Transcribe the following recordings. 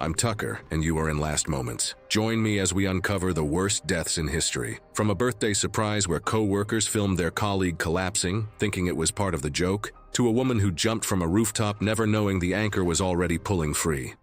I'm Tucker, and you are in Last Moments. Join me as we uncover the worst deaths in history. From a birthday surprise where co-workers filmed their colleague collapsing, thinking it was part of the joke, to a woman who jumped from a rooftop never knowing the anchor was already pulling free.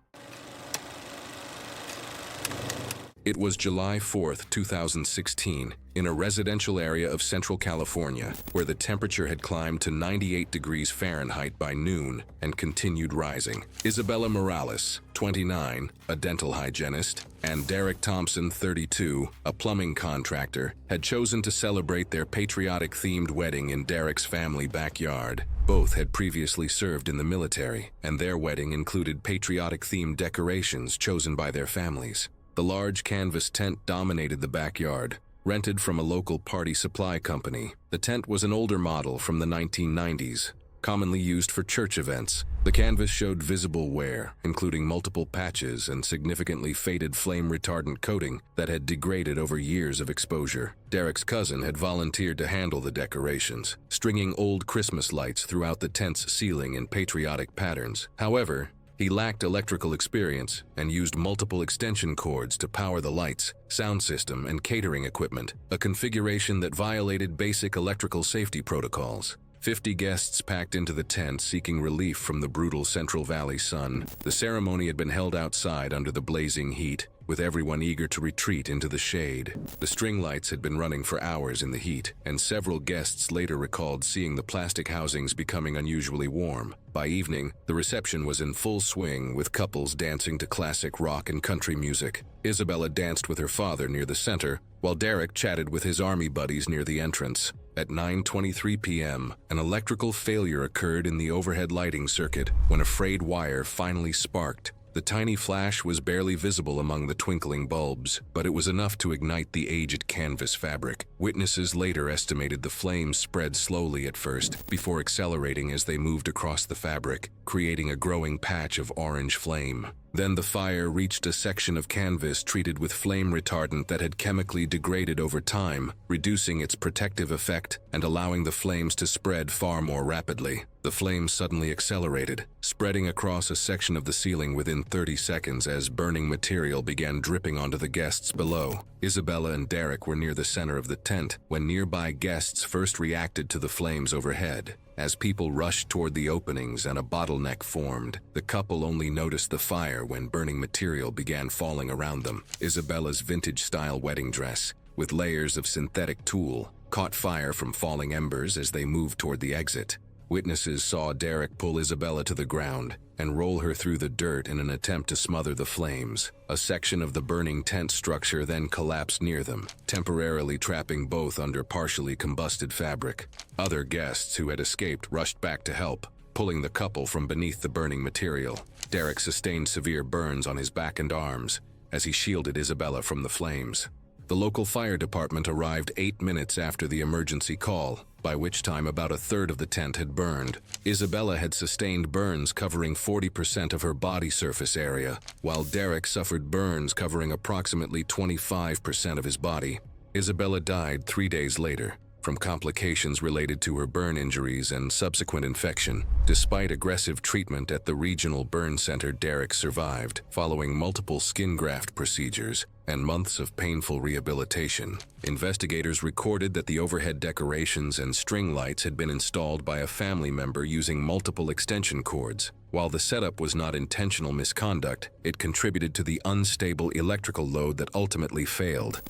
It was July 4th, 2016, in a residential area of Central California, where the temperature had climbed to 98 degrees Fahrenheit by noon and continued rising. Isabella Morales, 29, a dental hygienist, and Derek Thompson, 32, a plumbing contractor, had chosen to celebrate their patriotic-themed wedding in Derek's family backyard. Both had previously served in the military, and their wedding included patriotic-themed decorations chosen by their families. The large canvas tent dominated the backyard, rented from a local party supply company. The tent was an older model from the 1990s, commonly used for church events. The canvas showed visible wear, including multiple patches and significantly faded flame-retardant coating that had degraded over years of exposure. Derek's cousin had volunteered to handle the decorations, stringing old Christmas lights throughout the tent's ceiling in patriotic patterns. However, he lacked electrical experience and used multiple extension cords to power the lights, sound system, and catering equipment, a configuration that violated basic electrical safety protocols. 50 guests packed into the tent seeking relief from the brutal Central Valley sun. The ceremony had been held outside under the blazing heat, with everyone eager to retreat into the shade. The string lights had been running for hours in the heat, and several guests later recalled seeing the plastic housings becoming unusually warm. By evening, the reception was in full swing, with couples dancing to classic rock and country music. Isabella danced with her father near the center, while Derek chatted with his army buddies near the entrance. At 9:23 p.m., an electrical failure occurred in the overhead lighting circuit when a frayed wire finally sparked. The tiny flash was barely visible among the twinkling bulbs, but it was enough to ignite the aged canvas fabric. Witnesses later estimated the flames spread slowly at first, before accelerating as they moved across the fabric, creating a growing patch of orange flame. Then the fire reached a section of canvas treated with flame retardant that had chemically degraded over time, reducing its protective effect and allowing the flames to spread far more rapidly. The flames suddenly accelerated, spreading across a section of the ceiling within 30 seconds as burning material began dripping onto the guests below. Isabella and Derek were near the center of the tent when nearby guests first reacted to the flames overhead. As people rushed toward the openings and a bottleneck formed, the couple only noticed the fire when burning material began falling around them. Isabella's vintage-style wedding dress, with layers of synthetic tulle, caught fire from falling embers as they moved toward the exit. Witnesses saw Derek pull Isabella to the ground and roll her through the dirt in an attempt to smother the flames. A section of the burning tent structure then collapsed near them, temporarily trapping both under partially combusted fabric. Other guests who had escaped rushed back to help, pulling the couple from beneath the burning material. Derek sustained severe burns on his back and arms as he shielded Isabella from the flames. The local fire department arrived 8 minutes after the emergency call, by which time about a third of the tent had burned. Isabella had sustained burns covering 40% of her body surface area, while Derek suffered burns covering approximately 25% of his body. Isabella died 3 days later, from complications related to her burn injuries and subsequent infection. Despite aggressive treatment at the regional burn center, Derek survived, following multiple skin graft procedures and months of painful rehabilitation. Investigators recorded that the overhead decorations and string lights had been installed by a family member using multiple extension cords. While the setup was not intentional misconduct, it contributed to the unstable electrical load that ultimately failed.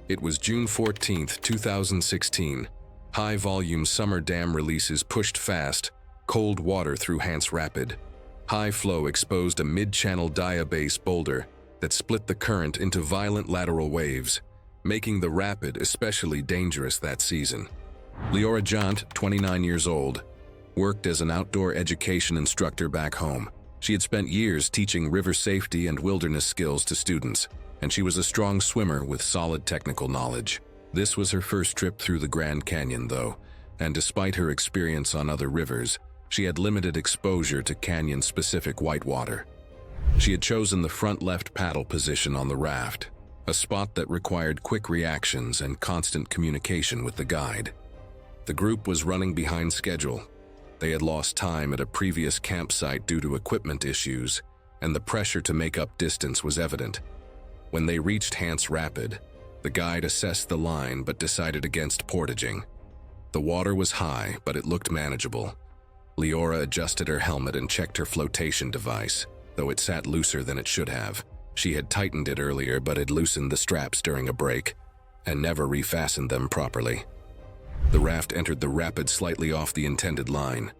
It was June 14, 2016. High-volume summer dam releases pushed fast, cold water through Hance Rapid. High flow exposed a mid-channel diabase boulder that split the current into violent lateral waves, making the rapid especially dangerous that season. Leora Jaunt, 29 years old, worked as an outdoor education instructor back home. She had spent years teaching river safety and wilderness skills to students, and she was a strong swimmer with solid technical knowledge. This was her first trip through the Grand Canyon, though, and despite her experience on other rivers, she had limited exposure to canyon-specific whitewater. She had chosen the front left paddle position on the raft, a spot that required quick reactions and constant communication with the guide. The group was running behind schedule, They had lost time at a previous campsite due to equipment issues, and the pressure to make up distance was evident. When they reached Hance Rapid, the guide assessed the line but decided against portaging. The water was high, but it looked manageable. Leora adjusted her helmet and checked her flotation device, though it sat looser than it should have. She had tightened it earlier but had loosened the straps during a break, and never refastened them properly. The raft entered the rapid slightly off the intended line.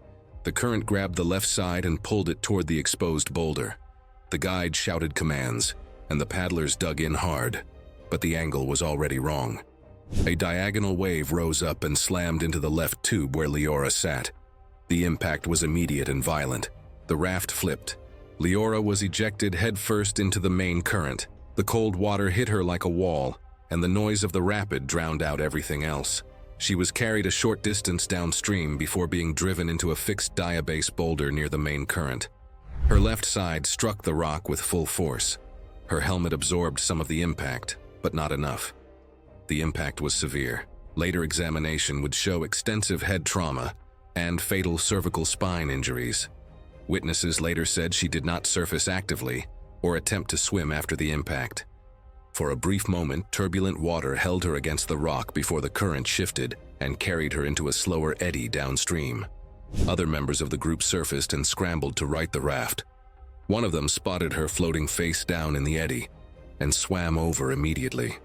The current grabbed the left side and pulled it toward the exposed boulder. The guide shouted commands, and the paddlers dug in hard, but the angle was already wrong. A diagonal wave rose up and slammed into the left tube where Leora sat. The impact was immediate and violent. The raft flipped. Leora was ejected headfirst into the main current. The cold water hit her like a wall, and the noise of the rapid drowned out everything else. She was carried a short distance downstream before being driven into a fixed diabase boulder near the main current. Her left side struck the rock with full force. Her helmet absorbed some of the impact, but not enough. The impact was severe. Later examination would show extensive head trauma and fatal cervical spine injuries. Witnesses later said she did not surface actively or attempt to swim after the impact. For a brief moment, turbulent water held her against the rock before the current shifted and carried her into a slower eddy downstream. Other members of the group surfaced and scrambled to right the raft. One of them spotted her floating face down in the eddy and swam over immediately.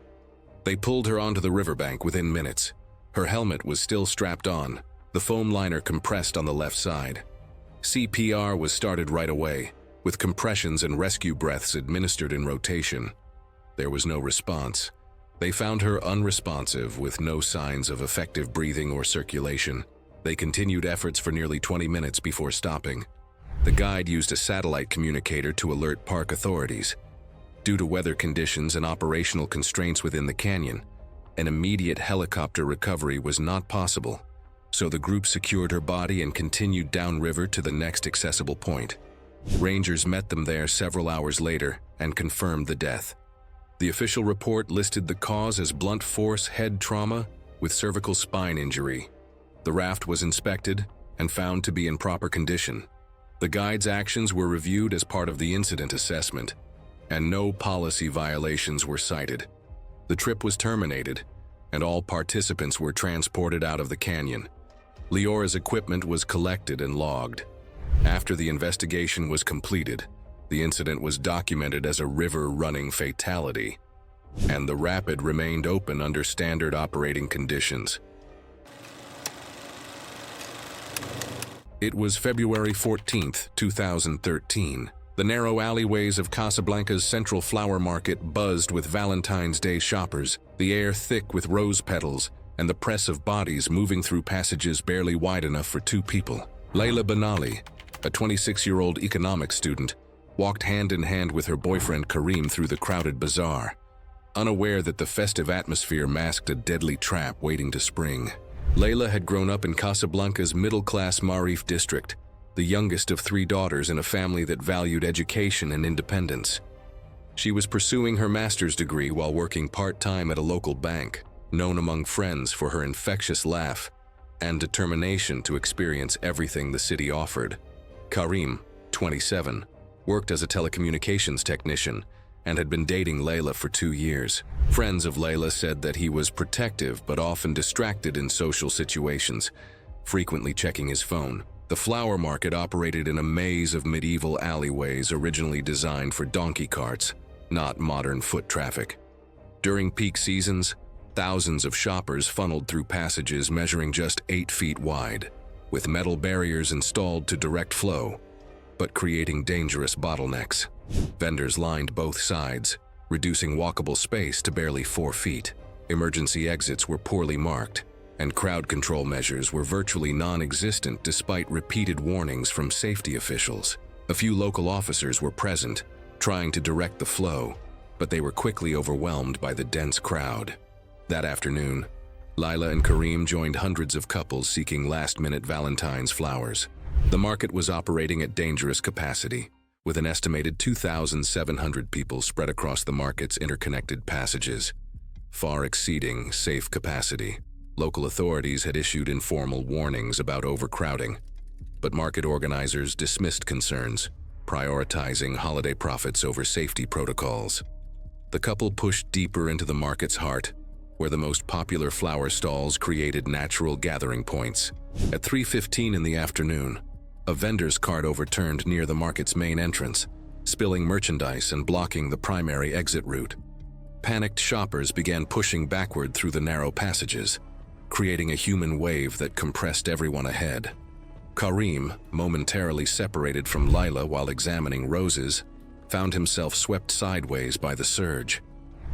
They pulled her onto the riverbank within minutes. Her helmet was still strapped on, the foam liner compressed on the left side. CPR was started right away, with compressions and rescue breaths administered in rotation. There was no response. They found her unresponsive with no signs of effective breathing or circulation. They continued efforts for nearly 20 minutes before stopping. The guide used a satellite communicator to alert park authorities. Due to weather conditions and operational constraints within the canyon, an immediate helicopter recovery was not possible, so the group secured her body and continued downriver to the next accessible point. Rangers met them there several hours later and confirmed the death. The official report listed the cause as blunt force head trauma with cervical spine injury. The raft was inspected and found to be in proper condition. The guide's actions were reviewed as part of the incident assessment, and no policy violations were cited. The trip was terminated, and all participants were transported out of the canyon. Leora's equipment was collected and logged. After the investigation was completed, the incident was documented as a river-running fatality, and the rapid remained open under standard operating conditions. It was February 14, 2013. The narrow alleyways of Casablanca's central flower market buzzed with Valentine's Day shoppers, the air thick with rose petals, and the press of bodies moving through passages barely wide enough for two people. Layla Benali, a 26-year-old economics student, walked hand in hand with her boyfriend Karim through the crowded bazaar, unaware that the festive atmosphere masked a deadly trap waiting to spring. Layla had grown up in Casablanca's middle-class Marif district, the youngest of three daughters in a family that valued education and independence. She was pursuing her master's degree while working part-time at a local bank, known among friends for her infectious laugh and determination to experience everything the city offered. Karim, 27, worked as a telecommunications technician and had been dating Layla for 2 years. Friends of Layla said that he was protective but often distracted in social situations, frequently checking his phone. The flower market operated in a maze of medieval alleyways originally designed for donkey carts, not modern foot traffic. During peak seasons, thousands of shoppers funneled through passages measuring just 8 feet wide, with metal barriers installed to direct flow, but creating dangerous bottlenecks. Vendors lined both sides, reducing walkable space to barely 4 feet. Emergency exits were poorly marked, and crowd control measures were virtually non-existent despite repeated warnings from safety officials. A few local officers were present, trying to direct the flow, but they were quickly overwhelmed by the dense crowd. That afternoon, Layla and Karim joined hundreds of couples seeking last-minute Valentine's flowers. The market was operating at dangerous capacity, with an estimated 2,700 people spread across the market's interconnected passages, far exceeding safe capacity. Local authorities had issued informal warnings about overcrowding, but market organizers dismissed concerns, prioritizing holiday profits over safety protocols. The couple pushed deeper into the market's heart, where the most popular flower stalls created natural gathering points. At 3:15 in the afternoon, a vendor's cart overturned near the market's main entrance, spilling merchandise and blocking the primary exit route. Panicked shoppers began pushing backward through the narrow passages, creating a human wave that compressed everyone ahead. Karim, momentarily separated from Layla while examining roses, found himself swept sideways by the surge.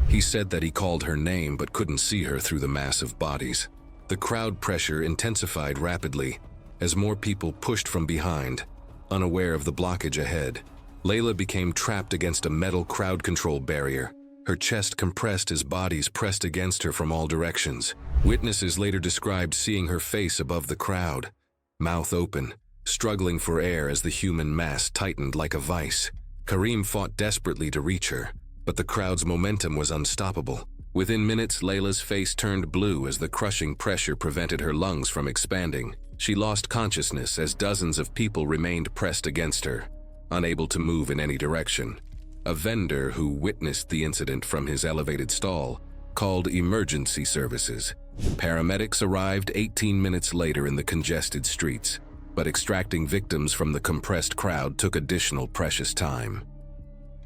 He said that he called her name but couldn't see her through the mass of bodies. The crowd pressure intensified rapidly as more people pushed from behind, unaware of the blockage ahead. Layla became trapped against a metal crowd control barrier, her chest compressed as bodies pressed against her from all directions. Witnesses later described seeing her face above the crowd, mouth open, struggling for air as the human mass tightened like a vice. Karim fought desperately to reach her, but the crowd's momentum was unstoppable. Within minutes, Layla's face turned blue as the crushing pressure prevented her lungs from expanding. She lost consciousness as dozens of people remained pressed against her, unable to move in any direction. A vendor who witnessed the incident from his elevated stall called emergency services. Paramedics arrived 18 minutes later in the congested streets, but extracting victims from the compressed crowd took additional precious time.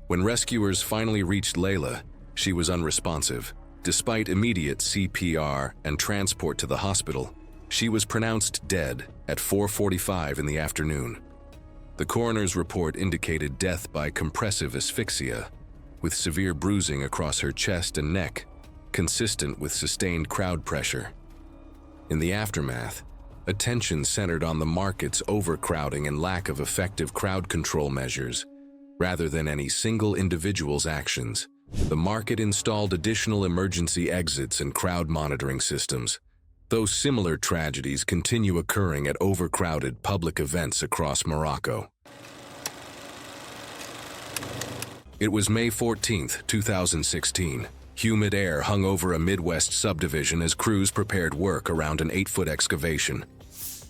When rescuers finally reached Layla, she was unresponsive. Despite immediate CPR and transport to the hospital, she was pronounced dead at 4:45 in the afternoon. The coroner's report indicated death by compressive asphyxia, with severe bruising across her chest and neck, consistent with sustained crowd pressure. In the aftermath, attention centered on the market's overcrowding and lack of effective crowd control measures, rather than any single individual's actions. The market installed additional emergency exits and crowd monitoring systems, though similar tragedies continue occurring at overcrowded public events across Morocco. It was May 14, 2016. Humid air hung over a Midwest subdivision as crews prepared work around an 8-foot excavation.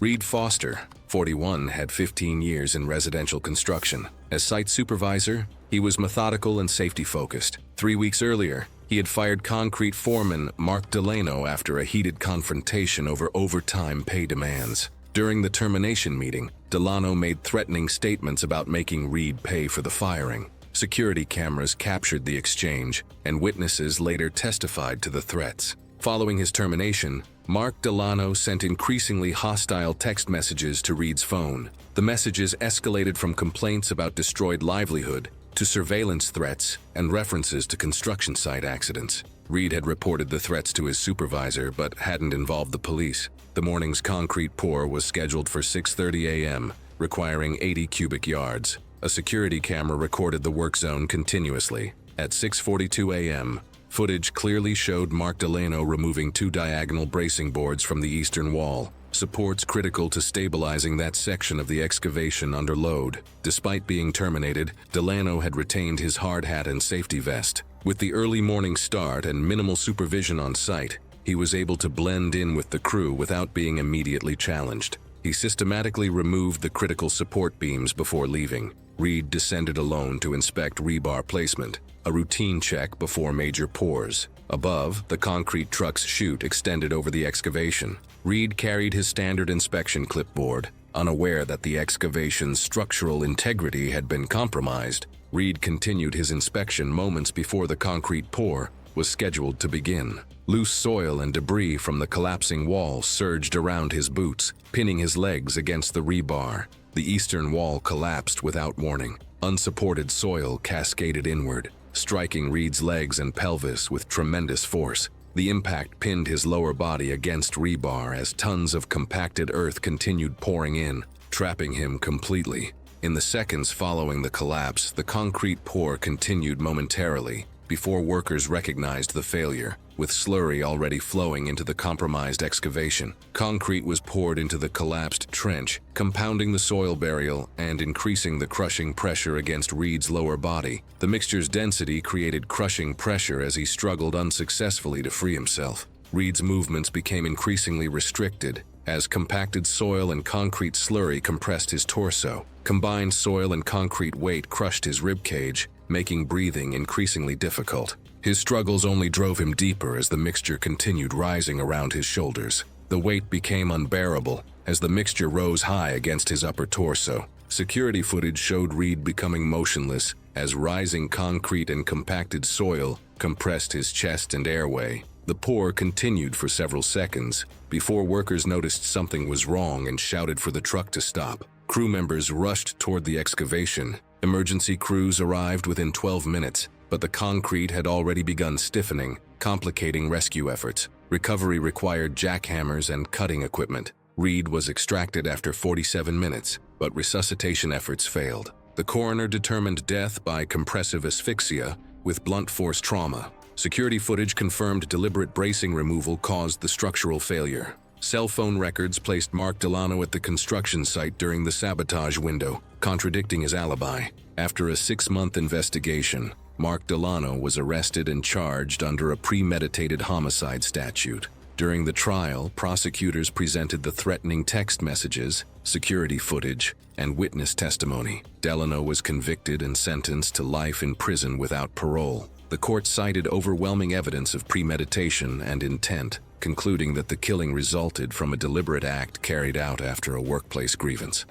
Reed Foster, 41, had 15 years in residential construction. As site supervisor, he was methodical and safety-focused. 3 weeks earlier, he had fired concrete foreman Mark Delano after a heated confrontation over overtime pay demands. During the termination meeting, Delano made threatening statements about making Reed pay for the firing. Security cameras captured the exchange, and witnesses later testified to the threats. Following his termination, Mark Delano sent increasingly hostile text messages to Reed's phone. The messages escalated from complaints about destroyed livelihood to surveillance threats and references to construction site accidents. Reed had reported the threats to his supervisor but hadn't involved the police. The morning's concrete pour was scheduled for 6:30 a.m., requiring 80 cubic yards. A security camera recorded the work zone continuously. At 6:42 a.m., footage clearly showed Mark Delano removing 2 diagonal bracing boards from the eastern wall, supports critical to stabilizing that section of the excavation under load. Despite being terminated, Delano had retained his hard hat and safety vest. With the early morning start and minimal supervision on site, he was able to blend in with the crew without being immediately challenged. He systematically removed the critical support beams before leaving. Reed descended alone to inspect rebar placement, a routine check before major pours. Above, the concrete truck's chute extended over the excavation. Reed carried his standard inspection clipboard, unaware that the excavation's structural integrity had been compromised. Reed continued his inspection moments before the concrete pour was scheduled to begin. Loose soil and debris from the collapsing wall surged around his boots, pinning his legs against the rebar. The eastern wall collapsed without warning. Unsupported soil cascaded inward, striking Reed's legs and pelvis with tremendous force. The impact pinned his lower body against rebar as tons of compacted earth continued pouring in, trapping him completely. In the seconds following the collapse, the concrete pour continued momentarily before workers recognized the failure. With slurry already flowing into the compromised excavation, concrete was poured into the collapsed trench, compounding the soil burial and increasing the crushing pressure against Reed's lower body. The mixture's density created crushing pressure as he struggled unsuccessfully to free himself. Reed's movements became increasingly restricted, as compacted soil and concrete slurry compressed his torso. Combined soil and concrete weight crushed his ribcage, making breathing increasingly difficult. His struggles only drove him deeper as the mixture continued rising around his shoulders. The weight became unbearable as the mixture rose high against his upper torso. Security footage showed Reed becoming motionless as rising concrete and compacted soil compressed his chest and airway. The pour continued for several seconds before workers noticed something was wrong and shouted for the truck to stop. Crew members rushed toward the excavation. Emergency crews arrived within 12 minutes, but the concrete had already begun stiffening, complicating rescue efforts. Recovery required jackhammers and cutting equipment. Reed was extracted after 47 minutes, but resuscitation efforts failed. The coroner determined death by compressive asphyxia with blunt force trauma. Security footage confirmed deliberate bracing removal caused the structural failure. Cell phone records placed Mark Delano at the construction site during the sabotage window, contradicting his alibi. After a 6-month investigation, Mark Delano was arrested and charged under a premeditated homicide statute. During the trial, prosecutors presented the threatening text messages, security footage, and witness testimony. Delano was convicted and sentenced to life in prison without parole. The court cited overwhelming evidence of premeditation and intent, concluding that the killing resulted from a deliberate act carried out after a workplace grievance.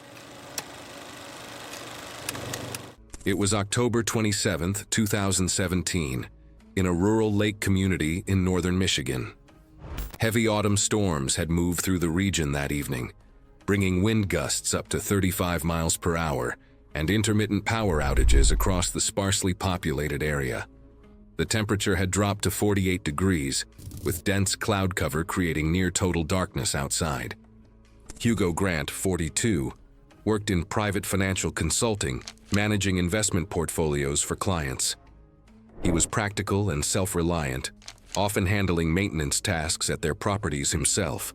It was October 27, 2017, in a rural lake community in northern Michigan. Heavy autumn storms had moved through the region that evening, bringing wind gusts up to 35 miles per hour and intermittent power outages across the sparsely populated area. The temperature had dropped to 48 degrees, with dense cloud cover creating near-total darkness outside. Hugo Grant, 42, worked in private financial consulting, managing investment portfolios for clients. He was practical and self-reliant, often handling maintenance tasks at their properties himself.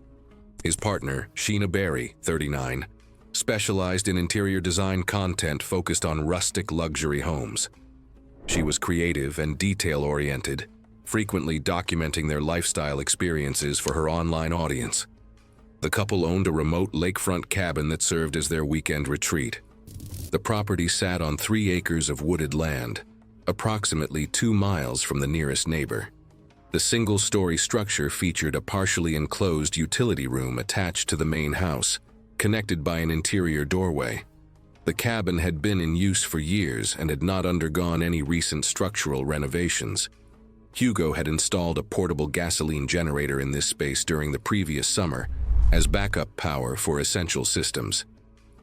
His partner, Sheena Berry, 39, specialized in interior design content focused on rustic luxury homes. She was creative and detail-oriented, frequently documenting their lifestyle experiences for her online audience. The couple owned a remote lakefront cabin that served as their weekend retreat. The property sat on 3 acres of wooded land, approximately 2 miles from the nearest neighbor. The single-story structure featured a partially enclosed utility room attached to the main house, connected by an interior doorway. The cabin had been in use for years and had not undergone any recent structural renovations. Hugo had installed a portable gasoline generator in this space during the previous summer as backup power for essential systems.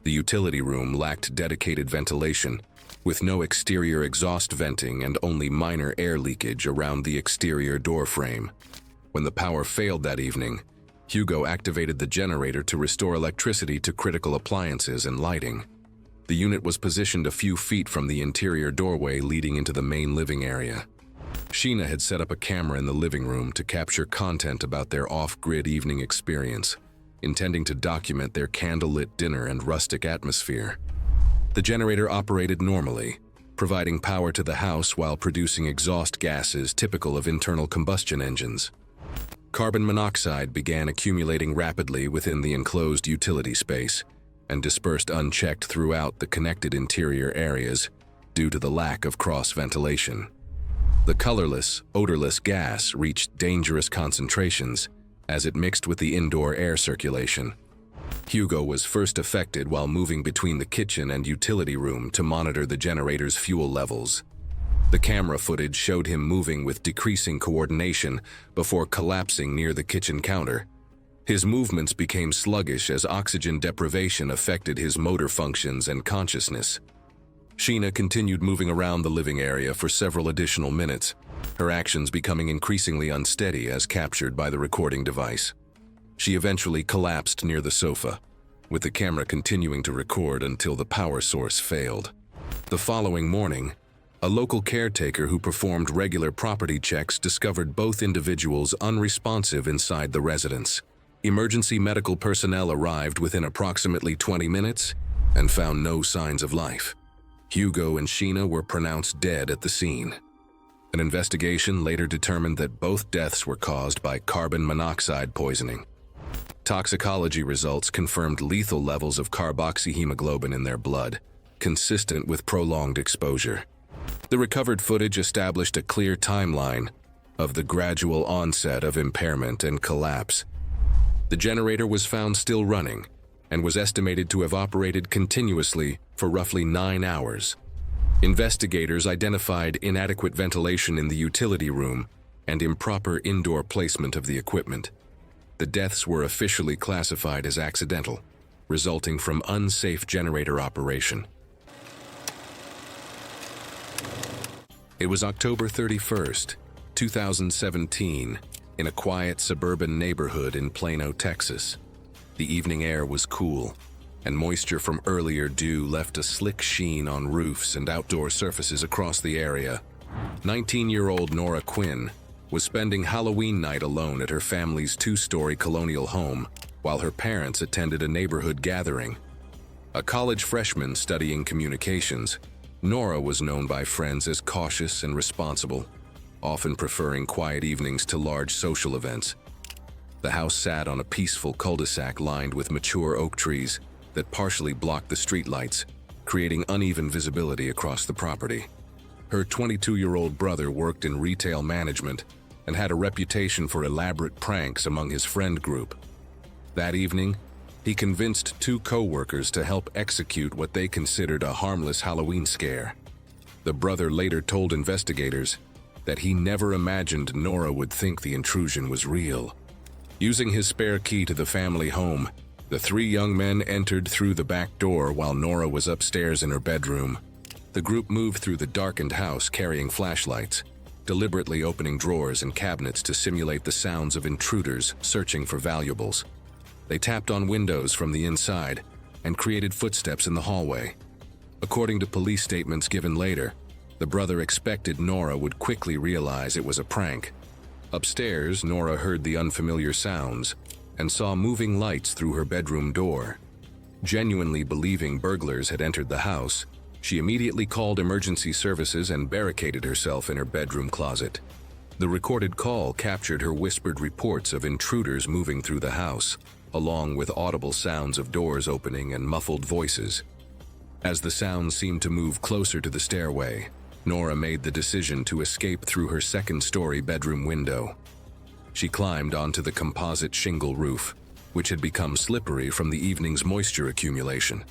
The utility room lacked dedicated ventilation, with no exterior exhaust venting and only minor air leakage around the exterior door frame. When the power failed that evening, Hugo activated the generator to restore electricity to critical appliances and lighting. The unit was positioned a few feet from the interior doorway leading into the main living area. Sheena had set up a camera in the living room to capture content about their off-grid evening experience, intending to document their candlelit dinner and rustic atmosphere. The generator operated normally, providing power to the house while producing exhaust gases typical of internal combustion engines. Carbon monoxide began accumulating rapidly within the enclosed utility space and dispersed unchecked throughout the connected interior areas due to the lack of cross-ventilation. The colorless, odorless gas reached dangerous concentrations as it mixed with the indoor air circulation. Hugo was first affected while moving between the kitchen and utility room to monitor the generator's fuel levels. The camera footage showed him moving with decreasing coordination before collapsing near the kitchen counter. His movements became sluggish as oxygen deprivation affected his motor functions and consciousness. Sheena continued moving around the living area for several additional minutes, her actions becoming increasingly unsteady as captured by the recording device. She eventually collapsed near the sofa, with the camera continuing to record until the power source failed. The following morning, a local caretaker who performed regular property checks discovered both individuals unresponsive inside the residence. Emergency medical personnel arrived within approximately 20 minutes and found no signs of life. Hugo and Sheena were pronounced dead at the scene. An investigation later determined that both deaths were caused by carbon monoxide poisoning. Toxicology results confirmed lethal levels of carboxyhemoglobin in their blood, consistent with prolonged exposure. The recovered footage established a clear timeline of the gradual onset of impairment and collapse. The generator was found still running and was estimated to have operated continuously for roughly 9 hours. Investigators identified inadequate ventilation in the utility room and improper indoor placement of the equipment. The deaths were officially classified as accidental, resulting from unsafe generator operation. It was October 31st, 2017, in a quiet suburban neighborhood in Plano, Texas. The evening air was cool, and moisture from earlier dew left a slick sheen on roofs and outdoor surfaces across the area. 19-year-old Nora Quinn was spending Halloween night alone at her family's 2-story colonial home while her parents attended a neighborhood gathering. A college freshman studying communications, Nora was known by friends as cautious and responsible, often preferring quiet evenings to large social events. The house sat on a peaceful cul-de-sac lined with mature oak trees that partially blocked the streetlights, creating uneven visibility across the property. Her 22-year-old brother worked in retail management and had a reputation for elaborate pranks among his friend group. That evening, he convinced 2 co-workers to help execute what they considered a harmless Halloween scare. The brother later told investigators that he never imagined Nora would think the intrusion was real. Using his spare key to the family home, the 3 young men entered through the back door while Nora was upstairs in her bedroom. The group moved through the darkened house carrying flashlights, deliberately opening drawers and cabinets to simulate the sounds of intruders searching for valuables. They tapped on windows from the inside and created footsteps in the hallway. According to police statements given later, the brother expected Nora would quickly realize it was a prank. Upstairs, Nora heard the unfamiliar sounds and saw moving lights through her bedroom door. Genuinely believing burglars had entered the house, she immediately called emergency services and barricaded herself in her bedroom closet. The recorded call captured her whispered reports of intruders moving through the house, along with audible sounds of doors opening and muffled voices. As the sounds seemed to move closer to the stairway, Nora made the decision to escape through her 2nd-story bedroom window. She climbed onto the composite shingle roof, which had become slippery from the evening's moisture accumulation.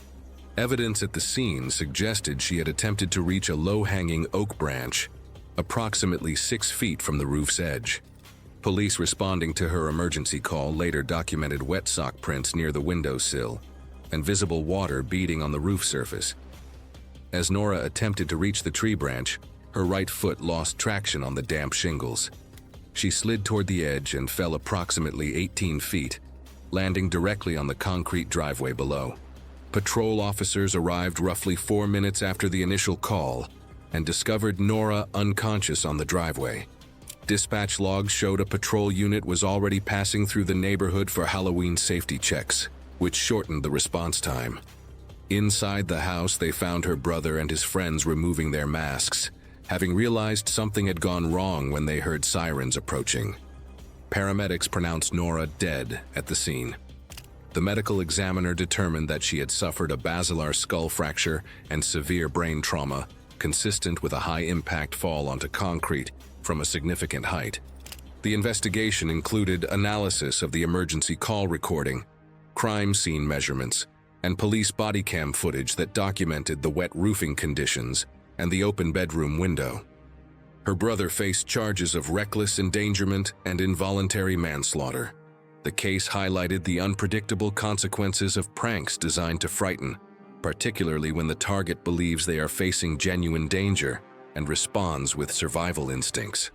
Evidence at the scene suggested she had attempted to reach a low-hanging oak branch, approximately 6 feet from the roof's edge. Police responding to her emergency call later documented wet sock prints near the windowsill and visible water beading on the roof surface. As Nora attempted to reach the tree branch, her right foot lost traction on the damp shingles. She slid toward the edge and fell approximately 18 feet, landing directly on the concrete driveway below. Patrol officers arrived roughly 4 minutes after the initial call and discovered Nora unconscious on the driveway. Dispatch logs showed a patrol unit was already passing through the neighborhood for Halloween safety checks, which shortened the response time. Inside the house, they found her brother and his friends removing their masks, having realized something had gone wrong when they heard sirens approaching. Paramedics pronounced Nora dead at the scene. The medical examiner determined that she had suffered a basilar skull fracture and severe brain trauma, consistent with a high-impact fall onto concrete from a significant height. The investigation included analysis of the emergency call recording, crime scene measurements, and police body cam footage that documented the wet roofing conditions and the open bedroom window. Her brother faced charges of reckless endangerment and involuntary manslaughter. The case highlighted the unpredictable consequences of pranks designed to frighten, particularly when the target believes they are facing genuine danger and responds with survival instincts.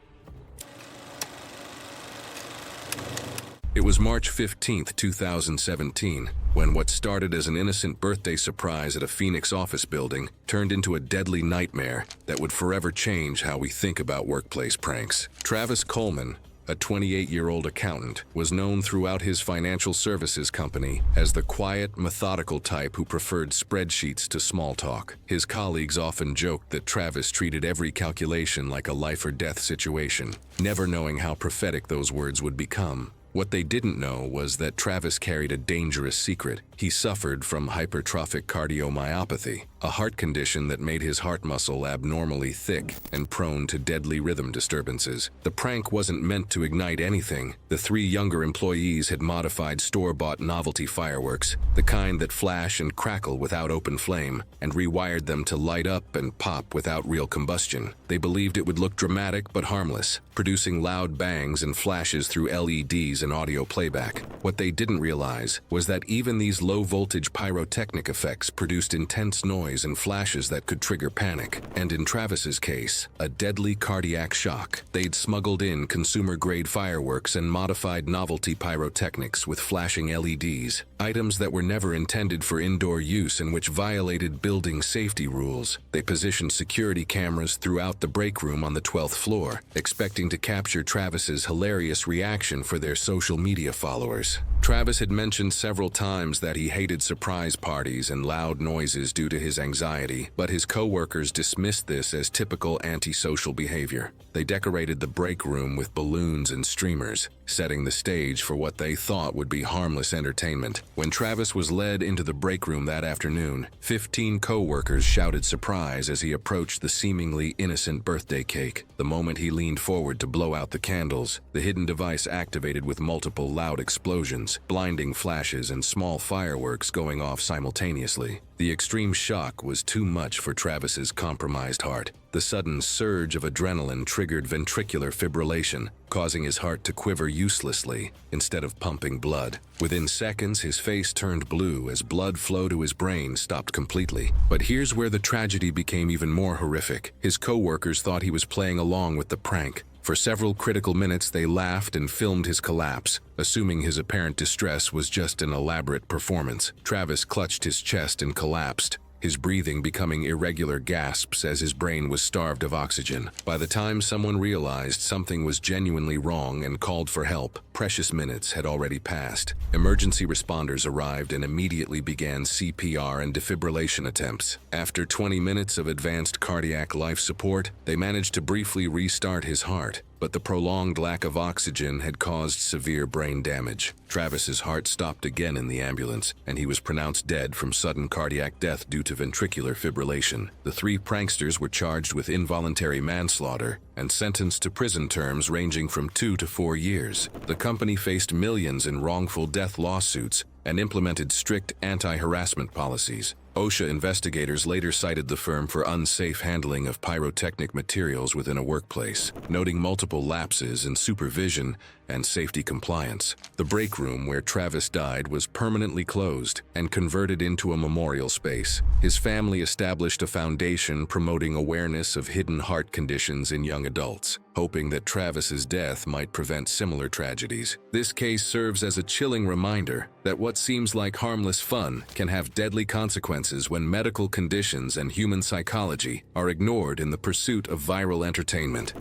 It was March 15, 2017, when what started as an innocent birthday surprise at a Phoenix office building turned into a deadly nightmare that would forever change how we think about workplace pranks. Travis Coleman, a 28-year-old accountant, was known throughout his financial services company as the quiet, methodical type who preferred spreadsheets to small talk. His colleagues often joked that Travis treated every calculation like a life-or-death situation, never knowing how prophetic those words would become. What they didn't know was that Travis carried a dangerous secret. He suffered from hypertrophic cardiomyopathy, a heart condition that made his heart muscle abnormally thick and prone to deadly rhythm disturbances. The prank wasn't meant to ignite anything. The three younger employees had modified store-bought novelty fireworks, the kind that flash and crackle without open flame, and rewired them to light up and pop without real combustion. They believed it would look dramatic but harmless, producing loud bangs and flashes through LEDs and audio playback. What they didn't realize was that even these low-voltage pyrotechnic effects produced intense noise and flashes that could trigger panic, and in Travis's case, a deadly cardiac shock. They'd smuggled in consumer-grade fireworks and modified novelty pyrotechnics with flashing LEDs, items that were never intended for indoor use and which violated building safety rules. They positioned security cameras throughout the break room on the 12th floor, expecting to capture Travis's hilarious reaction for their social media followers. Travis had mentioned several times that he hated surprise parties and loud noises due to his anxiety, but his co-workers dismissed this as typical antisocial behavior. They decorated the break room with balloons and streamers, setting the stage for what they thought would be harmless entertainment. When Travis was led into the break room that afternoon, 15 co-workers shouted surprise as he approached the seemingly innocent birthday cake. The moment he leaned forward to blow out the candles, the hidden device activated with multiple loud explosions, blinding flashes and small fireworks going off simultaneously. The extreme shock was too much for Travis's compromised heart. The sudden surge of adrenaline triggered ventricular fibrillation, causing his heart to quiver uselessly instead of pumping blood. Within seconds, his face turned blue as blood flow to his brain stopped completely. But here's where the tragedy became even more horrific. His co-workers thought he was playing along with the prank. For several critical minutes, they laughed and filmed his collapse, assuming his apparent distress was just an elaborate performance. Travis clutched his chest and collapsed, his breathing becoming irregular gasps as his brain was starved of oxygen. By the time someone realized something was genuinely wrong and called for help, precious minutes had already passed. Emergency responders arrived and immediately began CPR and defibrillation attempts. After 20 minutes of advanced cardiac life support, they managed to briefly restart his heart. But the prolonged lack of oxygen had caused severe brain damage. Travis's heart stopped again in the ambulance, and he was pronounced dead from sudden cardiac death due to ventricular fibrillation. The three pranksters were charged with involuntary manslaughter and sentenced to prison terms ranging from 2 to 4 years. The company faced millions in wrongful death lawsuits and implemented strict anti-harassment policies. OSHA investigators later cited the firm for unsafe handling of pyrotechnic materials within a workplace, noting multiple lapses in supervision and safety compliance. The break room where Travis died was permanently closed and converted into a memorial space. His family established a foundation promoting awareness of hidden heart conditions in young adults, hoping that Travis's death might prevent similar tragedies. This case serves as a chilling reminder that what seems like harmless fun can have deadly consequences when medical conditions and human psychology are ignored in the pursuit of viral entertainment.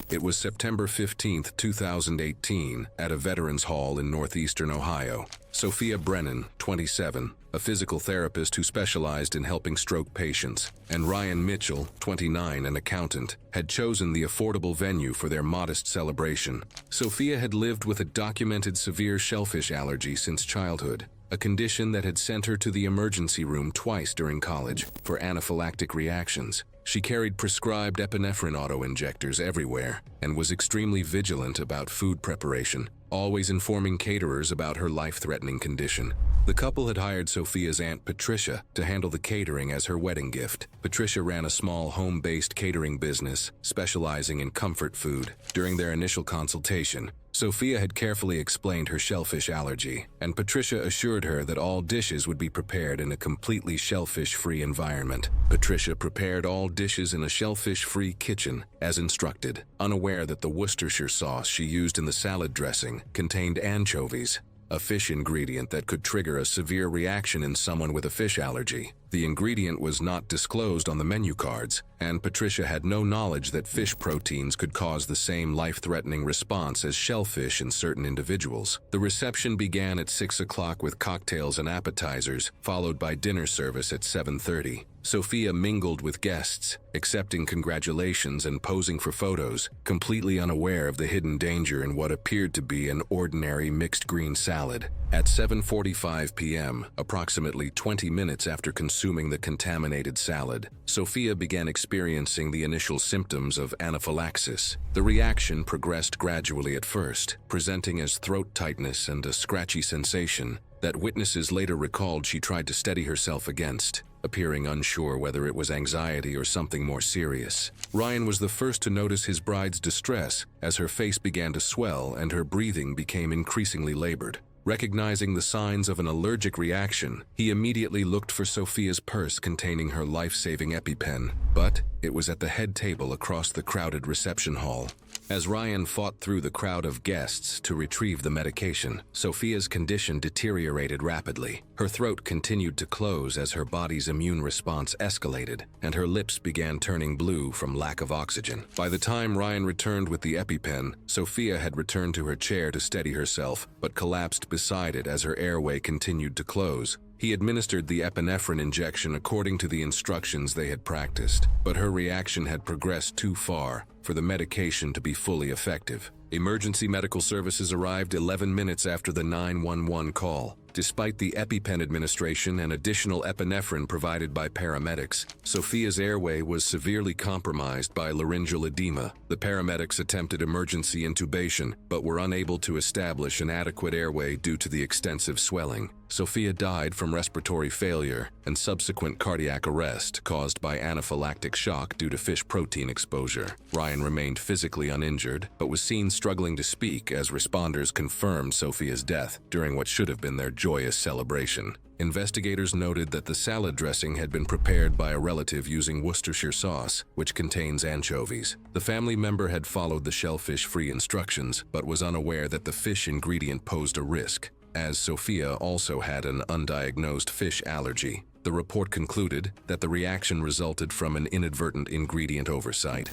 It was September 15, 2018, at a Veterans Hall in northeastern Ohio. Sophia Brennan, 27, a physical therapist who specialized in helping stroke patients, and Ryan Mitchell, 29, an accountant, had chosen the affordable venue for their modest celebration. Sophia had lived with a documented severe shellfish allergy since childhood, a condition that had sent her to the emergency room twice during college for anaphylactic reactions. She carried prescribed epinephrine auto-injectors everywhere and was extremely vigilant about food preparation, always informing caterers about her life-threatening condition. The couple had hired Sophia's Aunt Patricia to handle the catering as her wedding gift. Patricia ran a small home-based catering business, specializing in comfort food. During their initial consultation, Sophia had carefully explained her shellfish allergy, and Patricia assured her that all dishes would be prepared in a completely shellfish-free environment. Patricia prepared all dishes in a shellfish-free kitchen, as instructed, unaware that the Worcestershire sauce she used in the salad dressing contained anchovies, a fish ingredient that could trigger a severe reaction in someone with a fish allergy. The ingredient was not disclosed on the menu cards, and Patricia had no knowledge that fish proteins could cause the same life-threatening response as shellfish in certain individuals. The reception began at 6 o'clock with cocktails and appetizers, followed by dinner service at 7:30. Sophia mingled with guests, accepting congratulations and posing for photos, completely unaware of the hidden danger in what appeared to be an ordinary mixed green salad. At 7:45 p.m., approximately 20 minutes after consuming the contaminated salad, Sophia began experiencing the initial symptoms of anaphylaxis. The reaction progressed gradually at first, presenting as throat tightness and a scratchy sensation that witnesses later recalled she tried to steady herself against, appearing unsure whether it was anxiety or something more serious. Ryan was the first to notice his bride's distress as her face began to swell and her breathing became increasingly labored. Recognizing the signs of an allergic reaction, he immediately looked for Sophia's purse containing her life-saving EpiPen, but it was at the head table across the crowded reception hall. As Ryan fought through the crowd of guests to retrieve the medication, Sophia's condition deteriorated rapidly. Her throat continued to close as her body's immune response escalated, and her lips began turning blue from lack of oxygen. By the time Ryan returned with the EpiPen, Sophia had returned to her chair to steady herself, but collapsed beside it as her airway continued to close. He administered the epinephrine injection according to the instructions they had practiced, but her reaction had progressed too far for the medication to be fully effective. Emergency medical services arrived 11 minutes after the 911 call. Despite the EpiPen administration and additional epinephrine provided by paramedics, Sophia's airway was severely compromised by laryngeal edema. The paramedics attempted emergency intubation, but were unable to establish an adequate airway due to the extensive swelling. Sophia died from respiratory failure and subsequent cardiac arrest caused by anaphylactic shock due to fish protein exposure. Ryan remained physically uninjured, but was seen struggling to speak as responders confirmed Sophia's death during what should have been their joyous celebration. Investigators noted that the salad dressing had been prepared by a relative using Worcestershire sauce, which contains anchovies. The family member had followed the shellfish-free instructions, but was unaware that the fish ingredient posed a risk, as Sophia also had an undiagnosed fish allergy. The report concluded that the reaction resulted from an inadvertent ingredient oversight.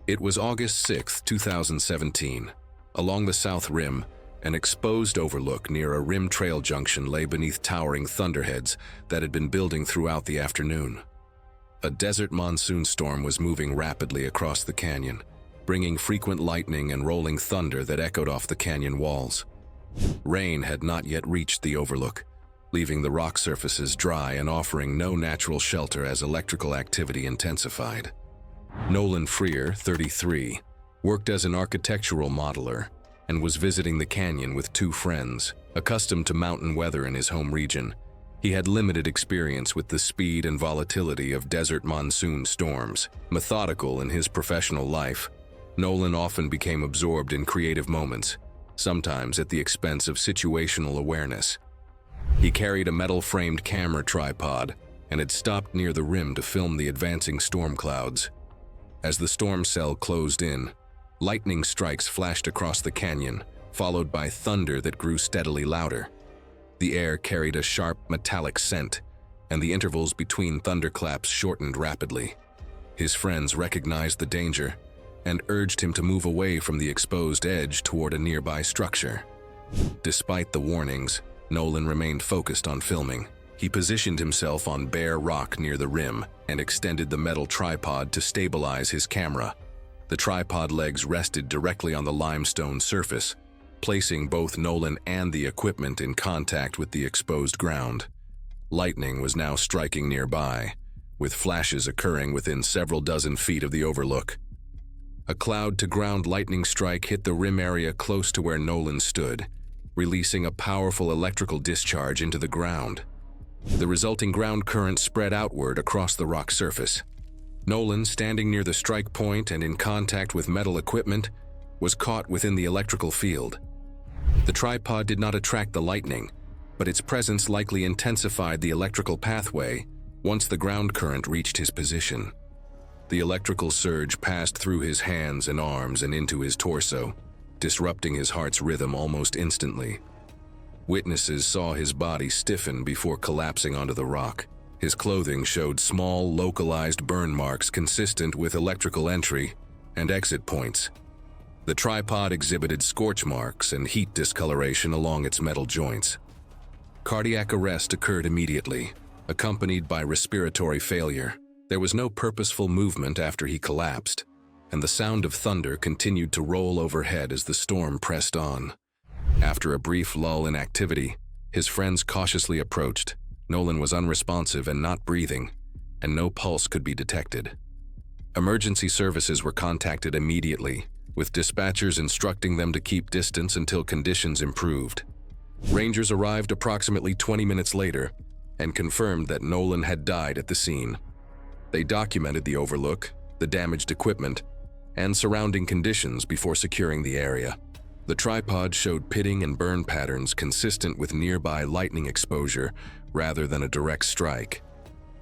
It was August 6, 2017. Along the South Rim, an exposed overlook near a rim trail junction lay beneath towering thunderheads that had been building throughout the afternoon. A desert monsoon storm was moving rapidly across the canyon, bringing frequent lightning and rolling thunder that echoed off the canyon walls. Rain had not yet reached the overlook, leaving the rock surfaces dry and offering no natural shelter as electrical activity intensified. Nolan Freer, 33, worked as an architectural modeler and was visiting the canyon with two friends. Accustomed to mountain weather in his home region, he had limited experience with the speed and volatility of desert monsoon storms. Methodical in his professional life, Nolan often became absorbed in creative moments, sometimes at the expense of situational awareness. He carried a metal-framed camera tripod and had stopped near the rim to film the advancing storm clouds. As the storm cell closed in, lightning strikes flashed across the canyon, followed by thunder that grew steadily louder. The air carried a sharp, metallic scent, and the intervals between thunderclaps shortened rapidly. His friends recognized the danger and urged him to move away from the exposed edge toward a nearby structure. Despite the warnings, Nolan remained focused on filming. He positioned himself on bare rock near the rim and extended the metal tripod to stabilize his camera. The tripod legs rested directly on the limestone surface, placing both Nolan and the equipment in contact with the exposed ground. Lightning was now striking nearby, with flashes occurring within several dozen feet of the overlook. A cloud-to-ground lightning strike hit the rim area close to where Nolan stood, releasing a powerful electrical discharge into the ground. The resulting ground current spread outward across the rock surface. Nolan, standing near the strike point and in contact with metal equipment, was caught within the electrical field. The tripod did not attract the lightning, but its presence likely intensified the electrical pathway once the ground current reached his position. The electrical surge passed through his hands and arms and into his torso, disrupting his heart's rhythm almost instantly. Witnesses saw his body stiffen before collapsing onto the rock. His clothing showed small, localized burn marks consistent with electrical entry and exit points. The tripod exhibited scorch marks and heat discoloration along its metal joints. Cardiac arrest occurred immediately, accompanied by respiratory failure. There was no purposeful movement after he collapsed, and the sound of thunder continued to roll overhead as the storm pressed on. After a brief lull in activity, his friends cautiously approached. Nolan was unresponsive and not breathing, and no pulse could be detected. Emergency services were contacted immediately, with dispatchers instructing them to keep distance until conditions improved. Rangers arrived approximately 20 minutes later and confirmed that Nolan had died at the scene. They documented the overlook, the damaged equipment, and surrounding conditions before securing the area. The tripod showed pitting and burn patterns consistent with nearby lightning exposure rather than a direct strike.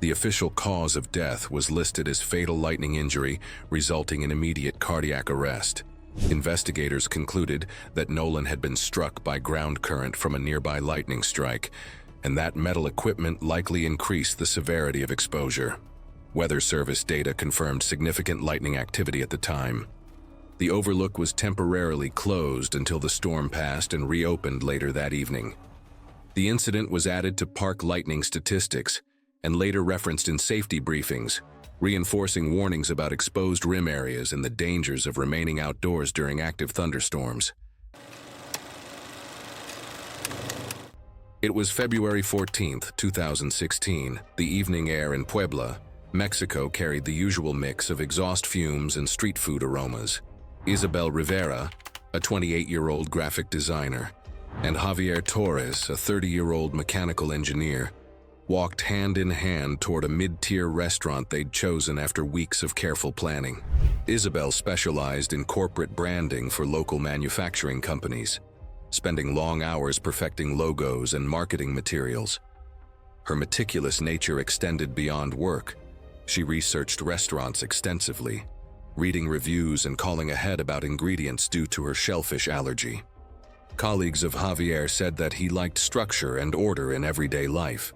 The official cause of death was listed as fatal lightning injury, resulting in immediate cardiac arrest. Investigators concluded that Nolan had been struck by ground current from a nearby lightning strike, and that metal equipment likely increased the severity of exposure. Weather Service data confirmed significant lightning activity at the time. The overlook was temporarily closed until the storm passed and reopened later that evening. The incident was added to park lightning statistics and later referenced in safety briefings, reinforcing warnings about exposed rim areas and the dangers of remaining outdoors during active thunderstorms. It was February 14, 2016. The evening air in Puebla, Mexico carried the usual mix of exhaust fumes and street food aromas. Isabel Rivera, a 28-year-old graphic designer, and Javier Torres, a 30-year-old mechanical engineer, walked hand in hand toward a mid-tier restaurant they'd chosen after weeks of careful planning. Isabel specialized in corporate branding for local manufacturing companies, spending long hours perfecting logos and marketing materials. Her meticulous nature extended beyond work. She researched restaurants extensively, reading reviews and calling ahead about ingredients due to her shellfish allergy. Colleagues of Javier said that he liked structure and order in everyday life,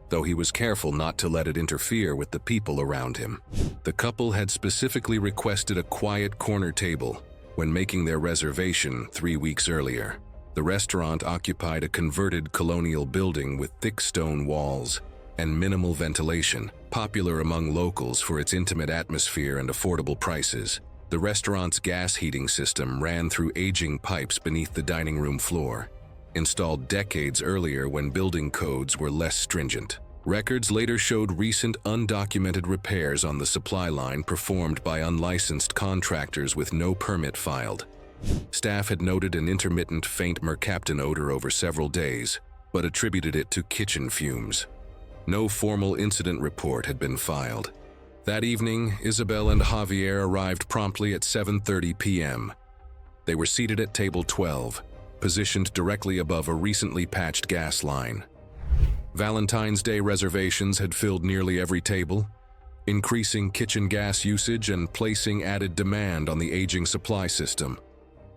though he was careful not to let it interfere with the people around him. The couple had specifically requested a quiet corner table when making their reservation 3 weeks earlier. The restaurant occupied a converted colonial building with thick stone walls and minimal ventilation, popular among locals for its intimate atmosphere and affordable prices. The restaurant's gas heating system ran through aging pipes beneath the dining room floor, installed decades earlier when building codes were less stringent. Records later showed recent undocumented repairs on the supply line performed by unlicensed contractors with no permit filed. Staff had noted an intermittent faint mercaptan odor over several days, but attributed it to kitchen fumes. No formal incident report had been filed. That evening, Isabel and Javier arrived promptly at 7:30 p.m. They were seated at table 12, positioned directly above a recently patched gas line. Valentine's Day reservations had filled nearly every table, increasing kitchen gas usage and placing added demand on the aging supply system.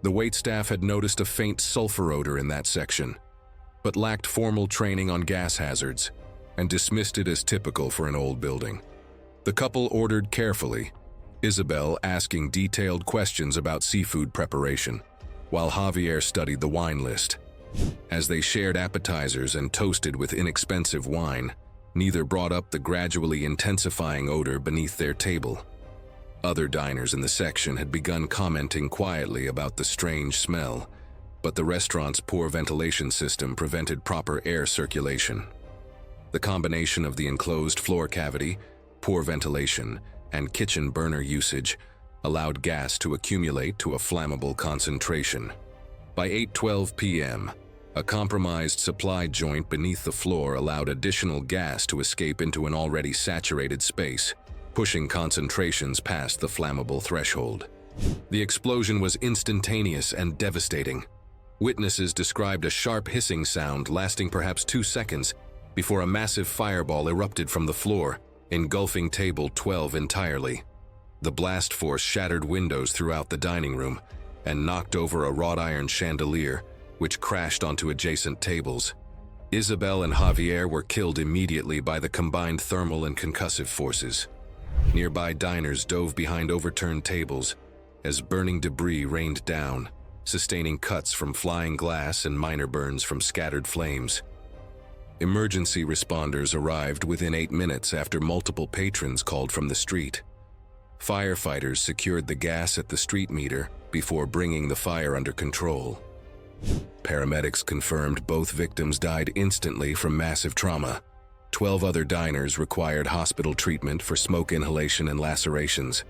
The waitstaff had noticed a faint sulfur odor in that section, but lacked formal training on gas hazards and dismissed it as typical for an old building. The couple ordered carefully, Isabel asking detailed questions about seafood preparation, while Javier studied the wine list. As they shared appetizers and toasted with inexpensive wine, neither brought up the gradually intensifying odor beneath their table. Other diners in the section had begun commenting quietly about the strange smell, but the restaurant's poor ventilation system prevented proper air circulation. The combination of the enclosed floor cavity, poor ventilation, and kitchen burner usage allowed gas to accumulate to a flammable concentration. By 8:12 p.m., a compromised supply joint beneath the floor allowed additional gas to escape into an already saturated space, pushing concentrations past the flammable threshold. The explosion was instantaneous and devastating. Witnesses described a sharp hissing sound lasting perhaps 2 seconds before a massive fireball erupted from the floor, engulfing table 12 entirely. The blast force shattered windows throughout the dining room and knocked over a wrought iron chandelier, which crashed onto adjacent tables. Isabel and Javier were killed immediately by the combined thermal and concussive forces. Nearby diners dove behind overturned tables as burning debris rained down, sustaining cuts from flying glass and minor burns from scattered flames. Emergency responders arrived within 8 minutes after multiple patrons called from the street. Firefighters secured the gas at the street meter before bringing the fire under control. Paramedics confirmed both victims died instantly from massive trauma. 12 other diners required hospital treatment for smoke inhalation and lacerations.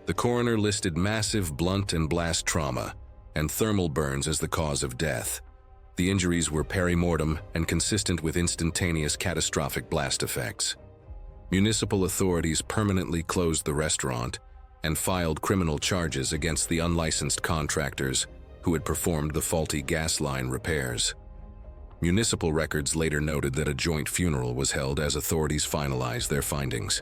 The coroner listed massive blunt and blast trauma and thermal burns as the cause of death. The injuries were perimortem and consistent with instantaneous catastrophic blast effects. Municipal authorities permanently closed the restaurant and filed criminal charges against the unlicensed contractors who had performed the faulty gas line repairs. Municipal records later noted that a joint funeral was held as authorities finalized their findings.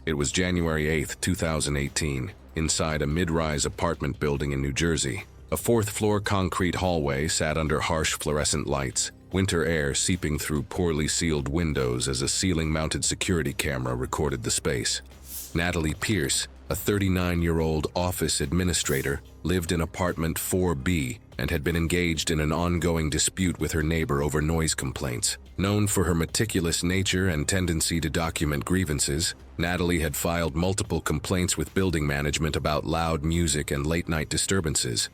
It was January 8, 2018, inside a mid-rise apartment building in New Jersey. A fourth-floor concrete hallway sat under harsh fluorescent lights, winter air seeping through poorly sealed windows as a ceiling-mounted security camera recorded the space. Natalie Pierce, a 39-year-old office administrator, lived in apartment 4B and had been engaged in an ongoing dispute with her neighbor over noise complaints. Known for her meticulous nature and tendency to document grievances, Natalie had filed multiple complaints with building management about loud music and late-night disturbances.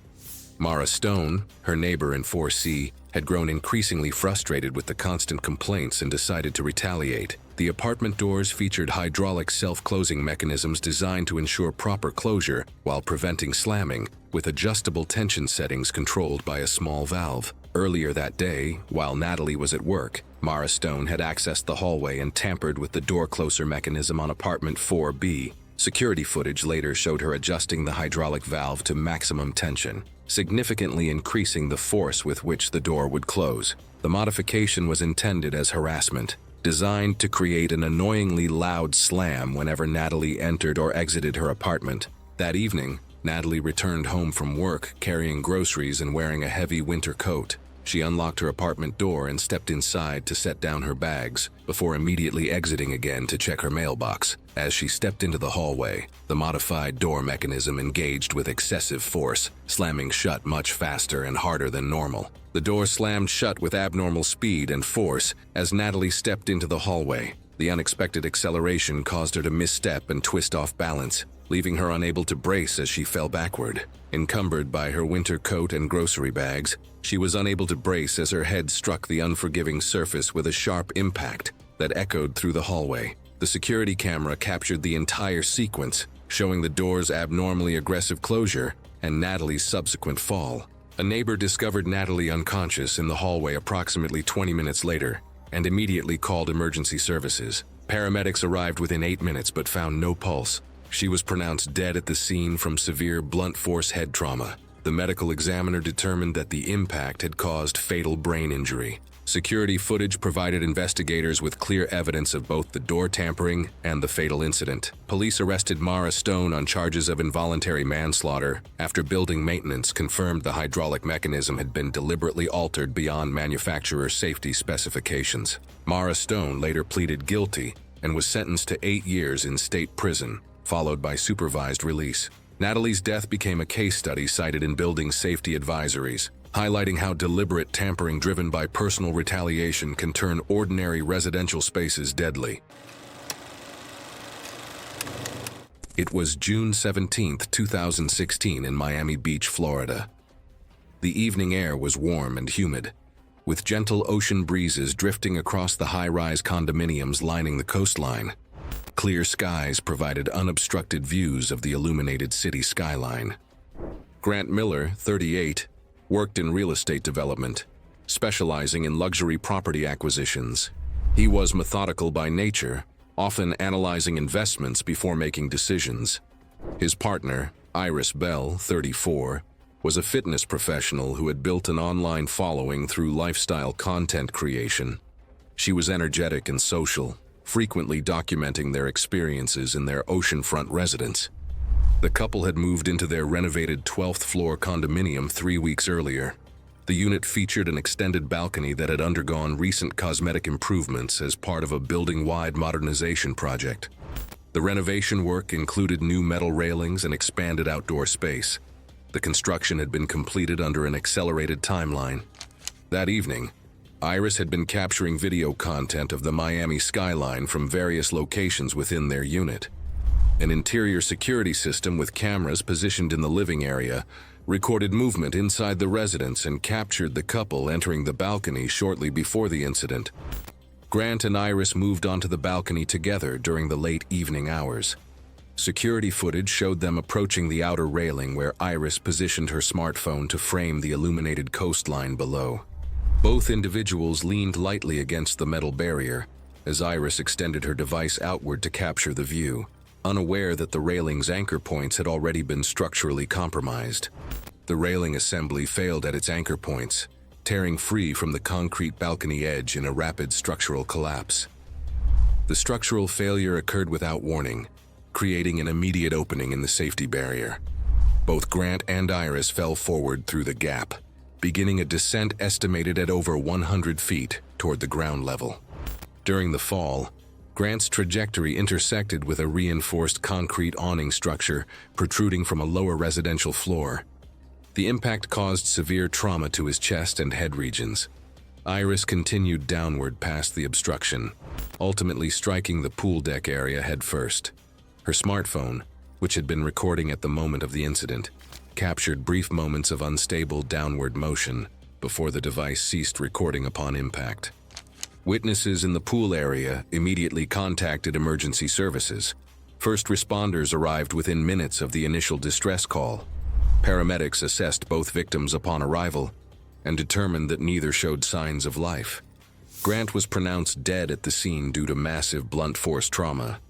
Mara Stone, her neighbor in 4C, had grown increasingly frustrated with the constant complaints and decided to retaliate. The apartment doors featured hydraulic self-closing mechanisms designed to ensure proper closure while preventing slamming, with adjustable tension settings controlled by a small valve. Earlier that day, while Natalie was at work, Mara Stone had accessed the hallway and tampered with the door closer mechanism on apartment 4B. Security footage later showed her adjusting the hydraulic valve to maximum tension, significantly increasing the force with which the door would close. The modification was intended as harassment, designed to create an annoyingly loud slam whenever Natalie entered or exited her apartment. That evening, Natalie returned home from work carrying groceries and wearing a heavy winter coat. She unlocked her apartment door and stepped inside to set down her bags, before immediately exiting again to check her mailbox. As she stepped into the hallway, the modified door mechanism engaged with excessive force, slamming shut much faster and harder than normal. The door slammed shut with abnormal speed and force as Natalie stepped into the hallway. The unexpected acceleration caused her to misstep and twist off balance, leaving her unable to brace as she fell backward. Encumbered by her winter coat and grocery bags, she was unable to brace as her head struck the unforgiving surface with a sharp impact that echoed through the hallway. The security camera captured the entire sequence, showing the door's abnormally aggressive closure and Natalie's subsequent fall. A neighbor discovered Natalie unconscious in the hallway approximately 20 minutes later and immediately called emergency services. Paramedics arrived within 8 minutes but found no pulse. She was pronounced dead at the scene from severe blunt force head trauma. The medical examiner determined that the impact had caused fatal brain injury. Security footage provided investigators with clear evidence of both the door tampering and the fatal incident. Police arrested Mara Stone on charges of involuntary manslaughter after building maintenance confirmed the hydraulic mechanism had been deliberately altered beyond manufacturer safety specifications. Mara Stone later pleaded guilty and was sentenced to 8 years in state prison, followed by supervised release. Natalie's death became a case study cited in building safety advisories, highlighting how deliberate tampering driven by personal retaliation can turn ordinary residential spaces deadly. It was June 17, 2016 in Miami Beach, Florida. The evening air was warm and humid, with gentle ocean breezes drifting across the high-rise condominiums lining the coastline. Clear skies provided unobstructed views of the illuminated city skyline. Grant Miller, 38, worked in real estate development, specializing in luxury property acquisitions. He was methodical by nature, often analyzing investments before making decisions. His partner, Iris Bell, 34, was a fitness professional who had built an online following through lifestyle content creation. She was energetic and social, frequently documenting their experiences in their oceanfront residence. The couple had moved into their renovated 12th floor condominium 3 weeks earlier. The unit featured an extended balcony that had undergone recent cosmetic improvements as part of a building-wide modernization project. The renovation work included new metal railings and expanded outdoor space. The construction had been completed under an accelerated timeline. That evening, Iris had been capturing video content of the Miami skyline from various locations within their unit. An interior security system with cameras positioned in the living area recorded movement inside the residence and captured the couple entering the balcony shortly before the incident. Grant and Iris moved onto the balcony together during the late evening hours. Security footage showed them approaching the outer railing where Iris positioned her smartphone to frame the illuminated coastline below. Both individuals leaned lightly against the metal barrier as Iris extended her device outward to capture the view, unaware that the railing's anchor points had already been structurally compromised. The railing assembly failed at its anchor points, tearing free from the concrete balcony edge in a rapid structural collapse. The structural failure occurred without warning, creating an immediate opening in the safety barrier. Both Grant and Iris fell forward through the gap, beginning a descent estimated at over 100 feet toward the ground level. During the fall, Grant's trajectory intersected with a reinforced concrete awning structure protruding from a lower residential floor. The impact caused severe trauma to his chest and head regions. Iris continued downward past the obstruction, ultimately striking the pool deck area head first. Her smartphone, which had been recording at the moment of the incident, captured brief moments of unstable downward motion before the device ceased recording upon impact. Witnesses in the pool area immediately contacted emergency services. First responders arrived within minutes of the initial distress call. Paramedics assessed both victims upon arrival and determined that neither showed signs of life. Grant was pronounced dead at the scene due to massive blunt force trauma.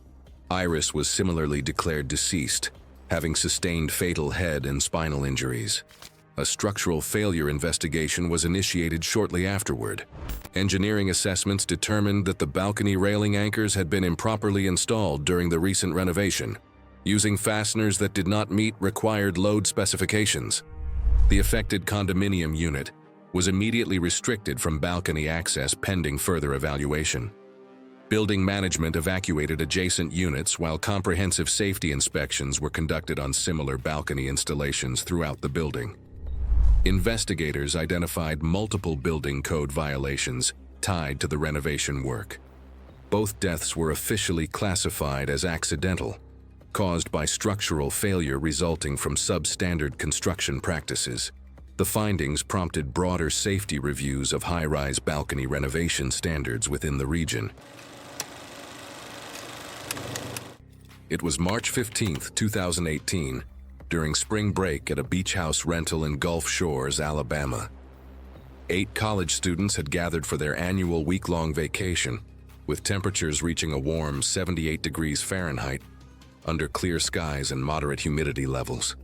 Iris was similarly declared deceased, having sustained fatal head and spinal injuries. A structural failure investigation was initiated shortly afterward. Engineering assessments determined that the balcony railing anchors had been improperly installed during the recent renovation, using fasteners that did not meet required load specifications. The affected condominium unit was immediately restricted from balcony access pending further evaluation. Building management evacuated adjacent units while comprehensive safety inspections were conducted on similar balcony installations throughout the building. Investigators identified multiple building code violations tied to the renovation work. Both deaths were officially classified as accidental, caused by structural failure resulting from substandard construction practices. The findings prompted broader safety reviews of high-rise balcony renovation standards within the region. It was March 15, 2018, during spring break at a beach house rental in Gulf Shores, Alabama. 8 college students had gathered for their annual week-long vacation, with temperatures reaching a warm 78 degrees Fahrenheit under clear skies and moderate humidity levels.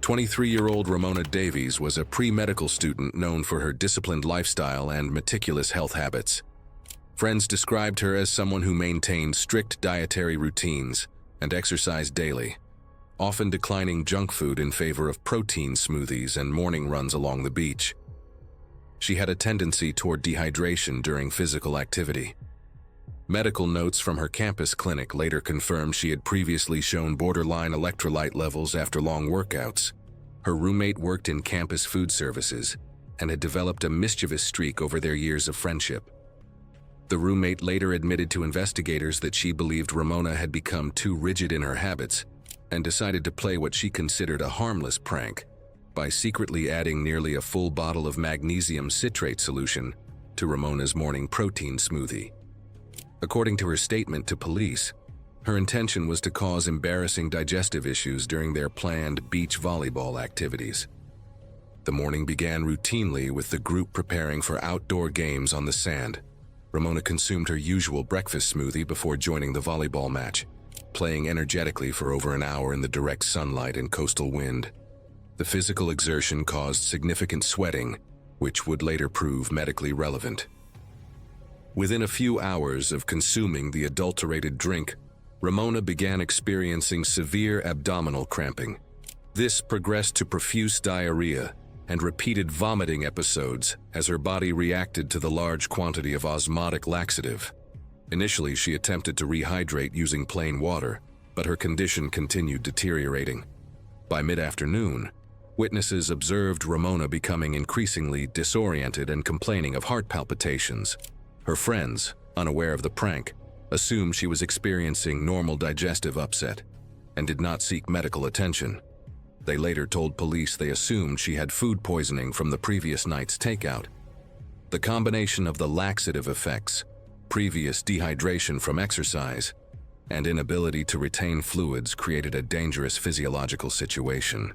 23-year-old Ramona Davies was a pre-medical student known for her disciplined lifestyle and meticulous health habits. Friends described her as someone who maintained strict dietary routines and exercised daily, often declining junk food in favor of protein smoothies and morning runs along the beach. She had a tendency toward dehydration during physical activity. Medical notes from her campus clinic later confirmed she had previously shown borderline electrolyte levels after long workouts. Her roommate worked in campus food services and had developed a mischievous streak over their years of friendship. The roommate later admitted to investigators that she believed Ramona had become too rigid in her habits and decided to play what she considered a harmless prank by secretly adding nearly a full bottle of magnesium citrate solution to Ramona's morning protein smoothie. According to her statement to police, her intention was to cause embarrassing digestive issues during their planned beach volleyball activities. The morning began routinely with the group preparing for outdoor games on the sand. Ramona consumed her usual breakfast smoothie before joining the volleyball match, playing energetically for over an hour in the direct sunlight and coastal wind. The physical exertion caused significant sweating, which would later prove medically relevant. Within a few hours of consuming the adulterated drink, Ramona began experiencing severe abdominal cramping. This progressed to profuse diarrhea and repeated vomiting episodes as her body reacted to the large quantity of osmotic laxative. Initially, she attempted to rehydrate using plain water, but her condition continued deteriorating. By mid-afternoon, witnesses observed Ramona becoming increasingly disoriented and complaining of heart palpitations. Her friends, unaware of the prank, assumed she was experiencing normal digestive upset and did not seek medical attention. They later told police they assumed she had food poisoning from the previous night's takeout. The combination of the laxative effects, previous dehydration from exercise, and inability to retain fluids created a dangerous physiological situation.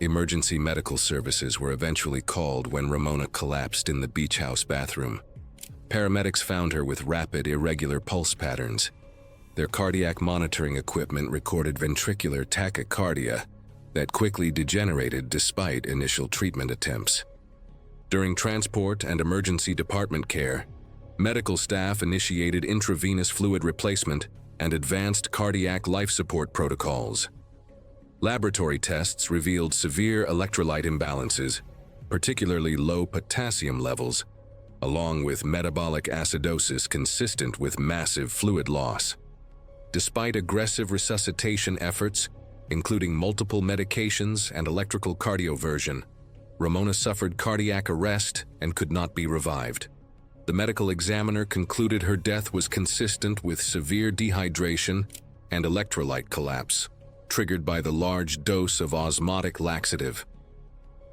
Emergency medical services were eventually called when Ramona collapsed in the beach house bathroom. Paramedics found her with rapid, irregular pulse patterns. Their cardiac monitoring equipment recorded ventricular tachycardia that quickly degenerated despite initial treatment attempts. During transport and emergency department care, medical staff initiated intravenous fluid replacement and advanced cardiac life support protocols. Laboratory tests revealed severe electrolyte imbalances, particularly low potassium levels, along with metabolic acidosis consistent with massive fluid loss. Despite aggressive resuscitation efforts, including multiple medications and electrical cardioversion, Ramona suffered cardiac arrest and could not be revived. The medical examiner concluded her death was consistent with severe dehydration and electrolyte collapse, triggered by the large dose of osmotic laxative.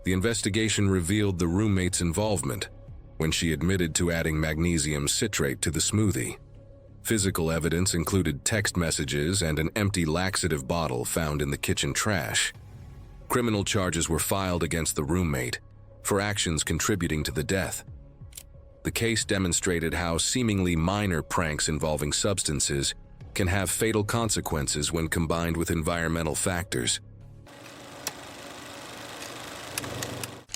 The investigation revealed the roommate's involvement when she admitted to adding magnesium citrate to the smoothie. Physical evidence included text messages and an empty laxative bottle found in the kitchen trash. Criminal charges were filed against the roommate for actions contributing to the death. The case demonstrated how seemingly minor pranks involving substances can have fatal consequences when combined with environmental factors.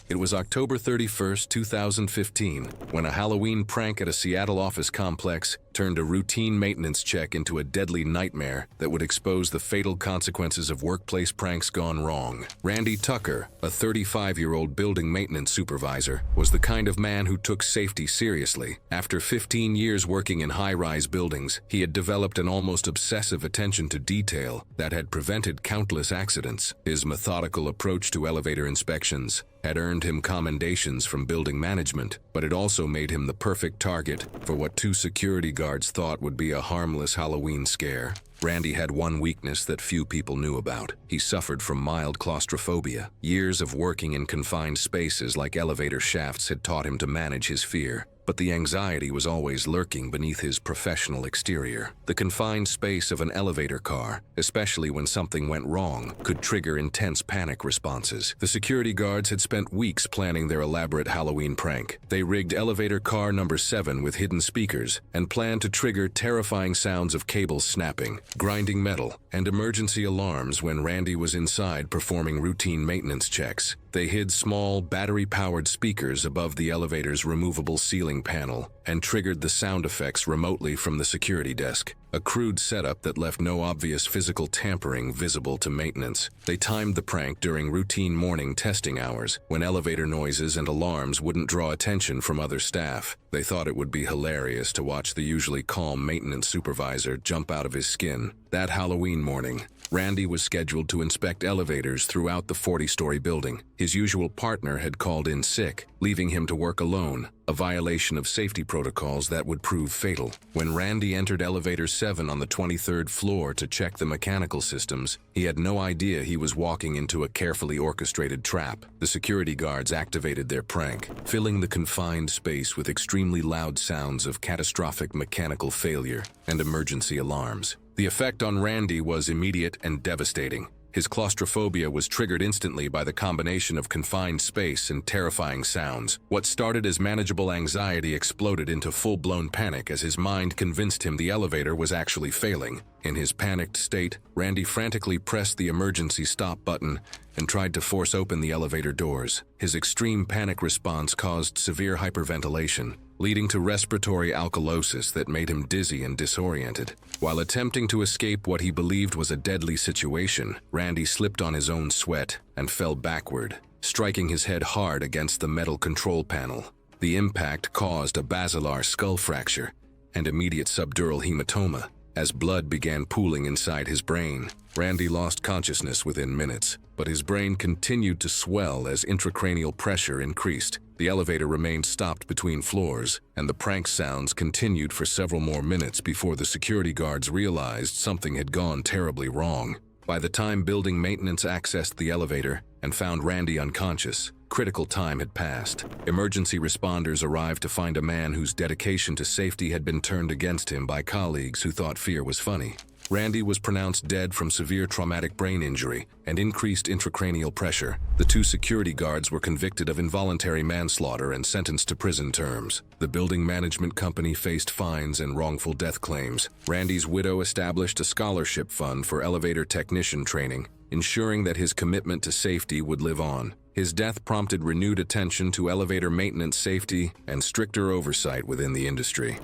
It was October 31, 2015, when a Halloween prank at a Seattle office complex turned a routine maintenance check into a deadly nightmare that would expose the fatal consequences of workplace pranks gone wrong. Randy Tucker, a 35-year-old building maintenance supervisor, was the kind of man who took safety seriously. After 15 years working in high-rise buildings, he had developed an almost obsessive attention to detail that had prevented countless accidents. His methodical approach to elevator inspections had earned him commendations from building management, but it also made him the perfect target for what two security guards thought would be a harmless Halloween scare. Randy had one weakness that few people knew about. He suffered from mild claustrophobia. Years of working in confined spaces like elevator shafts had taught him to manage his fear. But the anxiety was always lurking beneath his professional exterior. The confined space of an elevator car, especially when something went wrong, could trigger intense panic responses. The security guards had spent weeks planning their elaborate Halloween prank. They rigged elevator car number 7 with hidden speakers and planned to trigger terrifying sounds of cables snapping, grinding metal, and emergency alarms when Randy was inside performing routine maintenance checks. They hid small, battery-powered speakers above the elevator's removable ceiling panel and triggered the sound effects remotely from the security desk, a crude setup that left no obvious physical tampering visible to maintenance. They timed the prank during routine morning testing hours, when elevator noises and alarms wouldn't draw attention from other staff. They thought it would be hilarious to watch the usually calm maintenance supervisor jump out of his skin. That Halloween morning, Randy was scheduled to inspect elevators throughout the 40-story building. His usual partner had called in sick, leaving him to work alone, a violation of safety protocols that would prove fatal. When Randy entered elevator 7 on the 23rd floor to check the mechanical systems, he had no idea he was walking into a carefully orchestrated trap. The security guards activated their prank, filling the confined space with extremely loud sounds of catastrophic mechanical failure and emergency alarms. The effect on Randy was immediate and devastating. His claustrophobia was triggered instantly by the combination of confined space and terrifying sounds. What started as manageable anxiety exploded into full-blown panic as his mind convinced him the elevator was actually failing. In his panicked state, Randy frantically pressed the emergency stop button and tried to force open the elevator doors. His extreme panic response caused severe hyperventilation, leading to respiratory alkalosis that made him dizzy and disoriented. While attempting to escape what he believed was a deadly situation, Randy slipped on his own sweat and fell backward, striking his head hard against the metal control panel. The impact caused a basilar skull fracture and immediate subdural hematoma as blood began pooling inside his brain. Randy lost consciousness within minutes, but his brain continued to swell as intracranial pressure increased. The elevator remained stopped between floors, and the prank sounds continued for several more minutes before the security guards realized something had gone terribly wrong. By the time building maintenance accessed the elevator and found Randy unconscious, critical time had passed. Emergency responders arrived to find a man whose dedication to safety had been turned against him by colleagues who thought fear was funny. Randy was pronounced dead from severe traumatic brain injury and increased intracranial pressure. The two security guards were convicted of involuntary manslaughter and sentenced to prison terms. The building management company faced fines and wrongful death claims. Randy's widow established a scholarship fund for elevator technician training, ensuring that his commitment to safety would live on. His death prompted renewed attention to elevator maintenance safety and stricter oversight within the industry.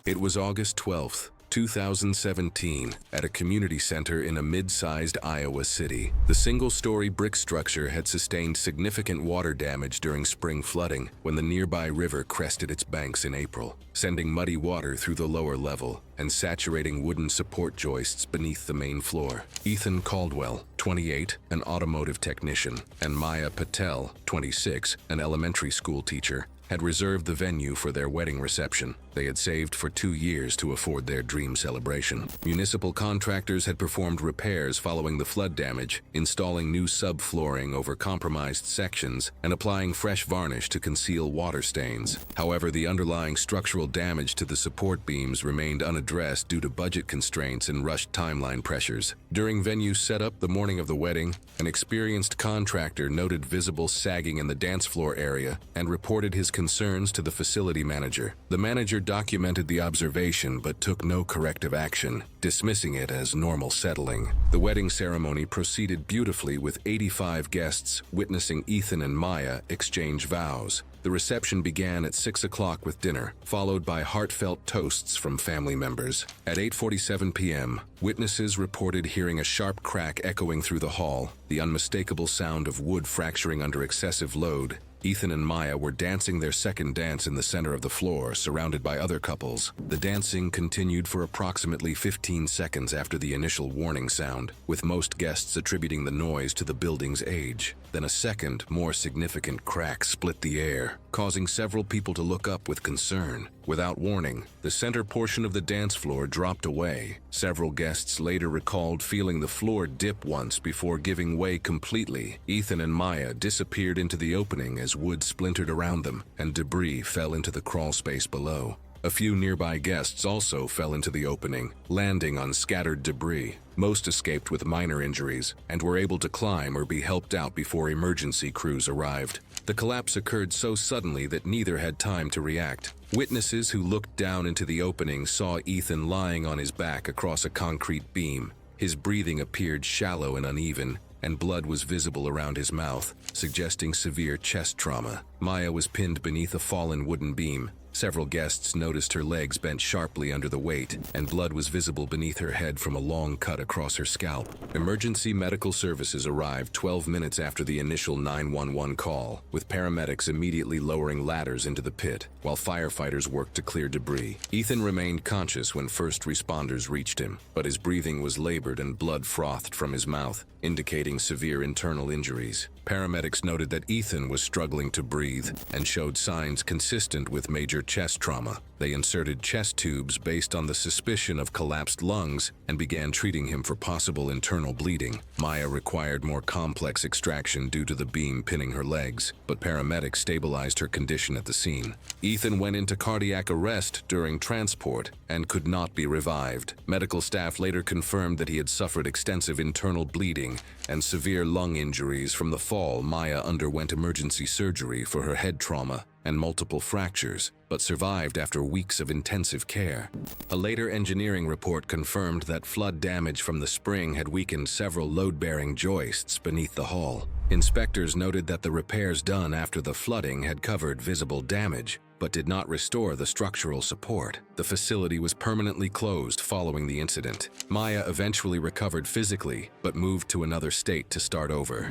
It was August 12th, 2017, at a community center in a mid-sized Iowa city. The single-story brick structure had sustained significant water damage during spring flooding when the nearby river crested its banks in April, sending muddy water through the lower level and saturating wooden support joists beneath the main floor. Ethan Caldwell, 28, an automotive technician, and Maya Patel, 26, an elementary school teacher, had reserved the venue for their wedding reception. They had saved for 2 years to afford their dream celebration. Municipal contractors had performed repairs following the flood damage, installing new subflooring over compromised sections and applying fresh varnish to conceal water stains. However, the underlying structural damage to the support beams remained unaddressed due to budget constraints and rushed timeline pressures. During venue setup the morning of the wedding, an experienced contractor noted visible sagging in the dance floor area and reported his concerns to the facility manager. The manager documented the observation but took no corrective action, dismissing it as normal settling. The wedding ceremony proceeded beautifully with 85 guests witnessing Ethan and Maya exchange vows. The reception began at 6 o'clock with dinner, followed by heartfelt toasts from family members. At 8:47 p.m., witnesses reported hearing a sharp crack echoing through the hall, the unmistakable sound of wood fracturing under excessive load. Ethan and Maya were dancing their second dance in the center of the floor, surrounded by other couples. The dancing continued for approximately 15 seconds after the initial warning sound, with most guests attributing the noise to the building's age. Then a second, more significant crack split the air, causing several people to look up with concern. Without warning, the center portion of the dance floor dropped away. Several guests later recalled feeling the floor dip once before giving way completely. Ethan and Maya disappeared into the opening as wood splintered around them and debris fell into the crawl space below. A few nearby guests also fell into the opening, landing on scattered debris. Most escaped with minor injuries and were able to climb or be helped out before emergency crews arrived. The collapse occurred so suddenly that neither had time to react. Witnesses who looked down into the opening saw Ethan lying on his back across a concrete beam. His breathing appeared shallow and uneven, and blood was visible around his mouth, suggesting severe chest trauma. Maya was pinned beneath a fallen wooden beam. Several guests noticed her legs bent sharply under the weight, and blood was visible beneath her head from a long cut across her scalp. Emergency medical services arrived 12 minutes after the initial 911 call, with paramedics immediately lowering ladders into the pit, while firefighters worked to clear debris. Ethan remained conscious when first responders reached him, but his breathing was labored and blood frothed from his mouth, indicating severe internal injuries. Paramedics noted that Ethan was struggling to breathe and showed signs consistent with major chest trauma. They inserted chest tubes based on the suspicion of collapsed lungs and began treating him for possible internal bleeding. Maya required more complex extraction due to the beam pinning her legs, but paramedics stabilized her condition at the scene. Ethan went into cardiac arrest during transport and could not be revived. Medical staff later confirmed that he had suffered extensive internal bleeding and severe lung injuries from the fall. Maya underwent emergency surgery for her head trauma and multiple fractures, but survived after weeks of intensive care. A later engineering report confirmed that flood damage from the spring had weakened several load-bearing joists beneath the hull. Inspectors noted that the repairs done after the flooding had covered visible damage, but did not restore the structural support. The facility was permanently closed following the incident. Maya eventually recovered physically, but moved to another state to start over.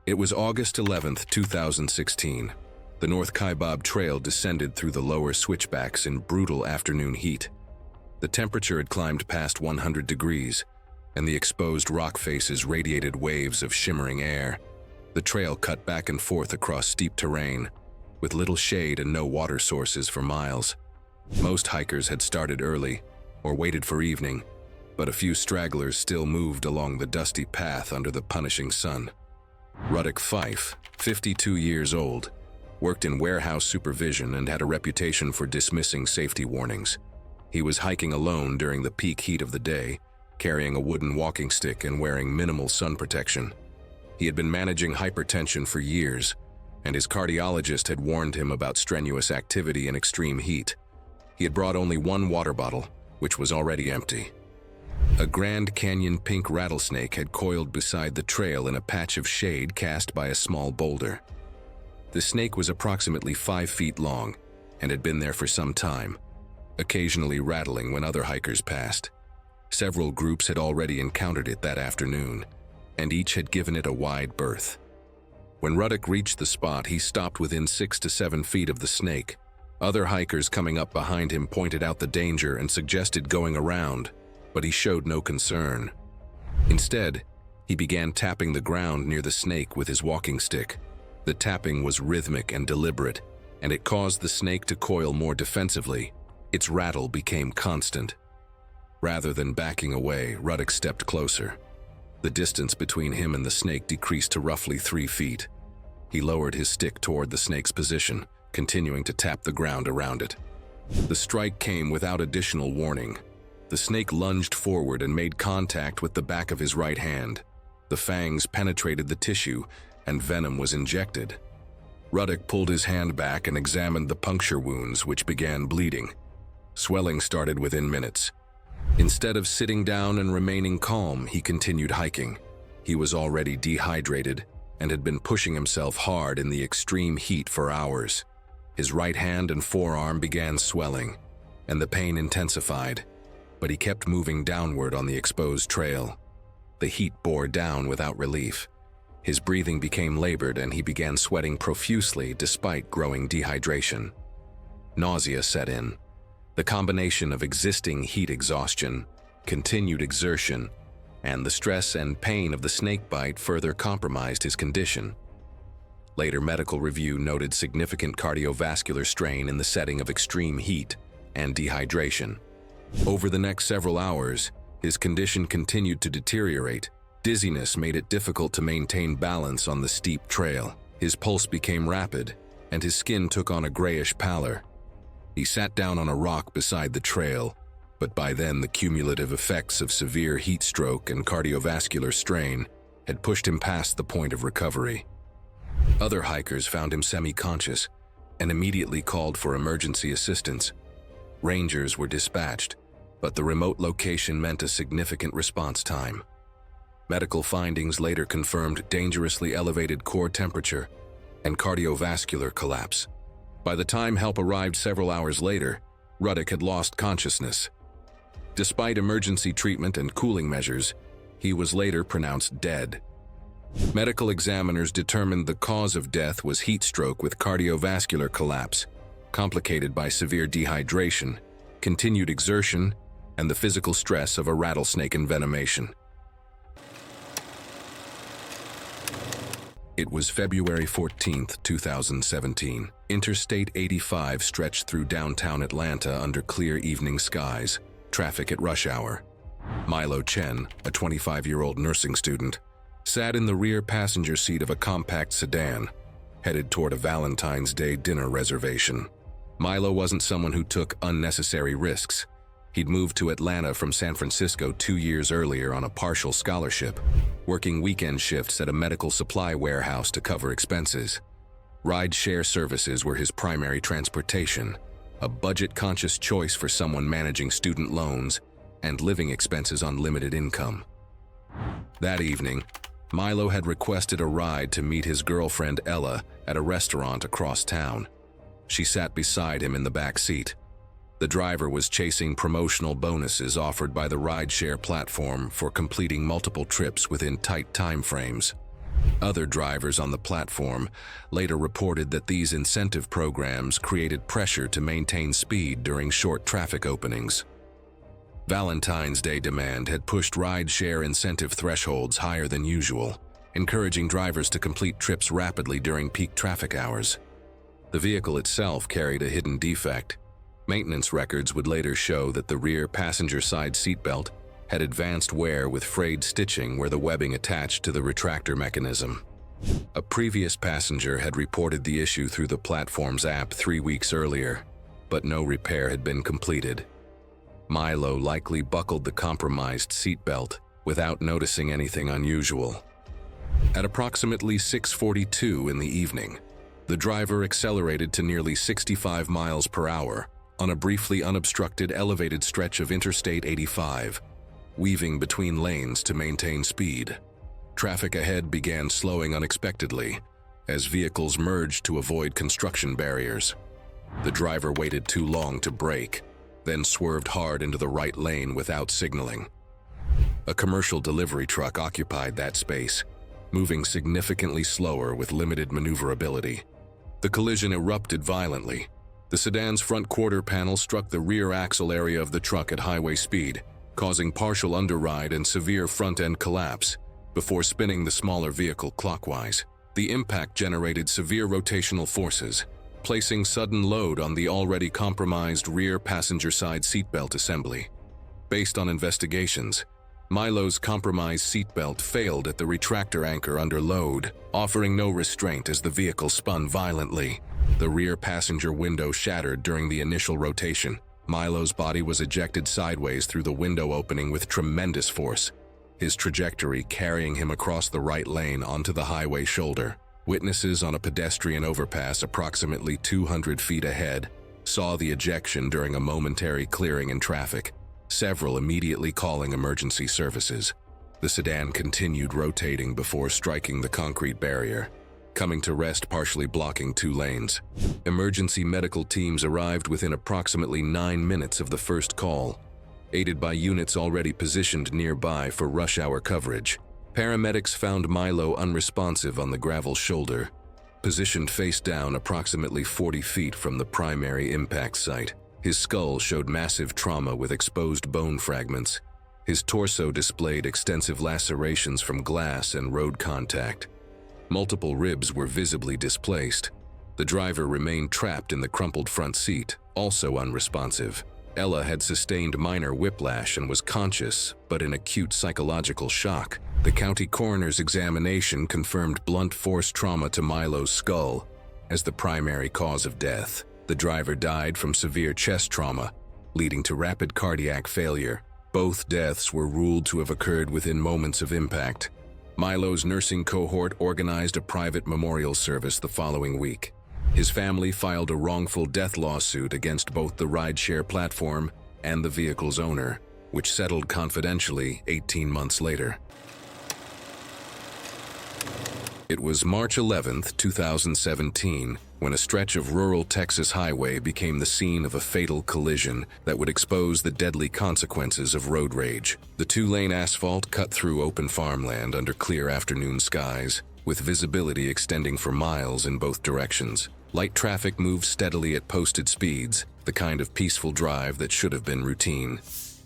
It was August 11, 2016. The North Kaibab Trail descended through the lower switchbacks in brutal afternoon heat. The temperature had climbed past 100 degrees, and the exposed rock faces radiated waves of shimmering air. The trail cut back and forth across steep terrain, with little shade and no water sources for miles. Most hikers had started early, or waited for evening, but a few stragglers still moved along the dusty path under the punishing sun. Ruddock Fife, 52 years old, worked in warehouse supervision and had a reputation for dismissing safety warnings. He was hiking alone during the peak heat of the day, carrying a wooden walking stick and wearing minimal sun protection. He had been managing hypertension for years, and his cardiologist had warned him about strenuous activity in extreme heat. He had brought only one water bottle, which was already empty. A Grand Canyon pink rattlesnake had coiled beside the trail in a patch of shade cast by a small boulder. The snake was approximately 5 feet long and had been there for some time, occasionally rattling when other hikers passed. Several groups had already encountered it that afternoon, and each had given it a wide berth. When Ruddock reached the spot, he stopped within 6 to 7 feet of the snake. Other hikers coming up behind him pointed out the danger and suggested going around, but he showed no concern. Instead, he began tapping the ground near the snake with his walking stick. The tapping was rhythmic and deliberate, and it caused the snake to coil more defensively. Its rattle became constant. Rather than backing away, Ruddock stepped closer. The distance between him and the snake decreased to roughly 3 feet. He lowered his stick toward the snake's position, continuing to tap the ground around it. The strike came without additional warning. The snake lunged forward and made contact with the back of his right hand. The fangs penetrated the tissue, and venom was injected. Ruddock pulled his hand back and examined the puncture wounds, which began bleeding. Swelling started within minutes. Instead of sitting down and remaining calm, he continued hiking. He was already dehydrated and had been pushing himself hard in the extreme heat for hours. His right hand and forearm began swelling, and the pain intensified, but he kept moving downward on the exposed trail. The heat bore down without relief. His breathing became labored and he began sweating profusely despite growing dehydration. Nausea set in. The combination of existing heat exhaustion, continued exertion, and the stress and pain of the snakebite further compromised his condition. Later medical review noted significant cardiovascular strain in the setting of extreme heat and dehydration. Over the next several hours, his condition continued to deteriorate. Dizziness made it difficult to maintain balance on the steep trail. His pulse became rapid, and his skin took on a grayish pallor. He sat down on a rock beside the trail, but by then the cumulative effects of severe heat stroke and cardiovascular strain had pushed him past the point of recovery. Other hikers found him semi-conscious and immediately called for emergency assistance. Rangers were dispatched, but the remote location meant a significant response time. Medical findings later confirmed dangerously elevated core temperature and cardiovascular collapse. By the time help arrived several hours later, Ruddock had lost consciousness. Despite emergency treatment and cooling measures, he was later pronounced dead. Medical examiners determined the cause of death was heat stroke with cardiovascular collapse, complicated by severe dehydration, continued exertion, and the physical stress of a rattlesnake envenomation. It was February 14, 2017. Interstate 85 stretched through downtown Atlanta under clear evening skies, traffic at rush hour. Milo Chen, a 25-year-old nursing student, sat in the rear passenger seat of a compact sedan, headed toward a Valentine's Day dinner reservation. Milo wasn't someone who took unnecessary risks. He'd moved to Atlanta from San Francisco 2 years earlier on a partial scholarship, working weekend shifts at a medical supply warehouse to cover expenses. Ride-share services were his primary transportation, a budget-conscious choice for someone managing student loans and living expenses on limited income. That evening, Milo had requested a ride to meet his girlfriend Ella at a restaurant across town. She sat beside him in the back seat. The driver was chasing promotional bonuses offered by the rideshare platform for completing multiple trips within tight time frames. Other drivers on the platform later reported that these incentive programs created pressure to maintain speed during short traffic openings. Valentine's Day demand had pushed rideshare incentive thresholds higher than usual, encouraging drivers to complete trips rapidly during peak traffic hours. The vehicle itself carried a hidden defect. Maintenance records would later show that the rear passenger side seatbelt had advanced wear with frayed stitching where the webbing attached to the retractor mechanism. A previous passenger had reported the issue through the platform's app 3 weeks earlier, but no repair had been completed. Milo likely buckled the compromised seatbelt without noticing anything unusual. At approximately 6:42 in the evening, the driver accelerated to nearly 65 miles per hour on a briefly unobstructed elevated stretch of Interstate 85, weaving between lanes to maintain speed. Traffic ahead began slowing unexpectedly as vehicles merged to avoid construction barriers. The driver waited too long to brake, then swerved hard into the right lane without signaling. A commercial delivery truck occupied that space, moving significantly slower with limited maneuverability. The collision erupted violently. The sedan's front quarter panel struck the rear axle area of the truck at highway speed, causing partial underride and severe front-end collapse before spinning the smaller vehicle clockwise. The impact generated severe rotational forces, placing sudden load on the already compromised rear passenger side seatbelt assembly. Based on investigations, Milo's compromised seatbelt failed at the retractor anchor under load, offering no restraint as the vehicle spun violently. The rear passenger window shattered during the initial rotation. Milo's body was ejected sideways through the window opening with tremendous force, his trajectory carrying him across the right lane onto the highway shoulder. Witnesses on a pedestrian overpass approximately 200 feet ahead saw the ejection during a momentary clearing in traffic, several immediately calling emergency services. The sedan continued rotating before striking the concrete barrier, coming to rest partially blocking 2 lanes. Emergency medical teams arrived within approximately 9 minutes of the first call, aided by units already positioned nearby for rush hour coverage. Paramedics found Milo unresponsive on the gravel shoulder, positioned face down approximately 40 feet from the primary impact site. His skull showed massive trauma with exposed bone fragments. His torso displayed extensive lacerations from glass and road contact. Multiple ribs were visibly displaced. The driver remained trapped in the crumpled front seat, also unresponsive. Ella had sustained minor whiplash and was conscious, but in acute psychological shock. The county coroner's examination confirmed blunt force trauma to Milo's skull as the primary cause of death. The driver died from severe chest trauma, leading to rapid cardiac failure. Both deaths were ruled to have occurred within moments of impact. Milo's nursing cohort organized a private memorial service the following week. His family filed a wrongful death lawsuit against both the rideshare platform and the vehicle's owner, which settled confidentially 18 months later. It was March 11, 2017, when a stretch of rural Texas highway became the scene of a fatal collision that would expose the deadly consequences of road rage. The 2-lane asphalt cut through open farmland under clear afternoon skies, with visibility extending for miles in both directions. Light traffic moved steadily at posted speeds, the kind of peaceful drive that should have been routine.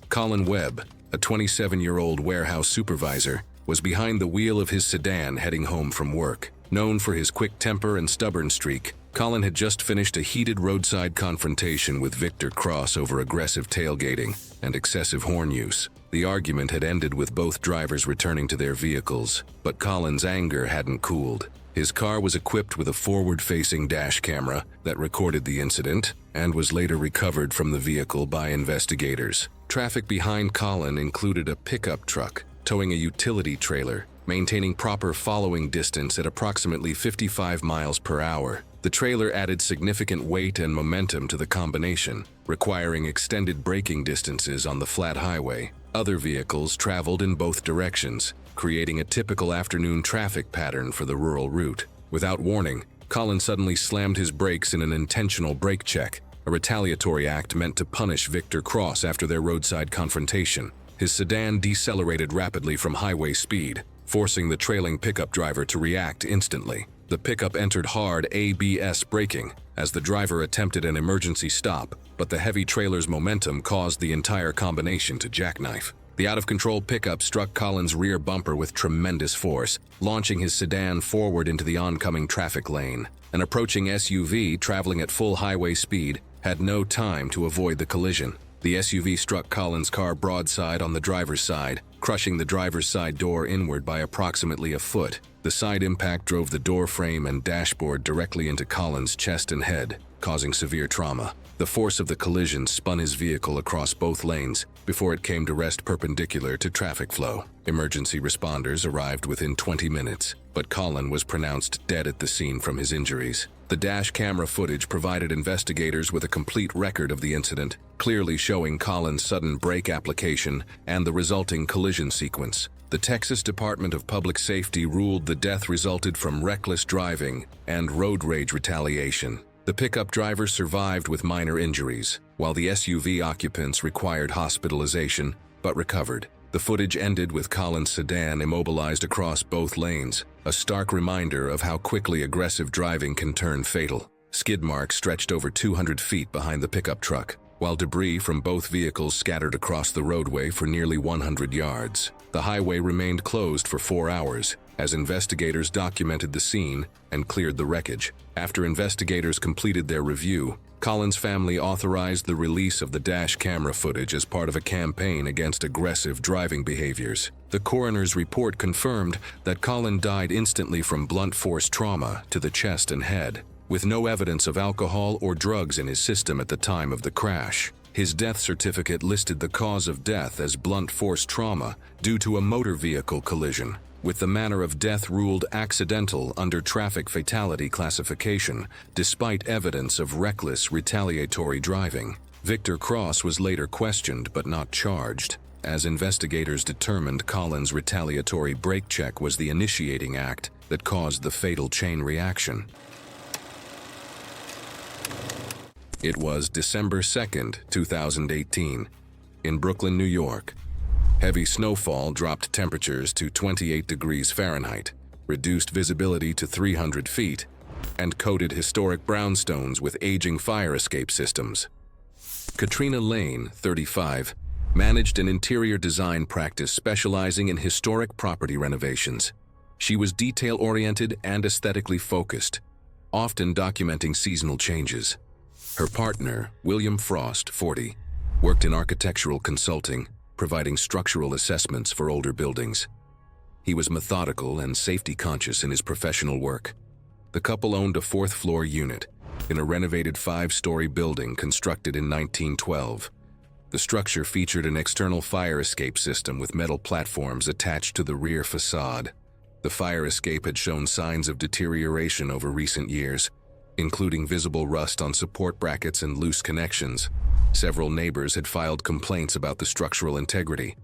Colin Webb, a 27-year-old warehouse supervisor, was behind the wheel of his sedan heading home from work. Known for his quick temper and stubborn streak, Colin had just finished a heated roadside confrontation with Victor Cross over aggressive tailgating and excessive horn use. The argument had ended with both drivers returning to their vehicles, but Colin's anger hadn't cooled. His car was equipped with a forward-facing dash camera that recorded the incident and was later recovered from the vehicle by investigators. Traffic behind Colin included a pickup truck towing a utility trailer, maintaining proper following distance at approximately 55 miles per hour. The trailer added significant weight and momentum to the combination, requiring extended braking distances on the flat highway. Other vehicles traveled in both directions, creating a typical afternoon traffic pattern for the rural route. Without warning, Colin suddenly slammed his brakes in an intentional brake check, a retaliatory act meant to punish Victor Cross after their roadside confrontation. His sedan decelerated rapidly from highway speed, forcing the trailing pickup driver to react instantly. The pickup entered hard ABS braking as the driver attempted an emergency stop, but the heavy trailer's momentum caused the entire combination to jackknife. The out-of-control pickup struck Colin's rear bumper with tremendous force, launching his sedan forward into the oncoming traffic lane. An approaching SUV traveling at full highway speed had no time to avoid the collision. The SUV struck Colin's car broadside on the driver's side, crushing the driver's side door inward by approximately a foot. The side impact drove the door frame and dashboard directly into Colin's chest and head, causing severe trauma. The force of the collision spun his vehicle across both lanes before it came to rest perpendicular to traffic flow. Emergency responders arrived within 20 minutes, but Colin was pronounced dead at the scene from his injuries. The dash camera footage provided investigators with a complete record of the incident, clearly showing Colin's sudden brake application and the resulting collision sequence. The Texas Department of Public Safety ruled the death resulted from reckless driving and road rage retaliation. The pickup driver survived with minor injuries, while the SUV occupants required hospitalization but recovered. The footage ended with Colin's sedan immobilized across both lanes, a stark reminder of how quickly aggressive driving can turn fatal. Skid marks stretched over 200 feet behind the pickup truck, while debris from both vehicles scattered across the roadway for nearly 100 yards. The highway remained closed for 4 hours as investigators documented the scene and cleared the wreckage. After investigators completed their review, Colin's family authorized the release of the dash camera footage as part of a campaign against aggressive driving behaviors. The coroner's report confirmed that Colin died instantly from blunt force trauma to the chest and head, with no evidence of alcohol or drugs in his system at the time of the crash. His death certificate listed the cause of death as blunt force trauma due to a motor vehicle collision, with the manner of death ruled accidental under traffic fatality classification, despite evidence of reckless retaliatory driving. Victor Cross was later questioned but not charged, as investigators determined Colin's retaliatory brake check was the initiating act that caused the fatal chain reaction. It was December 2nd, 2018, in Brooklyn, New York. Heavy snowfall dropped temperatures to 28 degrees Fahrenheit, reduced visibility to 300 feet, and coated historic brownstones with aging fire escape systems. Katrina Lane, 35, managed an interior design practice specializing in historic property renovations. She was detail-oriented and aesthetically focused, often documenting seasonal changes. Her partner, William Frost, 40, worked in architectural consulting, providing structural assessments for older buildings. He was methodical and safety-conscious in his professional work. The couple owned a fourth-floor unit in a renovated 5-story building constructed in 1912. The structure featured an external fire escape system with metal platforms attached to the rear facade. The fire escape had shown signs of deterioration over recent years, including visible rust on support brackets and loose connections. Several neighbors had filed complaints about the structural integrity.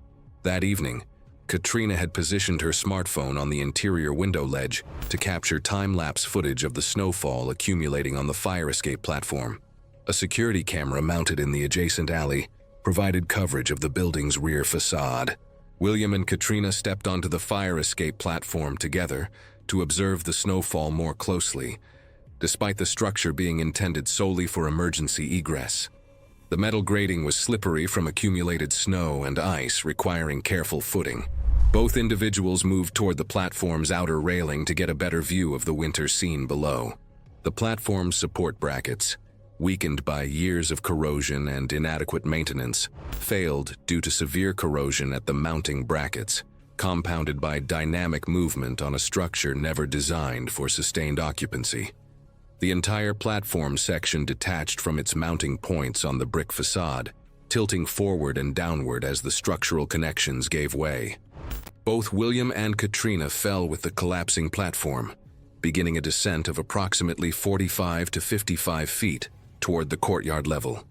That evening, Katrina had positioned her smartphone on the interior window ledge to capture time-lapse footage of the snowfall accumulating on the fire escape platform. A security camera mounted in the adjacent alley provided coverage of the building's rear facade. William and Katrina stepped onto the fire escape platform together to observe the snowfall more closely, despite the structure being intended solely for emergency egress. The metal grating was slippery from accumulated snow and ice, requiring careful footing. Both individuals moved toward the platform's outer railing to get a better view of the winter scene below. The platform's support brackets, weakened by years of corrosion and inadequate maintenance, failed due to severe corrosion at the mounting brackets, compounded by dynamic movement on a structure never designed for sustained occupancy. The entire platform section detached from its mounting points on the brick facade, tilting forward and downward as the structural connections gave way. Both William and Katrina fell with the collapsing platform, beginning a descent of approximately 45 to 55 feet toward the courtyard level.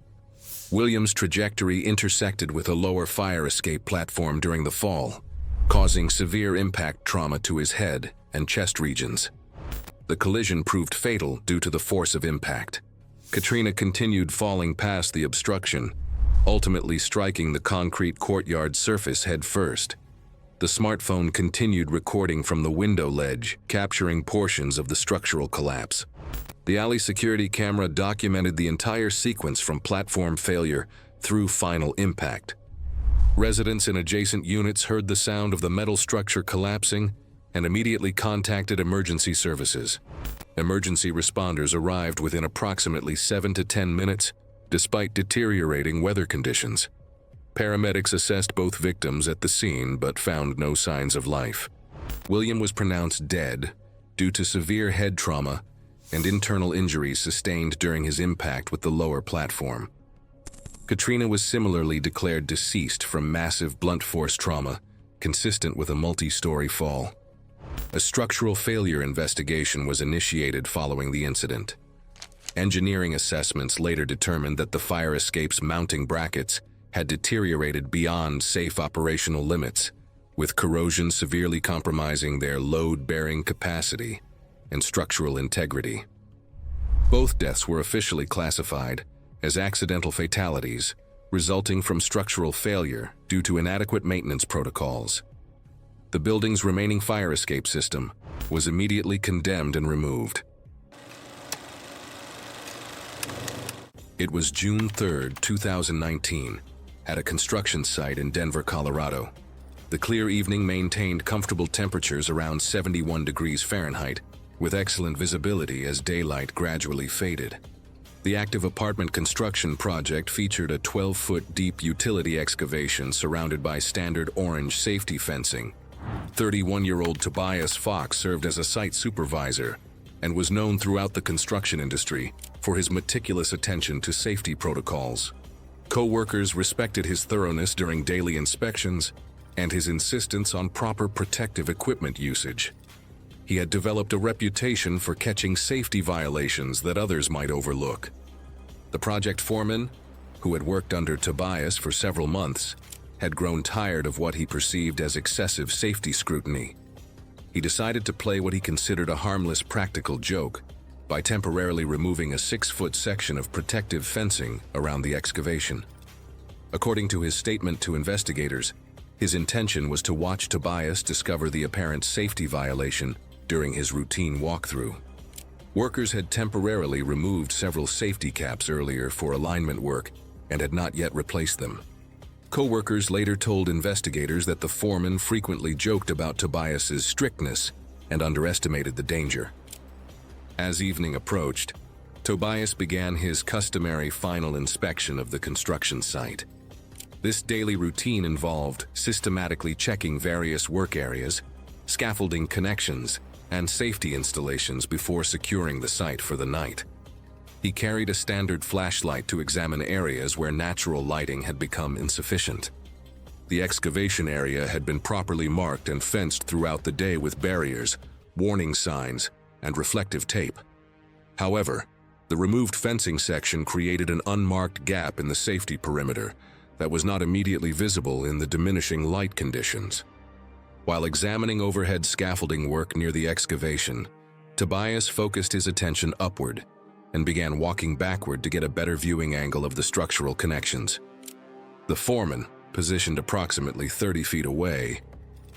William's trajectory intersected with a lower fire escape platform during the fall, causing severe impact trauma to his head and chest regions. The collision proved fatal due to the force of impact. Katrina continued falling past the obstruction, ultimately striking the concrete courtyard surface head first. The smartphone continued recording from the window ledge, capturing portions of the structural collapse. The alley security camera documented the entire sequence from platform failure through final impact. Residents in adjacent units heard the sound of the metal structure collapsing and immediately contacted emergency services. Emergency responders arrived within approximately 7 to 10 minutes, despite deteriorating weather conditions. Paramedics assessed both victims at the scene but found no signs of life. William was pronounced dead due to severe head trauma and internal injuries sustained during his impact with the lower platform. Katrina was similarly declared deceased from massive blunt force trauma, consistent with a multi-story fall. A structural failure investigation was initiated following the incident. Engineering assessments later determined that the fire escape's mounting brackets had deteriorated beyond safe operational limits, with corrosion severely compromising their load-bearing capacity and structural integrity. Both deaths were officially classified as accidental fatalities resulting from structural failure due to inadequate maintenance protocols. The building's remaining fire escape system was immediately condemned and removed. It was June 3, 2019, at a construction site in Denver, Colorado. The clear evening maintained comfortable temperatures around 71 degrees Fahrenheit, with excellent visibility as daylight gradually faded. The active apartment construction project featured a 12-foot deep utility excavation surrounded by standard orange safety fencing. 31-year-old Tobias Fox served as a site supervisor and was known throughout the construction industry for his meticulous attention to safety protocols. Co-workers respected his thoroughness during daily inspections and his insistence on proper protective equipment usage. He had developed a reputation for catching safety violations that others might overlook. The project foreman, who had worked under Tobias for several months, had grown tired of what he perceived as excessive safety scrutiny. He decided to play what he considered a harmless practical joke by temporarily removing a 6-foot section of protective fencing around the excavation. According to his statement to investigators, his intention was to watch Tobias discover the apparent safety violation during his routine walkthrough. Workers had temporarily removed several safety caps earlier for alignment work and had not yet replaced them. Co-workers later told investigators that the foreman frequently joked about Tobias's strictness and underestimated the danger. As evening approached, Tobias began his customary final inspection of the construction site. This daily routine involved systematically checking various work areas, scaffolding connections, and safety installations before securing the site for the night. He carried a standard flashlight to examine areas where natural lighting had become insufficient. The excavation area had been properly marked and fenced throughout the day with barriers, warning signs, and reflective tape. However, the removed fencing section created an unmarked gap in the safety perimeter that was not immediately visible in the diminishing light conditions. While examining overhead scaffolding work near the excavation, Tobias focused his attention upward and began walking backward to get a better viewing angle of the structural connections. The foreman, positioned approximately 30 feet away,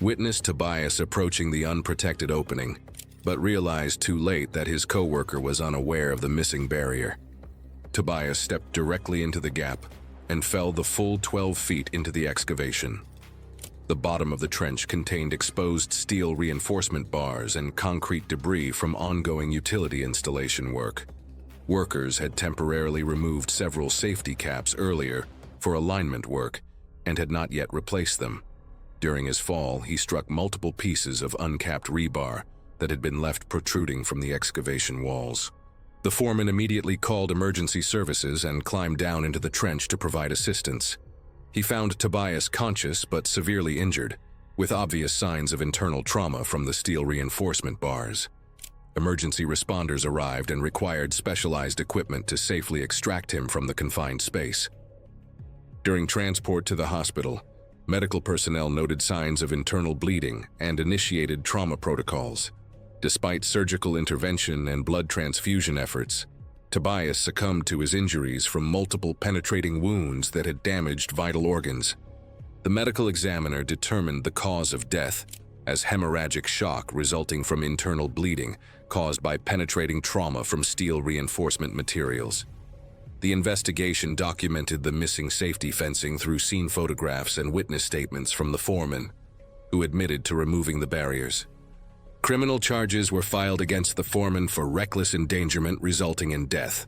witnessed Tobias approaching the unprotected opening, but realized too late that his co-worker was unaware of the missing barrier. Tobias stepped directly into the gap and fell the full 12 feet into the excavation. The bottom of the trench contained exposed steel reinforcement bars and concrete debris from ongoing utility installation work. Workers had temporarily removed several safety caps earlier for alignment work and had not yet replaced them. During his fall, he struck multiple pieces of uncapped rebar that had been left protruding from the excavation walls. The foreman immediately called emergency services and climbed down into the trench to provide assistance. He found Tobias conscious but severely injured, with obvious signs of internal trauma from the steel reinforcement bars. Emergency responders arrived and required specialized equipment to safely extract him from the confined space. During transport to the hospital, medical personnel noted signs of internal bleeding and initiated trauma protocols. Despite surgical intervention and blood transfusion efforts, Tobias succumbed to his injuries from multiple penetrating wounds that had damaged vital organs. The medical examiner determined the cause of death as hemorrhagic shock resulting from internal bleeding caused by penetrating trauma from steel reinforcement materials. The investigation documented the missing safety fencing through scene photographs and witness statements from the foreman, who admitted to removing the barriers. Criminal charges were filed against the foreman for reckless endangerment resulting in death.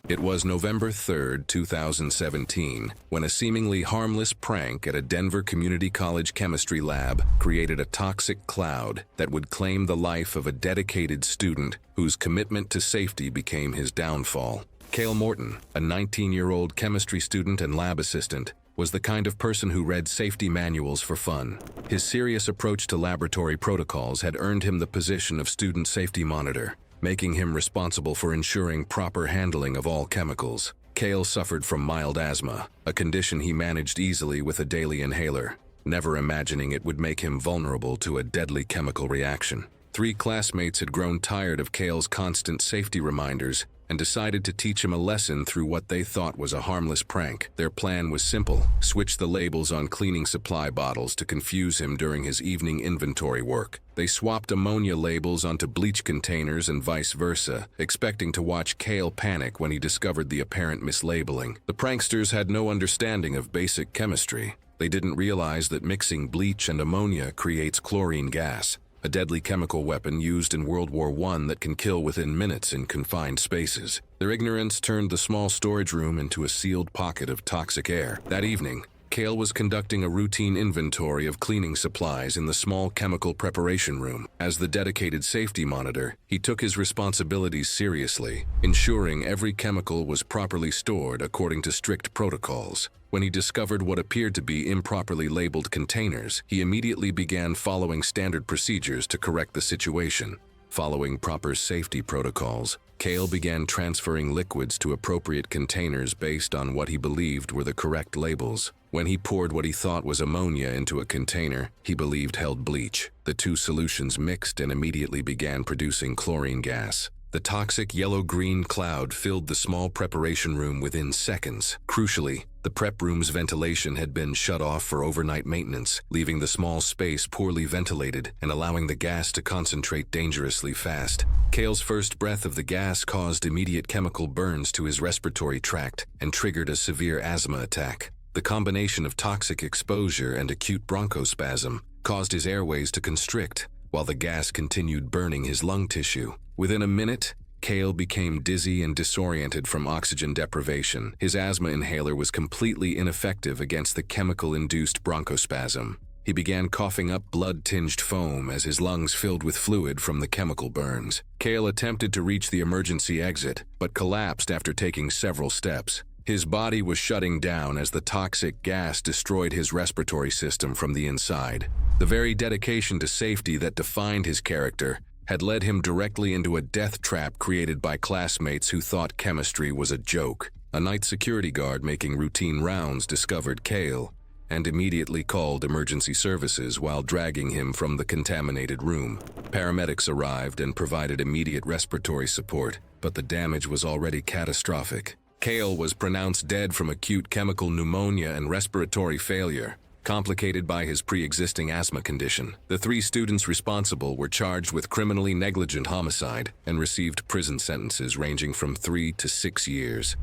It was November 3, 2017, when a seemingly harmless prank at a Denver Community College chemistry lab created a toxic cloud that would claim the life of a dedicated student whose commitment to safety became his downfall. Cale Morton, a 19-year-old chemistry student and lab assistant, was the kind of person who read safety manuals for fun. His serious approach to laboratory protocols had earned him the position of student safety monitor, making him responsible for ensuring proper handling of all chemicals. Cale suffered from mild asthma, a condition he managed easily with a daily inhaler, never imagining it would make him vulnerable to a deadly chemical reaction. 3 classmates had grown tired of Cale's constant safety reminders and decided to teach him a lesson through what they thought was a harmless prank. Their plan was simple: switch the labels on cleaning supply bottles to confuse him during his evening inventory work. They swapped ammonia labels onto bleach containers and vice versa, expecting to watch Cale panic when he discovered the apparent mislabeling. The pranksters had no understanding of basic chemistry. They didn't realize that mixing bleach and ammonia creates chlorine gas, a deadly chemical weapon used in World War I that can kill within minutes in confined spaces. Their ignorance turned the small storage room into a sealed pocket of toxic air. That evening, Cale was conducting a routine inventory of cleaning supplies in the small chemical preparation room. As the dedicated safety monitor, he took his responsibilities seriously, ensuring every chemical was properly stored according to strict protocols. When he discovered what appeared to be improperly labeled containers, he immediately began following standard procedures to correct the situation. Following proper safety protocols, Cale began transferring liquids to appropriate containers based on what he believed were the correct labels. When he poured what he thought was ammonia into a container he believed held bleach, the 2 solutions mixed and immediately began producing chlorine gas. The toxic yellow-green cloud filled the small preparation room within seconds. Crucially, the prep room's ventilation had been shut off for overnight maintenance, leaving the small space poorly ventilated and allowing the gas to concentrate dangerously fast. Cale's first breath of the gas caused immediate chemical burns to his respiratory tract and triggered a severe asthma attack. The combination of toxic exposure and acute bronchospasm caused his airways to constrict, while the gas continued burning his lung tissue. Within a minute, Cale became dizzy and disoriented from oxygen deprivation. His asthma inhaler was completely ineffective against the chemical-induced bronchospasm. He began coughing up blood-tinged foam as his lungs filled with fluid from the chemical burns. Cale attempted to reach the emergency exit, but collapsed after taking several steps. His body was shutting down as the toxic gas destroyed his respiratory system from the inside. The very dedication to safety that defined his character had led him directly into a death trap created by classmates who thought chemistry was a joke. A night security guard making routine rounds discovered Cale and immediately called emergency services while dragging him from the contaminated room. Paramedics arrived and provided immediate respiratory support, but the damage was already catastrophic. Cale was pronounced dead from acute chemical pneumonia and respiratory failure, complicated by his pre-existing asthma condition. The 3 students responsible were charged with criminally negligent homicide and received prison sentences ranging from 3 to 6 years.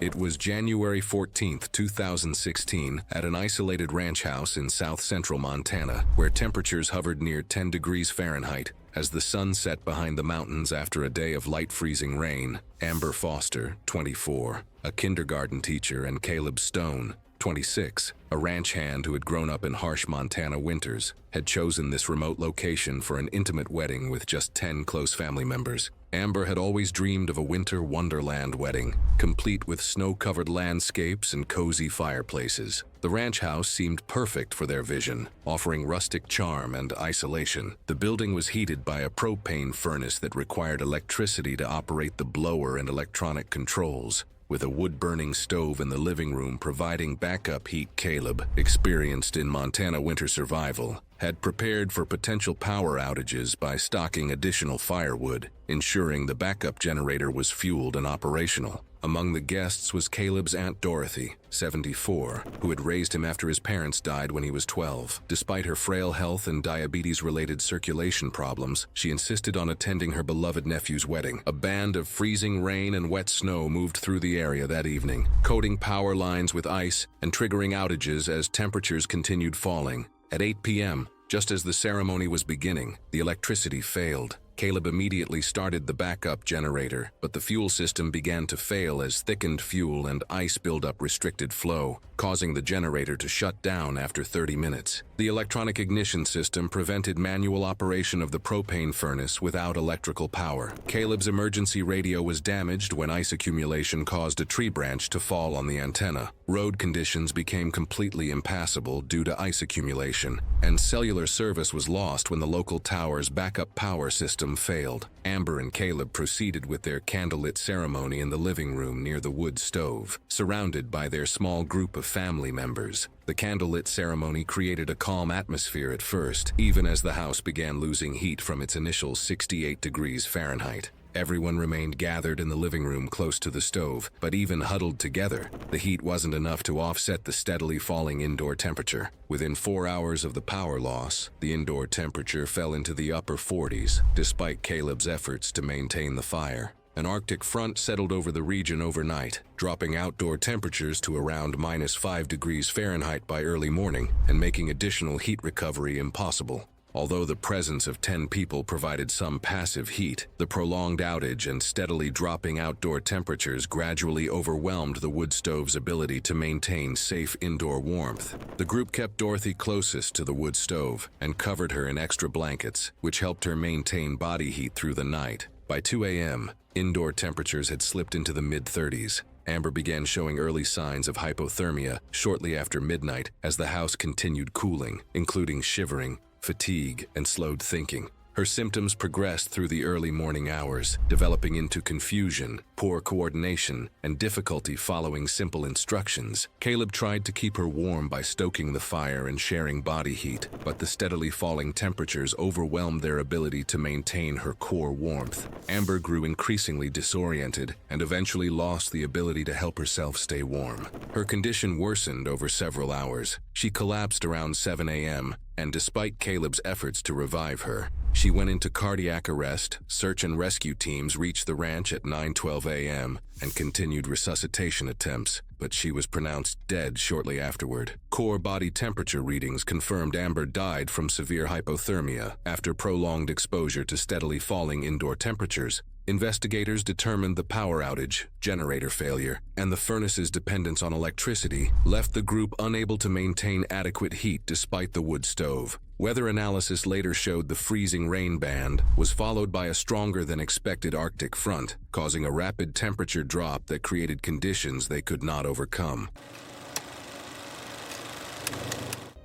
It was January 14, 2016, at an isolated ranch house in south-central Montana, where temperatures hovered near 10 degrees Fahrenheit. As the sun set behind the mountains after a day of light freezing rain, Amber Foster, 24, a kindergarten teacher, and Caleb Stone, 26, a ranch hand who had grown up in harsh Montana winters, had chosen this remote location for an intimate wedding with just 10 close family members. Amber had always dreamed of a winter wonderland wedding, complete with snow-covered landscapes and cozy fireplaces. The ranch house seemed perfect for their vision, offering rustic charm and isolation. The building was heated by a propane furnace that required electricity to operate the blower and electronic controls, with a wood-burning stove in the living room providing backup heat. Caleb, experienced in Montana winter survival, had prepared for potential power outages by stocking additional firewood, ensuring the backup generator was fueled and operational. Among the guests was Caleb's Aunt Dorothy, 74, who had raised him after his parents died when he was 12. Despite her frail health and diabetes-related circulation problems, she insisted on attending her beloved nephew's wedding. A band of freezing rain and wet snow moved through the area that evening, coating power lines with ice and triggering outages as temperatures continued falling. At 8 p.m., just as the ceremony was beginning, the electricity failed. Caleb immediately started the backup generator, but the fuel system began to fail as thickened fuel and ice buildup restricted flow, causing the generator to shut down after 30 minutes. The electronic ignition system prevented manual operation of the propane furnace without electrical power. Caleb's emergency radio was damaged when ice accumulation caused a tree branch to fall on the antenna. Road conditions became completely impassable due to ice accumulation, and cellular service was lost when the local tower's backup power system failed. Amber and Caleb proceeded with their candlelit ceremony in the living room near the wood stove, surrounded by their small group of family members. The candlelit ceremony created a calm atmosphere at first, even as the house began losing heat from its initial 68 degrees Fahrenheit. Everyone remained gathered in the living room close to the stove, but even huddled together, the heat wasn't enough to offset the steadily falling indoor temperature. Within 4 hours of the power loss, the indoor temperature fell into the upper 40s, despite Caleb's efforts to maintain the fire. An Arctic front settled over the region overnight, dropping outdoor temperatures to around -5 degrees Fahrenheit by early morning and making additional heat recovery impossible. Although the presence of 10 people provided some passive heat, the prolonged outage and steadily dropping outdoor temperatures gradually overwhelmed the wood stove's ability to maintain safe indoor warmth. The group kept Dorothy closest to the wood stove and covered her in extra blankets, which helped her maintain body heat through the night. By 2 a.m., indoor temperatures had slipped into the mid-30s. Amber began showing early signs of hypothermia shortly after midnight as the house continued cooling, including shivering, fatigue, and slowed thinking. Her symptoms progressed through the early morning hours, developing into confusion, poor coordination, and difficulty following simple instructions. Caleb tried to keep her warm by stoking the fire and sharing body heat, but the steadily falling temperatures overwhelmed their ability to maintain her core warmth. Amber grew increasingly disoriented and eventually lost the ability to help herself stay warm. Her condition worsened over several hours. She collapsed around 7 a.m., and despite Caleb's efforts to revive her, she went into cardiac arrest. Search and rescue teams reached the ranch at 9:12 a.m. and continued resuscitation attempts, but she was pronounced dead shortly afterward. Core body temperature readings confirmed Amber died from severe hypothermia after prolonged exposure to steadily falling indoor temperatures. Investigators determined the power outage, generator failure, and the furnace's dependence on electricity left the group unable to maintain adequate heat despite the wood stove. Weather analysis later showed the freezing rain band was followed by a stronger than expected Arctic front, causing a rapid temperature drop that created conditions they could not overcome.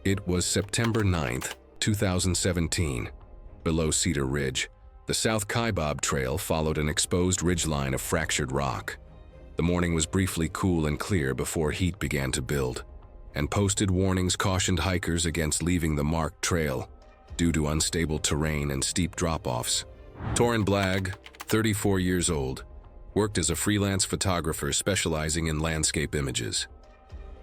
It was September 9th, 2017. Below Cedar Ridge, the South Kaibab Trail followed an exposed ridgeline of fractured rock. The morning was briefly cool and clear before heat began to build, and posted warnings cautioned hikers against leaving the marked trail due to unstable terrain and steep drop-offs. Torin Blagg, 34 years old, worked as a freelance photographer specializing in landscape images.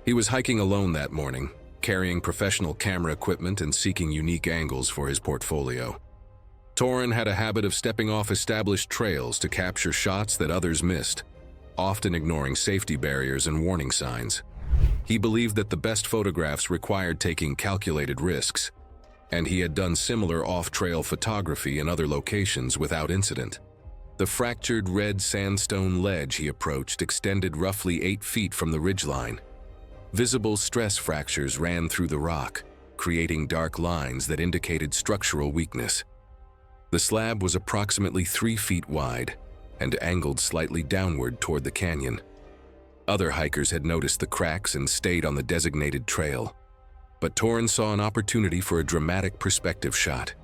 He was hiking alone that morning, carrying professional camera equipment and seeking unique angles for his portfolio. Torin had a habit of stepping off established trails to capture shots that others missed, often ignoring safety barriers and warning signs. He believed that the best photographs required taking calculated risks, and he had done similar off-trail photography in other locations without incident. The fractured red sandstone ledge he approached extended roughly 8 feet from the ridgeline. Visible stress fractures ran through the rock, creating dark lines that indicated structural weakness. The slab was approximately 3 feet wide and angled slightly downward toward the canyon. Other hikers had noticed the cracks and stayed on the designated trail, but Torin saw an opportunity for a dramatic perspective shot.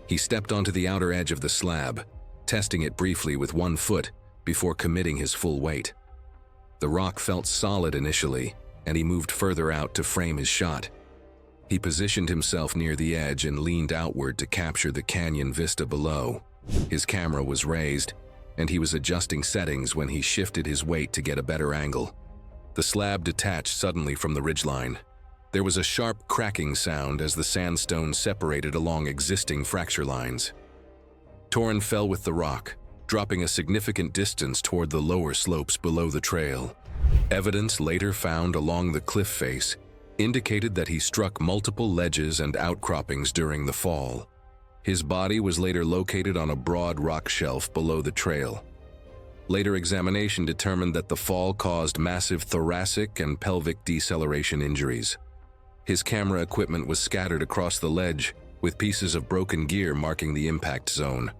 He stepped onto the outer edge of the slab, testing it briefly with one foot before committing his full weight. The rock felt solid initially, and he moved further out to frame his shot. He positioned himself near the edge and leaned outward to capture the canyon vista below. His camera was raised, and he was adjusting settings when he shifted his weight to get a better angle. The slab detached suddenly from the ridgeline. There was a sharp cracking sound as the sandstone separated along existing fracture lines. Torin fell with the rock, dropping a significant distance toward the lower slopes below the trail. Evidence later found along the cliff face indicated that he struck multiple ledges and outcroppings during the fall. His body was later located on a broad rock shelf below the trail. Later examination determined that the fall caused massive thoracic and pelvic deceleration injuries. His camera equipment was scattered across the ledge, with pieces of broken gear marking the impact zone.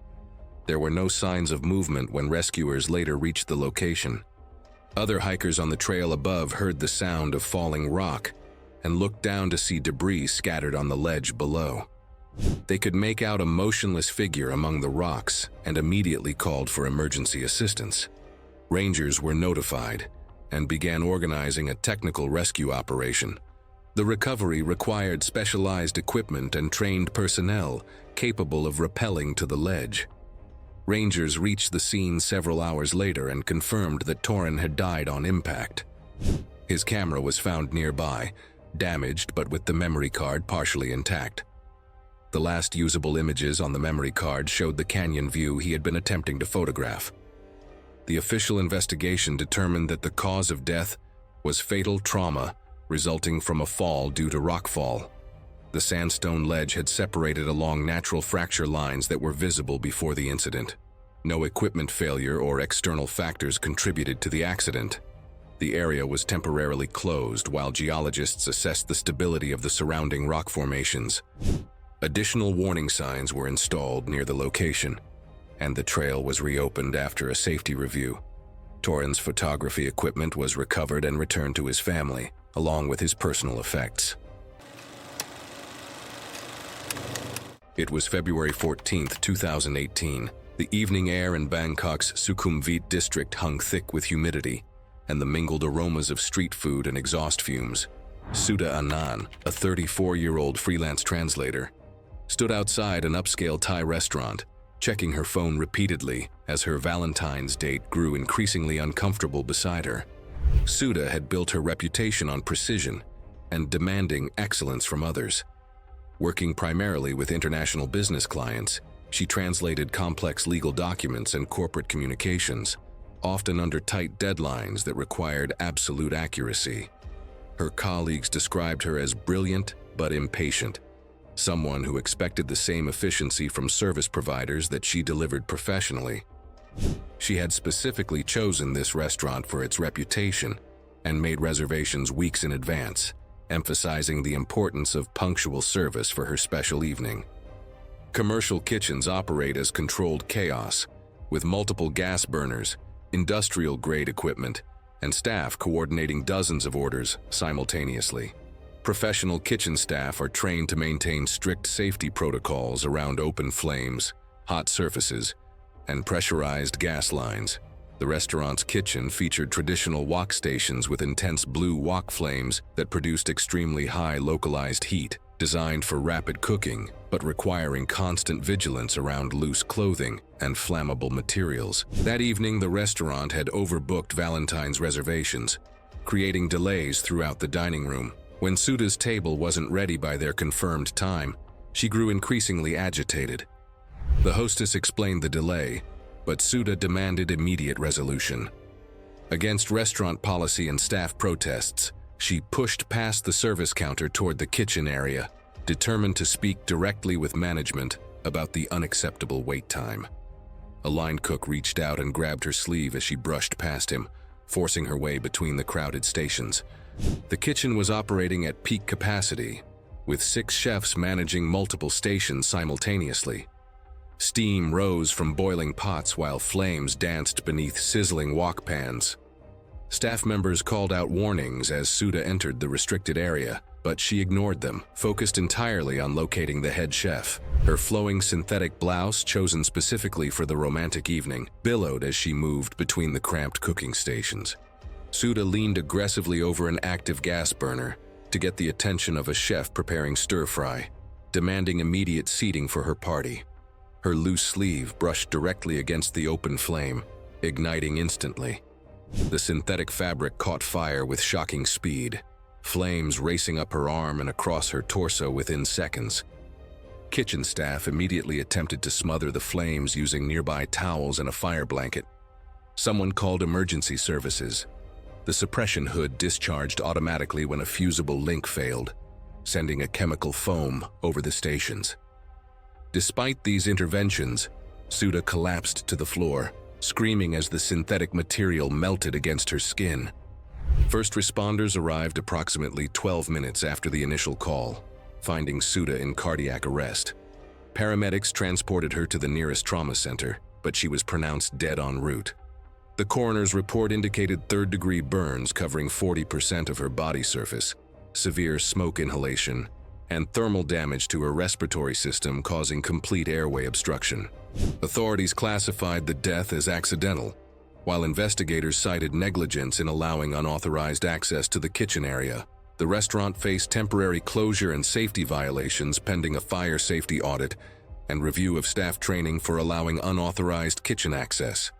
There were no signs of movement when rescuers later reached the location. Other hikers on the trail above heard the sound of falling rock and looked down to see debris scattered on the ledge below. They could make out a motionless figure among the rocks and immediately called for emergency assistance. Rangers were notified and began organizing a technical rescue operation. The recovery required specialized equipment and trained personnel capable of rappelling to the ledge. Rangers reached the scene several hours later and confirmed that Torin had died on impact. His camera was found nearby, damaged but with the memory card partially intact. The last usable images on the memory card showed the canyon view he had been attempting to photograph. The official investigation determined that the cause of death was fatal trauma resulting from a fall due to rockfall. The sandstone ledge had separated along natural fracture lines that were visible before the incident. No equipment failure or external factors contributed to the accident. The area was temporarily closed while geologists assessed the stability of the surrounding rock formations. Additional warning signs were installed near the location, and the trail was reopened after a safety review. Torin's photography equipment was recovered and returned to his family, along with his personal effects. It was February 14, 2018. The evening air in Bangkok's Sukhumvit district hung thick with humidity and the mingled aromas of street food and exhaust fumes. Sudha Anand, a 34-year-old freelance translator, stood outside an upscale Thai restaurant, checking her phone repeatedly as her Valentine's date grew increasingly uncomfortable beside her. Sudha had built her reputation on precision and demanding excellence from others. Working primarily with international business clients, she translated complex legal documents and corporate communications, often under tight deadlines that required absolute accuracy. Her colleagues described her as brilliant but impatient, someone who expected the same efficiency from service providers that she delivered professionally. She had specifically chosen this restaurant for its reputation and made reservations weeks in advance, emphasizing the importance of punctual service for her special evening. Commercial kitchens operate as controlled chaos, with multiple gas burners, industrial-grade equipment, and staff coordinating dozens of orders simultaneously. Professional kitchen staff are trained to maintain strict safety protocols around open flames, hot surfaces, and pressurized gas lines. The restaurant's kitchen featured traditional wok stations with intense blue wok flames that produced extremely high localized heat, designed for rapid cooking, but requiring constant vigilance around loose clothing and flammable materials. That evening, the restaurant had overbooked Valentine's reservations, creating delays throughout the dining room. When Sudha's table wasn't ready by their confirmed time, she grew increasingly agitated. The hostess explained the delay, but Sudha demanded immediate resolution. Against restaurant policy and staff protests, she pushed past the service counter toward the kitchen area, determined to speak directly with management about the unacceptable wait time. A line cook reached out and grabbed her sleeve as she brushed past him, forcing her way between the crowded stations. The kitchen was operating at peak capacity, with 6 chefs managing multiple stations simultaneously. Steam rose from boiling pots while flames danced beneath sizzling wok pans. Staff members called out warnings as Suda entered the restricted area, but she ignored them, focused entirely on locating the head chef. Her flowing synthetic blouse, chosen specifically for the romantic evening, billowed as she moved between the cramped cooking stations. Suda leaned aggressively over an active gas burner to get the attention of a chef preparing stir-fry, demanding immediate seating for her party. Her loose sleeve brushed directly against the open flame, igniting instantly. The synthetic fabric caught fire with shocking speed, flames racing up her arm and across her torso within seconds. Kitchen staff immediately attempted to smother the flames using nearby towels and a fire blanket. Someone called emergency services. The suppression hood discharged automatically when a fusible link failed, sending a chemical foam over the stations. Despite these interventions, Suda collapsed to the floor, screaming as the synthetic material melted against her skin. First responders arrived approximately 12 minutes after the initial call, finding Suda in cardiac arrest. Paramedics transported her to the nearest trauma center, but she was pronounced dead en route. The coroner's report indicated third-degree burns covering 40% of her body surface, severe smoke inhalation, and thermal damage to her respiratory system causing complete airway obstruction. Authorities classified the death as accidental, while investigators cited negligence in allowing unauthorized access to the kitchen area. The restaurant faced temporary closure and safety violations pending a fire safety audit and review of staff training for allowing unauthorized kitchen access.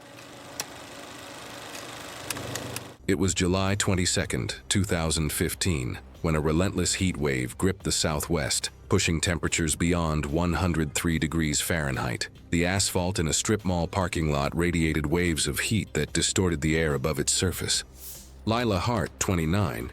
It was July 22, 2015, when a relentless heat wave gripped the Southwest, pushing temperatures beyond 103 degrees Fahrenheit. The asphalt in a strip mall parking lot radiated waves of heat that distorted the air above its surface. Lila Hart, 29,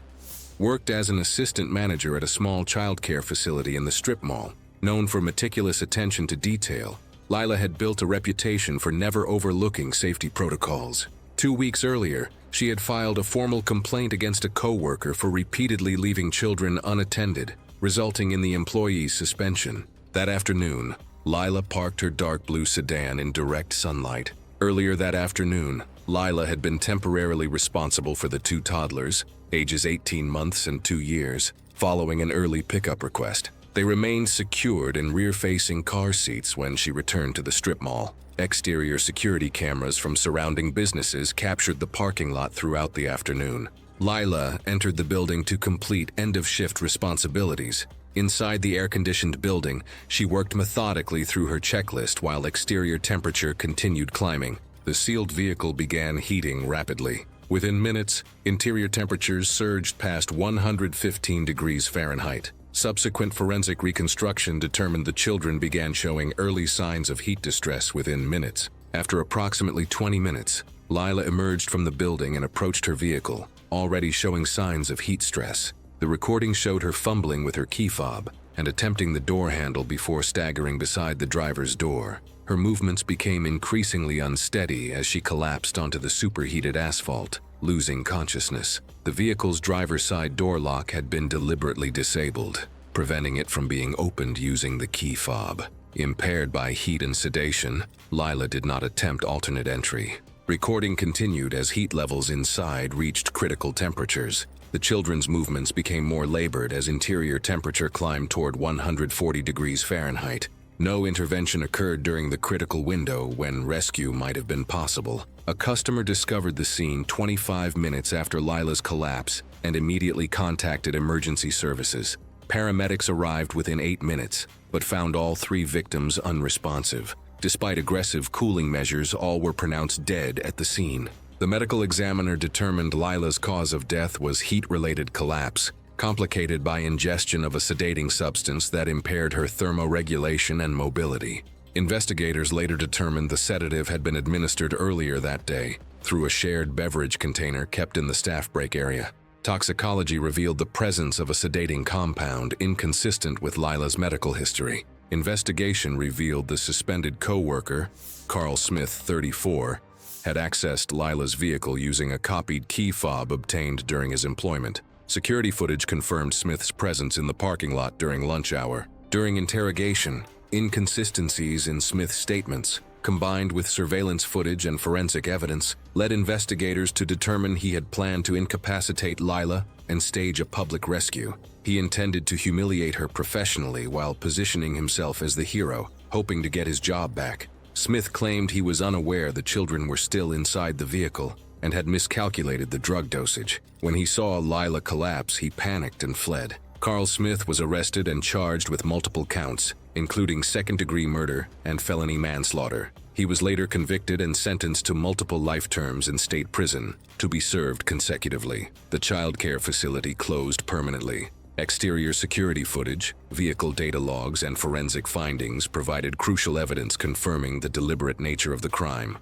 worked as an assistant manager at a small childcare facility in the strip mall. Known for meticulous attention to detail, Lila had built a reputation for never overlooking safety protocols. 2 weeks earlier, she had filed a formal complaint against a coworker for repeatedly leaving children unattended, resulting in the employee's suspension. That afternoon, Lila parked her dark blue sedan in direct sunlight. Earlier that afternoon, Lila had been temporarily responsible for the 2 toddlers, ages 18 months and 2 years, following an early pickup request. They remained secured in rear-facing car seats when she returned to the strip mall. Exterior security cameras from surrounding businesses captured the parking lot throughout the afternoon. Lila entered the building to complete end-of-shift responsibilities. Inside the air-conditioned building, she worked methodically through her checklist while exterior temperature continued climbing. The sealed vehicle began heating rapidly. Within minutes, interior temperatures surged past 115 degrees Fahrenheit. Subsequent forensic reconstruction determined the children began showing early signs of heat distress within minutes. After approximately 20 minutes, Lila emerged from the building and approached her vehicle, already showing signs of heat stress. The recording showed her fumbling with her key fob and attempting the door handle before staggering beside the driver's door. Her movements became increasingly unsteady as she collapsed onto the superheated asphalt, losing consciousness. The vehicle's driver's side door lock had been deliberately disabled, preventing it from being opened using the key fob. Impaired by heat and sedation, Lila did not attempt alternate entry. Recording continued as heat levels inside reached critical temperatures. The children's movements became more labored as interior temperature climbed toward 140 degrees Fahrenheit. No intervention occurred during the critical window when rescue might have been possible. A customer discovered the scene 25 minutes after Lila's collapse and immediately contacted emergency services. Paramedics arrived within 8 minutes, but found all 3 victims unresponsive. Despite aggressive cooling measures, all were pronounced dead at the scene. The medical examiner determined Lila's cause of death was heat-related collapse, complicated by ingestion of a sedating substance that impaired her thermoregulation and mobility. Investigators later determined the sedative had been administered earlier that day through a shared beverage container kept in the staff break area. Toxicology revealed the presence of a sedating compound inconsistent with Lila's medical history. Investigation revealed the suspended co-worker, Carl Smith, 34, had accessed Lila's vehicle using a copied key fob obtained during his employment. Security footage confirmed Smith's presence in the parking lot during lunch hour. During interrogation, inconsistencies in Smith's statements, combined with surveillance footage and forensic evidence, led investigators to determine he had planned to incapacitate Lila and stage a public rescue. He intended to humiliate her professionally while positioning himself as the hero, hoping to get his job back. Smith claimed he was unaware the children were still inside the vehicle and had miscalculated the drug dosage. When he saw Lila collapse, he panicked and fled. Carl Smith was arrested and charged with multiple counts, including second-degree murder and felony manslaughter. He was later convicted and sentenced to multiple life terms in state prison, to be served consecutively. The child care facility closed permanently. Exterior security footage, vehicle data logs, and forensic findings provided crucial evidence confirming the deliberate nature of the crime.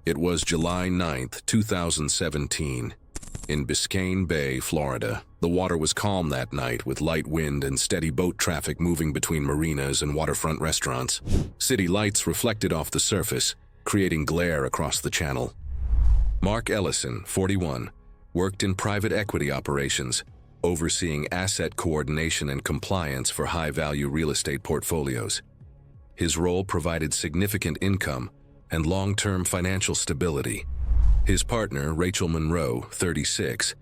It was July 9, 2017. In Biscayne Bay, Florida. The water was calm that night with light wind and steady boat traffic moving between marinas and waterfront restaurants. City lights reflected off the surface, creating glare across the channel. Mark Ellison, 41, worked in private equity operations, overseeing asset coordination and compliance for high-value real estate portfolios. His role provided significant income and long-term financial stability. His partner, Rachel Monroe, 36,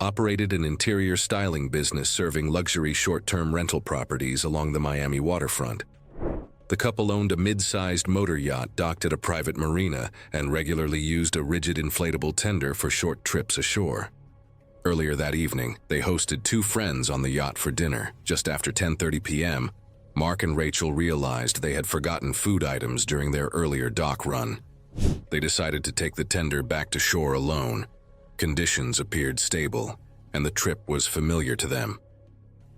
operated an interior styling business serving luxury short-term rental properties along the Miami waterfront. The couple owned a mid-sized motor yacht docked at a private marina and regularly used a rigid inflatable tender for short trips ashore. Earlier that evening, they hosted 2 friends on the yacht for dinner. Just after 10:30 p.m., Mark and Rachel realized they had forgotten food items during their earlier dock run. They decided to take the tender back to shore alone. Conditions appeared stable, and the trip was familiar to them.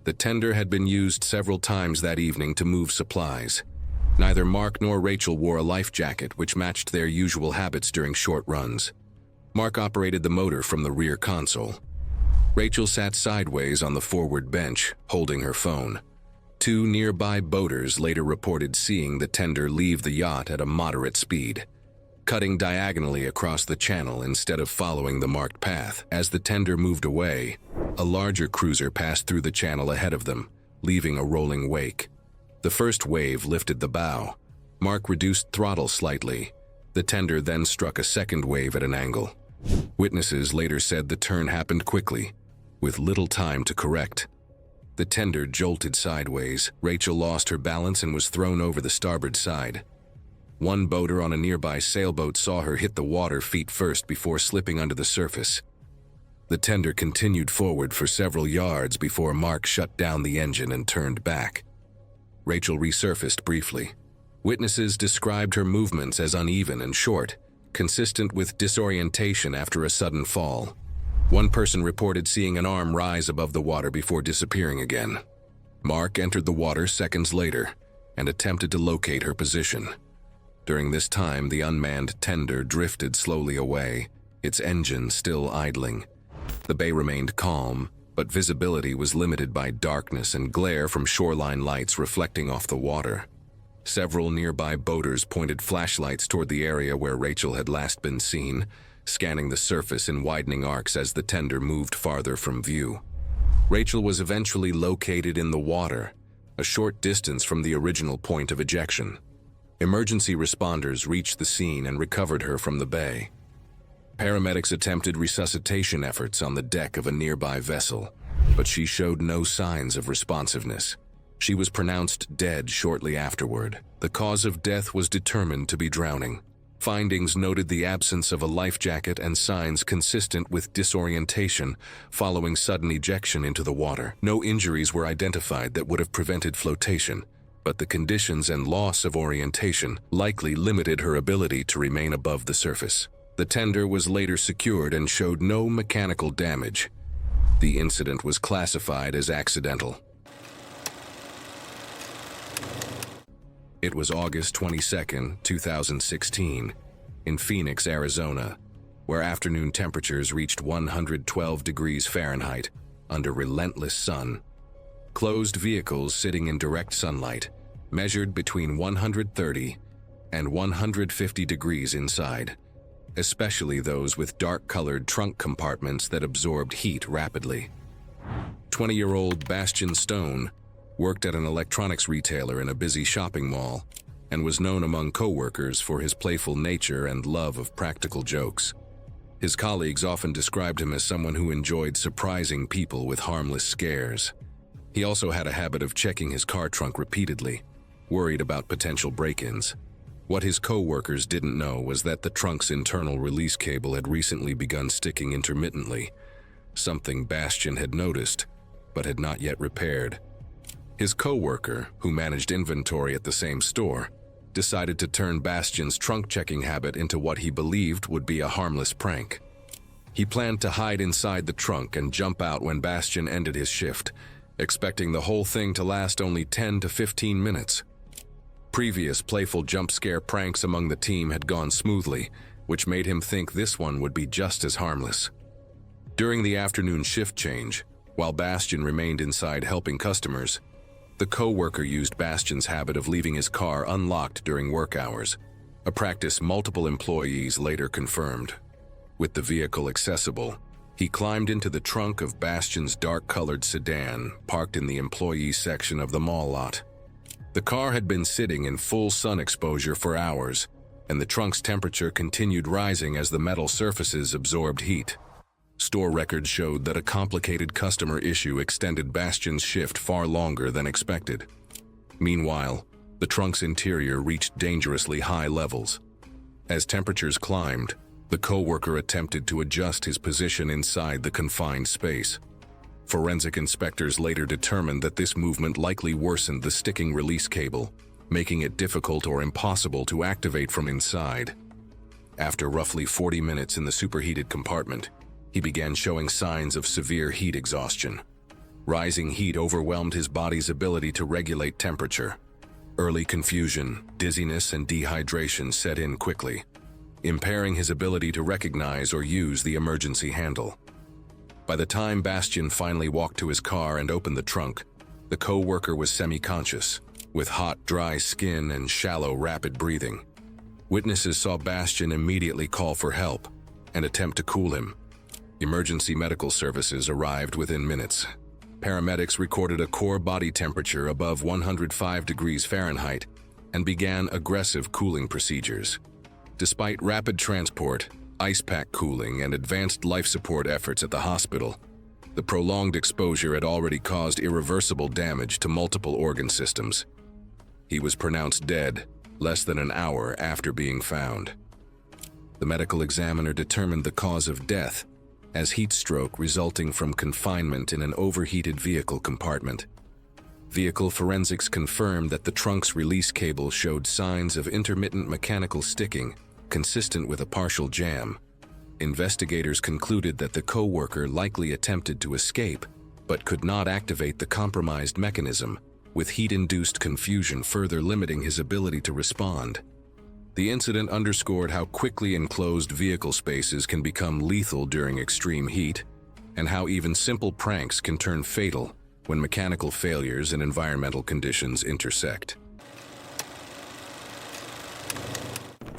The tender had been used several times that evening to move supplies. Neither Mark nor Rachel wore a life jacket, which matched their usual habits during short runs. Mark operated the motor from the rear console. Rachel sat sideways on the forward bench, holding her phone. 2 nearby boaters later reported seeing the tender leave the yacht at a moderate speed, cutting diagonally across the channel instead of following the marked path. As the tender moved away, a larger cruiser passed through the channel ahead of them, leaving a rolling wake. The first wave lifted the bow. Mark reduced throttle slightly. The tender then struck a second wave at an angle. Witnesses later said the turn happened quickly, with little time to correct. The tender jolted sideways. Rachel lost her balance and was thrown over the starboard side. One boater on a nearby sailboat saw her hit the water feet first before slipping under the surface. The tender continued forward for several yards before Mark shut down the engine and turned back. Rachel resurfaced briefly. Witnesses described her movements as uneven and short, consistent with disorientation after a sudden fall. One person reported seeing an arm rise above the water before disappearing again. Mark entered the water seconds later and attempted to locate her position. During this time, the unmanned tender drifted slowly away, its engine still idling. The bay remained calm, but visibility was limited by darkness and glare from shoreline lights reflecting off the water. Several nearby boaters pointed flashlights toward the area where Rachel had last been seen, scanning the surface in widening arcs as the tender moved farther from view. Rachel was eventually located in the water, a short distance from the original point of ejection. Emergency responders reached the scene and recovered her from the bay. Paramedics attempted resuscitation efforts on the deck of a nearby vessel, but she showed no signs of responsiveness. She was pronounced dead shortly afterward. The cause of death was determined to be drowning. Findings noted the absence of a life jacket and signs consistent with disorientation following sudden ejection into the water. No injuries were identified that would have prevented flotation, but the conditions and loss of orientation likely limited her ability to remain above the surface. The tender was later secured and showed no mechanical damage. The incident was classified as accidental. It was August 22, 2016, in Phoenix, Arizona, where afternoon temperatures reached 112 degrees Fahrenheit under relentless sun. Closed vehicles sitting in direct sunlight measured between 130 and 150 degrees inside, especially those with dark-colored trunk compartments that absorbed heat rapidly. 20-year-old Bastian Stone worked at an electronics retailer in a busy shopping mall and was known among co-workers for his playful nature and love of practical jokes. His colleagues often described him as someone who enjoyed surprising people with harmless scares. He also had a habit of checking his car trunk repeatedly, worried about potential break-ins. What his co-workers didn't know was that the trunk's internal release cable had recently begun sticking intermittently, something Bastian had noticed, but had not yet repaired. His co-worker, who managed inventory at the same store, decided to turn Bastian's trunk-checking habit into what he believed would be a harmless prank. He planned to hide inside the trunk and jump out when Bastian ended his shift, expecting the whole thing to last only 10 to 15 minutes. Previous playful jump-scare pranks among the team had gone smoothly, which made him think this one would be just as harmless. During the afternoon shift change, while Bastian remained inside helping customers, the co-worker used Bastian's habit of leaving his car unlocked during work hours, a practice multiple employees later confirmed. With the vehicle accessible, he climbed into the trunk of Bastian's dark-colored sedan parked in the employee section of the mall lot. The car had been sitting in full sun exposure for hours, and the trunk's temperature continued rising as the metal surfaces absorbed heat. Store records showed that a complicated customer issue extended Bastian's shift far longer than expected. Meanwhile, the trunk's interior reached dangerously high levels. As temperatures climbed, the co-worker attempted to adjust his position inside the confined space. Forensic inspectors later determined that this movement likely worsened the sticking release cable, making it difficult or impossible to activate from inside. After roughly 40 minutes in the superheated compartment, he began showing signs of severe heat exhaustion. Rising heat overwhelmed his body's ability to regulate temperature. Early confusion, dizziness, and dehydration set in quickly, impairing his ability to recognize or use the emergency handle. By the time Bastian finally walked to his car and opened the trunk, the co-worker was semi-conscious, with hot, dry skin and shallow, rapid breathing. Witnesses saw Bastian immediately call for help and attempt to cool him. Emergency medical services arrived within minutes. Paramedics recorded a core body temperature above 105 degrees Fahrenheit and began aggressive cooling procedures. Despite rapid transport, ice pack cooling, and advanced life support efforts at the hospital, the prolonged exposure had already caused irreversible damage to multiple organ systems. He was pronounced dead less than an hour after being found. The medical examiner determined the cause of death as heat stroke resulting from confinement in an overheated vehicle compartment. Vehicle forensics confirmed that the trunk's release cable showed signs of intermittent mechanical sticking, consistent with a partial jam. Investigators concluded that the co-worker likely attempted to escape, but could not activate the compromised mechanism, with heat-induced confusion further limiting his ability to respond. The incident underscored how quickly enclosed vehicle spaces can become lethal during extreme heat, and how even simple pranks can turn fatal when mechanical failures and environmental conditions intersect.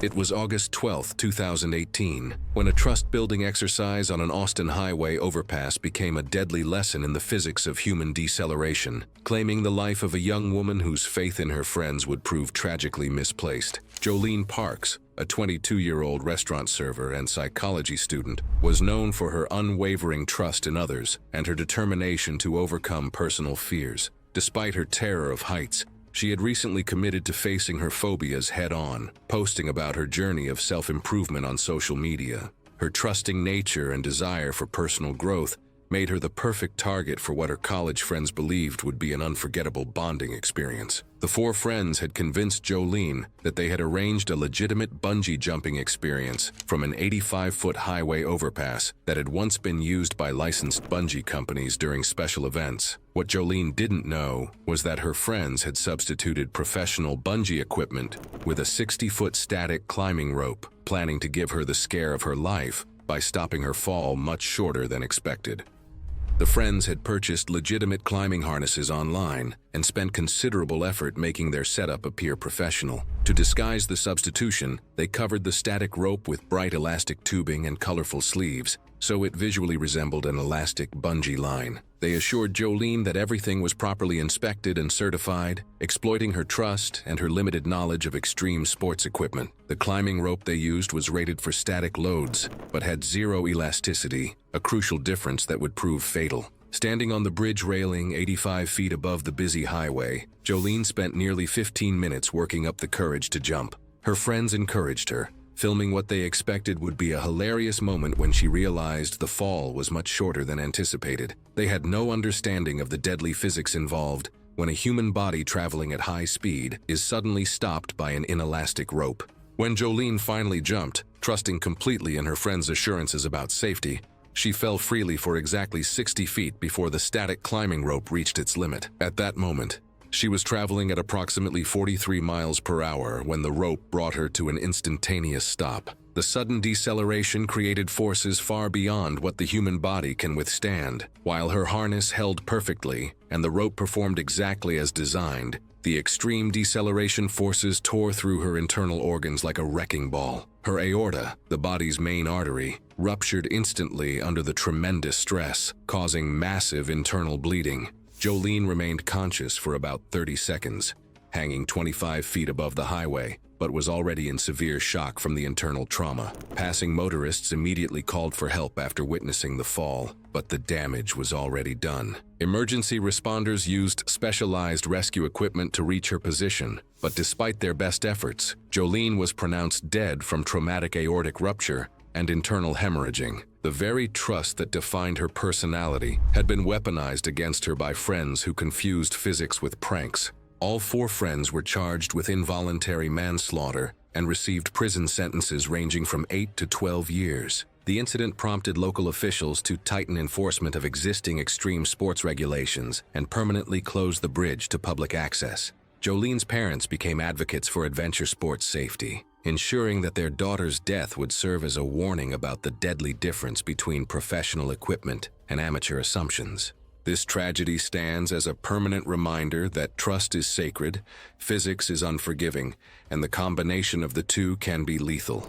It was August 12, 2018, when a trust-building exercise on an Austin highway overpass became a deadly lesson in the physics of human deceleration, claiming the life of a young woman whose faith in her friends would prove tragically misplaced. Jolene Parks, a 22-year-old restaurant server and psychology student, was known for her unwavering trust in others and her determination to overcome personal fears. Despite her terror of heights, she had recently committed to facing her phobias head-on, posting about her journey of self-improvement on social media. Her trusting nature and desire for personal growth made her the perfect target for what her college friends believed would be an unforgettable bonding experience. The four friends had convinced Jolene that they had arranged a legitimate bungee jumping experience from an 85-foot highway overpass that had once been used by licensed bungee companies during special events. What Jolene didn't know was that her friends had substituted professional bungee equipment with a 60-foot static climbing rope, planning to give her the scare of her life by stopping her fall much shorter than expected. The friends had purchased legitimate climbing harnesses online and spent considerable effort making their setup appear professional. To disguise the substitution, they covered the static rope with bright elastic tubing and colorful sleeves, so it visually resembled an elastic bungee line. They assured Jolene that everything was properly inspected and certified, exploiting her trust and her limited knowledge of extreme sports equipment. The climbing rope they used was rated for static loads, but had zero elasticity, a crucial difference that would prove fatal. Standing on the bridge railing 85 feet above the busy highway, Jolene spent nearly 15 minutes working up the courage to jump. Her friends encouraged her, filming what they expected would be a hilarious moment when she realized the fall was much shorter than anticipated. They had no understanding of the deadly physics involved when a human body traveling at high speed is suddenly stopped by an inelastic rope. When Jolene finally jumped, trusting completely in her friends' assurances about safety, she fell freely for exactly 60 feet before the static climbing rope reached its limit. At that moment, she was traveling at approximately 43 miles per hour when the rope brought her to an instantaneous stop. The sudden deceleration created forces far beyond what the human body can withstand. While her harness held perfectly and the rope performed exactly as designed, the extreme deceleration forces tore through her internal organs like a wrecking ball. Her aorta, the body's main artery, ruptured instantly under the tremendous stress, causing massive internal bleeding. Jolene remained conscious for about 30 seconds, hanging 25 feet above the highway, but was already in severe shock from the internal trauma. Passing motorists immediately called for help after witnessing the fall, but the damage was already done. Emergency responders used specialized rescue equipment to reach her position, but despite their best efforts, Jolene was pronounced dead from traumatic aortic rupture and internal hemorrhaging. The very trust that defined her personality had been weaponized against her by friends who confused physics with pranks. All 4 friends were charged with involuntary manslaughter and received prison sentences ranging from 8 to 12 years. The incident prompted local officials to tighten enforcement of existing extreme sports regulations and permanently close the bridge to public access. Jolene's parents became advocates for adventure sports safety, ensuring that their daughter's death would serve as a warning about the deadly difference between professional equipment and amateur assumptions. This tragedy stands as a permanent reminder that trust is sacred, physics is unforgiving, and the combination of the two can be lethal.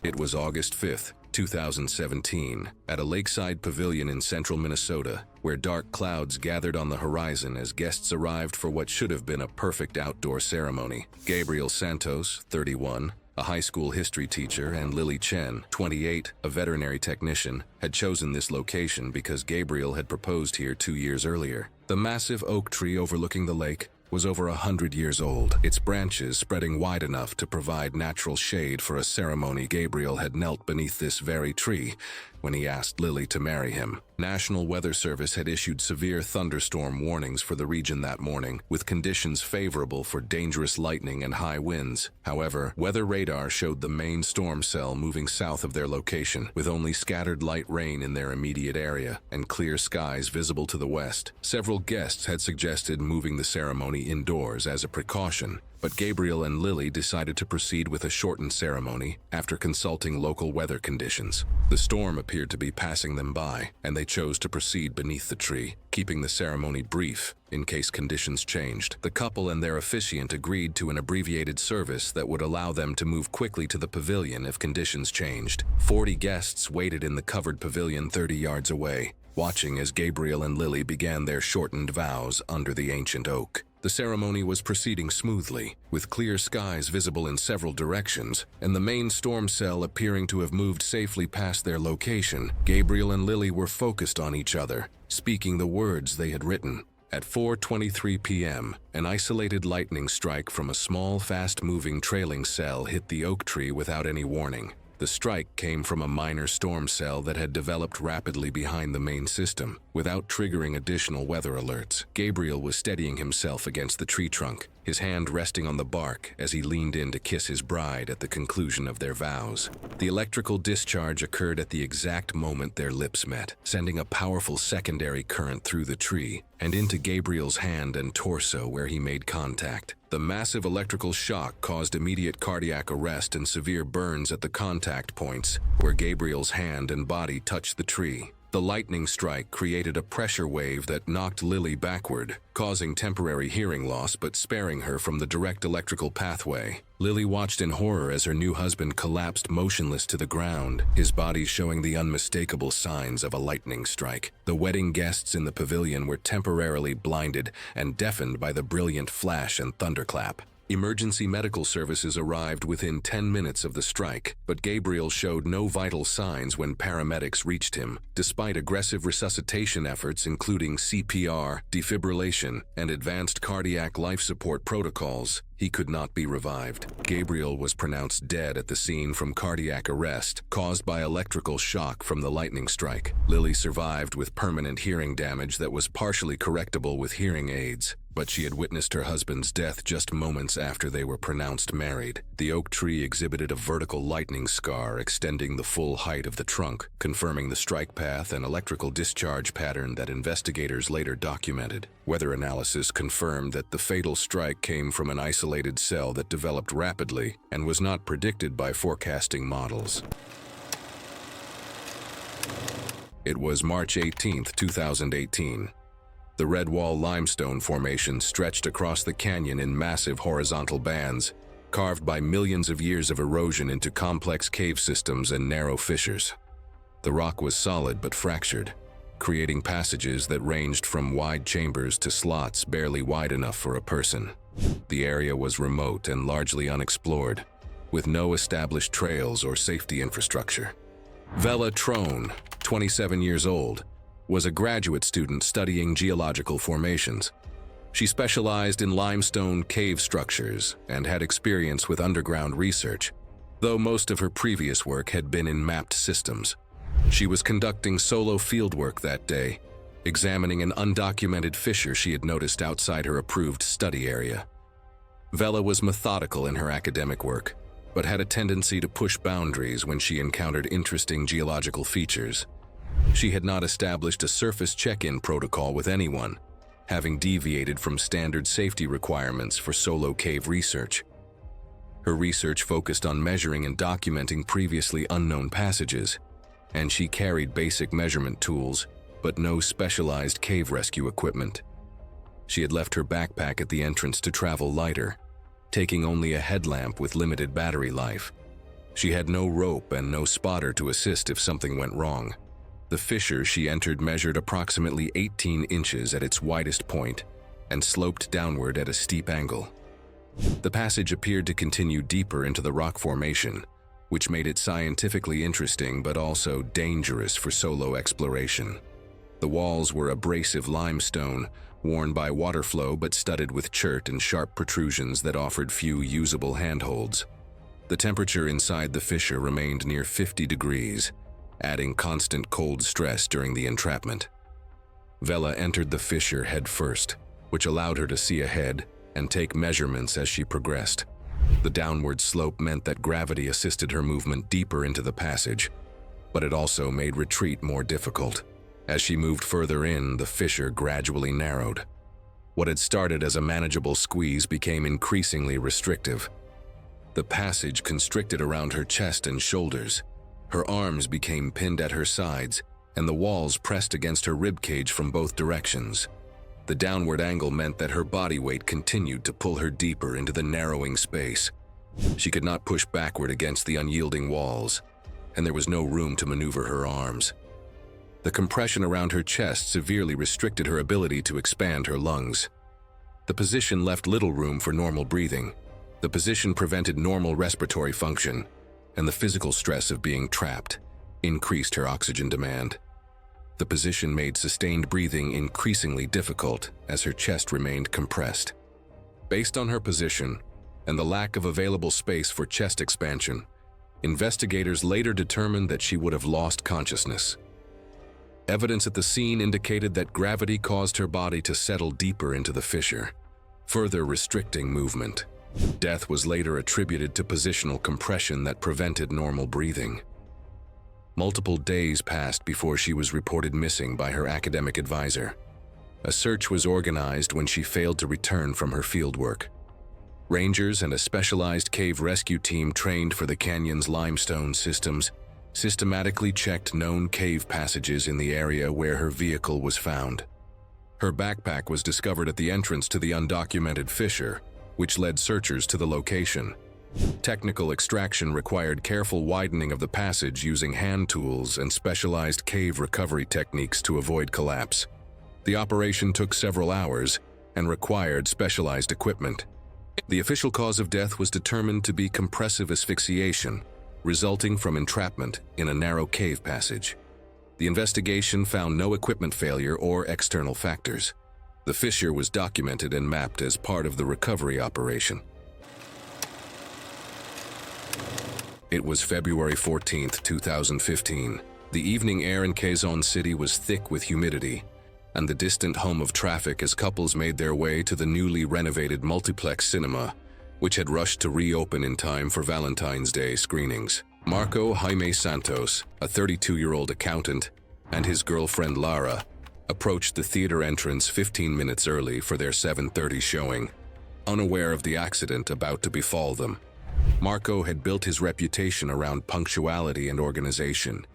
It was August 5th, 2017, at a lakeside pavilion in central Minnesota, where dark clouds gathered on the horizon as guests arrived for what should have been a perfect outdoor ceremony. Gabriel Santos, 31, a high school history teacher, and Lily Chen, 28, a veterinary technician, had chosen this location because Gabriel had proposed here 2 years earlier. The massive oak tree overlooking the lake was over 100 years old, its branches spreading wide enough to provide natural shade for a ceremony. Gabriel had knelt beneath this very tree when he asked Lily to marry him. National Weather Service had issued severe thunderstorm warnings for the region that morning, with conditions favorable for dangerous lightning and high winds. However, weather radar showed the main storm cell moving south of their location, with only scattered light rain in their immediate area and clear skies visible to the west. Several guests had suggested moving the ceremony indoors as a precaution, but Gabriel and Lily decided to proceed with a shortened ceremony after consulting local weather conditions. The storm appeared to be passing them by, and they chose to proceed beneath the tree, keeping the ceremony brief in case conditions changed. The couple and their officiant agreed to an abbreviated service that would allow them to move quickly to the pavilion if conditions changed. 40 guests waited in the covered pavilion 30 yards away, watching as Gabriel and Lily began their shortened vows under the ancient oak. The ceremony was proceeding smoothly, with clear skies visible in several directions, and the main storm cell appearing to have moved safely past their location. Gabriel and Lily were focused on each other, speaking the words they had written. At 4:23 p.m., an isolated lightning strike from a small, fast-moving trailing cell hit the oak tree without any warning. The strike came from a minor storm cell that had developed rapidly behind the main system, without triggering additional weather alerts. Gabriel was steadying himself against the tree trunk, his hand resting on the bark as he leaned in to kiss his bride at the conclusion of their vows. The electrical discharge occurred at the exact moment their lips met, sending a powerful secondary current through the tree and into Gabriel's hand and torso where he made contact. The massive electrical shock caused immediate cardiac arrest and severe burns at the contact points where Gabriel's hand and body touched the tree. The lightning strike created a pressure wave that knocked Lily backward, causing temporary hearing loss but sparing her from the direct electrical pathway. Lily watched in horror as her new husband collapsed motionless to the ground, his body showing the unmistakable signs of a lightning strike. The wedding guests in the pavilion were temporarily blinded and deafened by the brilliant flash and thunderclap. Emergency medical services arrived within 10 minutes of the strike, but Gabriel showed no vital signs when paramedics reached him. Despite aggressive resuscitation efforts including CPR, defibrillation, and advanced cardiac life support protocols, he could not be revived. Gabriel was pronounced dead at the scene from cardiac arrest caused by electrical shock from the lightning strike. Lily survived with permanent hearing damage that was partially correctable with hearing aids, but she had witnessed her husband's death just moments after they were pronounced married. The oak tree exhibited a vertical lightning scar extending the full height of the trunk, confirming the strike path and electrical discharge pattern that investigators later documented. Weather analysis confirmed that the fatal strike came from an isolated cell that developed rapidly and was not predicted by forecasting models. It was March 18, 2018. The Redwall limestone formation stretched across the canyon in massive horizontal bands, carved by millions of years of erosion into complex cave systems and narrow fissures. The rock was solid but fractured, creating passages that ranged from wide chambers to slots barely wide enough for a person. The area was remote and largely unexplored, with no established trails or safety infrastructure. Vela Trone, 27 years old, was a graduate student studying geological formations. She specialized in limestone cave structures and had experience with underground research, though most of her previous work had been in mapped systems. She was conducting solo fieldwork that day, examining an undocumented fissure she had noticed outside her approved study area. Vela was methodical in her academic work, but had a tendency to push boundaries when she encountered interesting geological features. She had not established a surface check-in protocol with anyone, having deviated from standard safety requirements for solo cave research. Her research focused on measuring and documenting previously unknown passages, and she carried basic measurement tools, but no specialized cave rescue equipment. She had left her backpack at the entrance to travel lighter, taking only a headlamp with limited battery life. She had no rope and no spotter to assist if something went wrong. The fissure she entered measured approximately 18 inches at its widest point and sloped downward at a steep angle. The passage appeared to continue deeper into the rock formation, which made it scientifically interesting but also dangerous for solo exploration. The walls were abrasive limestone, worn by water flow but studded with chert and sharp protrusions that offered few usable handholds. The temperature inside the fissure remained near 50 degrees, adding constant cold stress during the entrapment. Vela entered the fissure head first, which allowed her to see ahead and take measurements as she progressed. The downward slope meant that gravity assisted her movement deeper into the passage, but it also made retreat more difficult. As she moved further in, the fissure gradually narrowed. What had started as a manageable squeeze became increasingly restrictive. The passage constricted around her chest and shoulders. Her arms became pinned at her sides, and the walls pressed against her ribcage from both directions. The downward angle meant that her body weight continued to pull her deeper into the narrowing space. She could not push backward against the unyielding walls, and there was no room to maneuver her arms. The compression around her chest severely restricted her ability to expand her lungs. The position left little room for normal breathing. The position prevented normal respiratory function, and the physical stress of being trapped increased her oxygen demand. The position made sustained breathing increasingly difficult as her chest remained compressed. Based on her position and the lack of available space for chest expansion, investigators later determined that she would have lost consciousness. Evidence at the scene indicated that gravity caused her body to settle deeper into the fissure. further restricting movement. Death was later attributed to positional compression that prevented normal breathing. Multiple days passed before she was reported missing by her academic advisor. A search was organized when she failed to return from her fieldwork. Rangers and a specialized cave rescue team trained for the canyon's limestone systems systematically checked known cave passages in the area where her vehicle was found. Her backpack was discovered at the entrance to the undocumented fissure, which led searchers to the location. Technical extraction required careful widening of the passage using hand tools and specialized cave recovery techniques to avoid collapse. The operation took several hours and required specialized equipment. The official cause of death was determined to be compressive asphyxiation, resulting from entrapment in a narrow cave passage. The investigation found no equipment failure or external factors. The fissure was documented and mapped as part of the recovery operation. It was February 14, 2015. The evening air in Quezon City was thick with humidity, and the distant home of traffic as couples made their way to the newly renovated multiplex cinema, which had rushed to reopen in time for Valentine's Day screenings. Marco Jaime Santos, a 32-year-old accountant, and his girlfriend Lara approached the theater entrance 15 minutes early for their 7:30 showing, unaware of the accident about to befall them. Marco had built his reputation around punctuality and organization.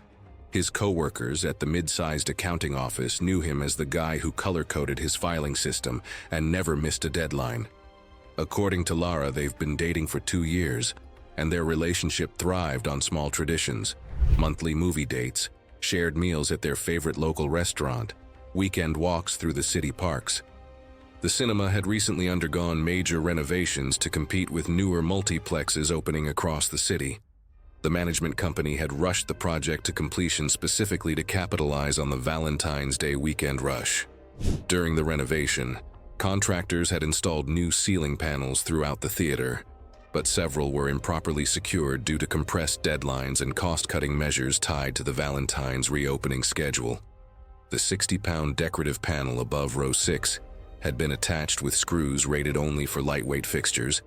His co-workers at the mid-sized accounting office knew him as the guy who color-coded his filing system and never missed a deadline. According to Lara, they've been dating for 2 years, and their relationship thrived on small traditions: monthly movie dates, shared meals at their favorite local restaurant, weekend walks through the city parks. The cinema had recently undergone major renovations to compete with newer multiplexes opening across the city. The management company had rushed the project to completion specifically to capitalize on the Valentine's Day weekend rush. During the renovation, contractors had installed new ceiling panels throughout the theater, but several were improperly secured due to compressed deadlines and cost-cutting measures tied to the Valentine's reopening schedule. The 60-pound decorative panel above row 6 had been attached with screws rated only for lightweight fixtures,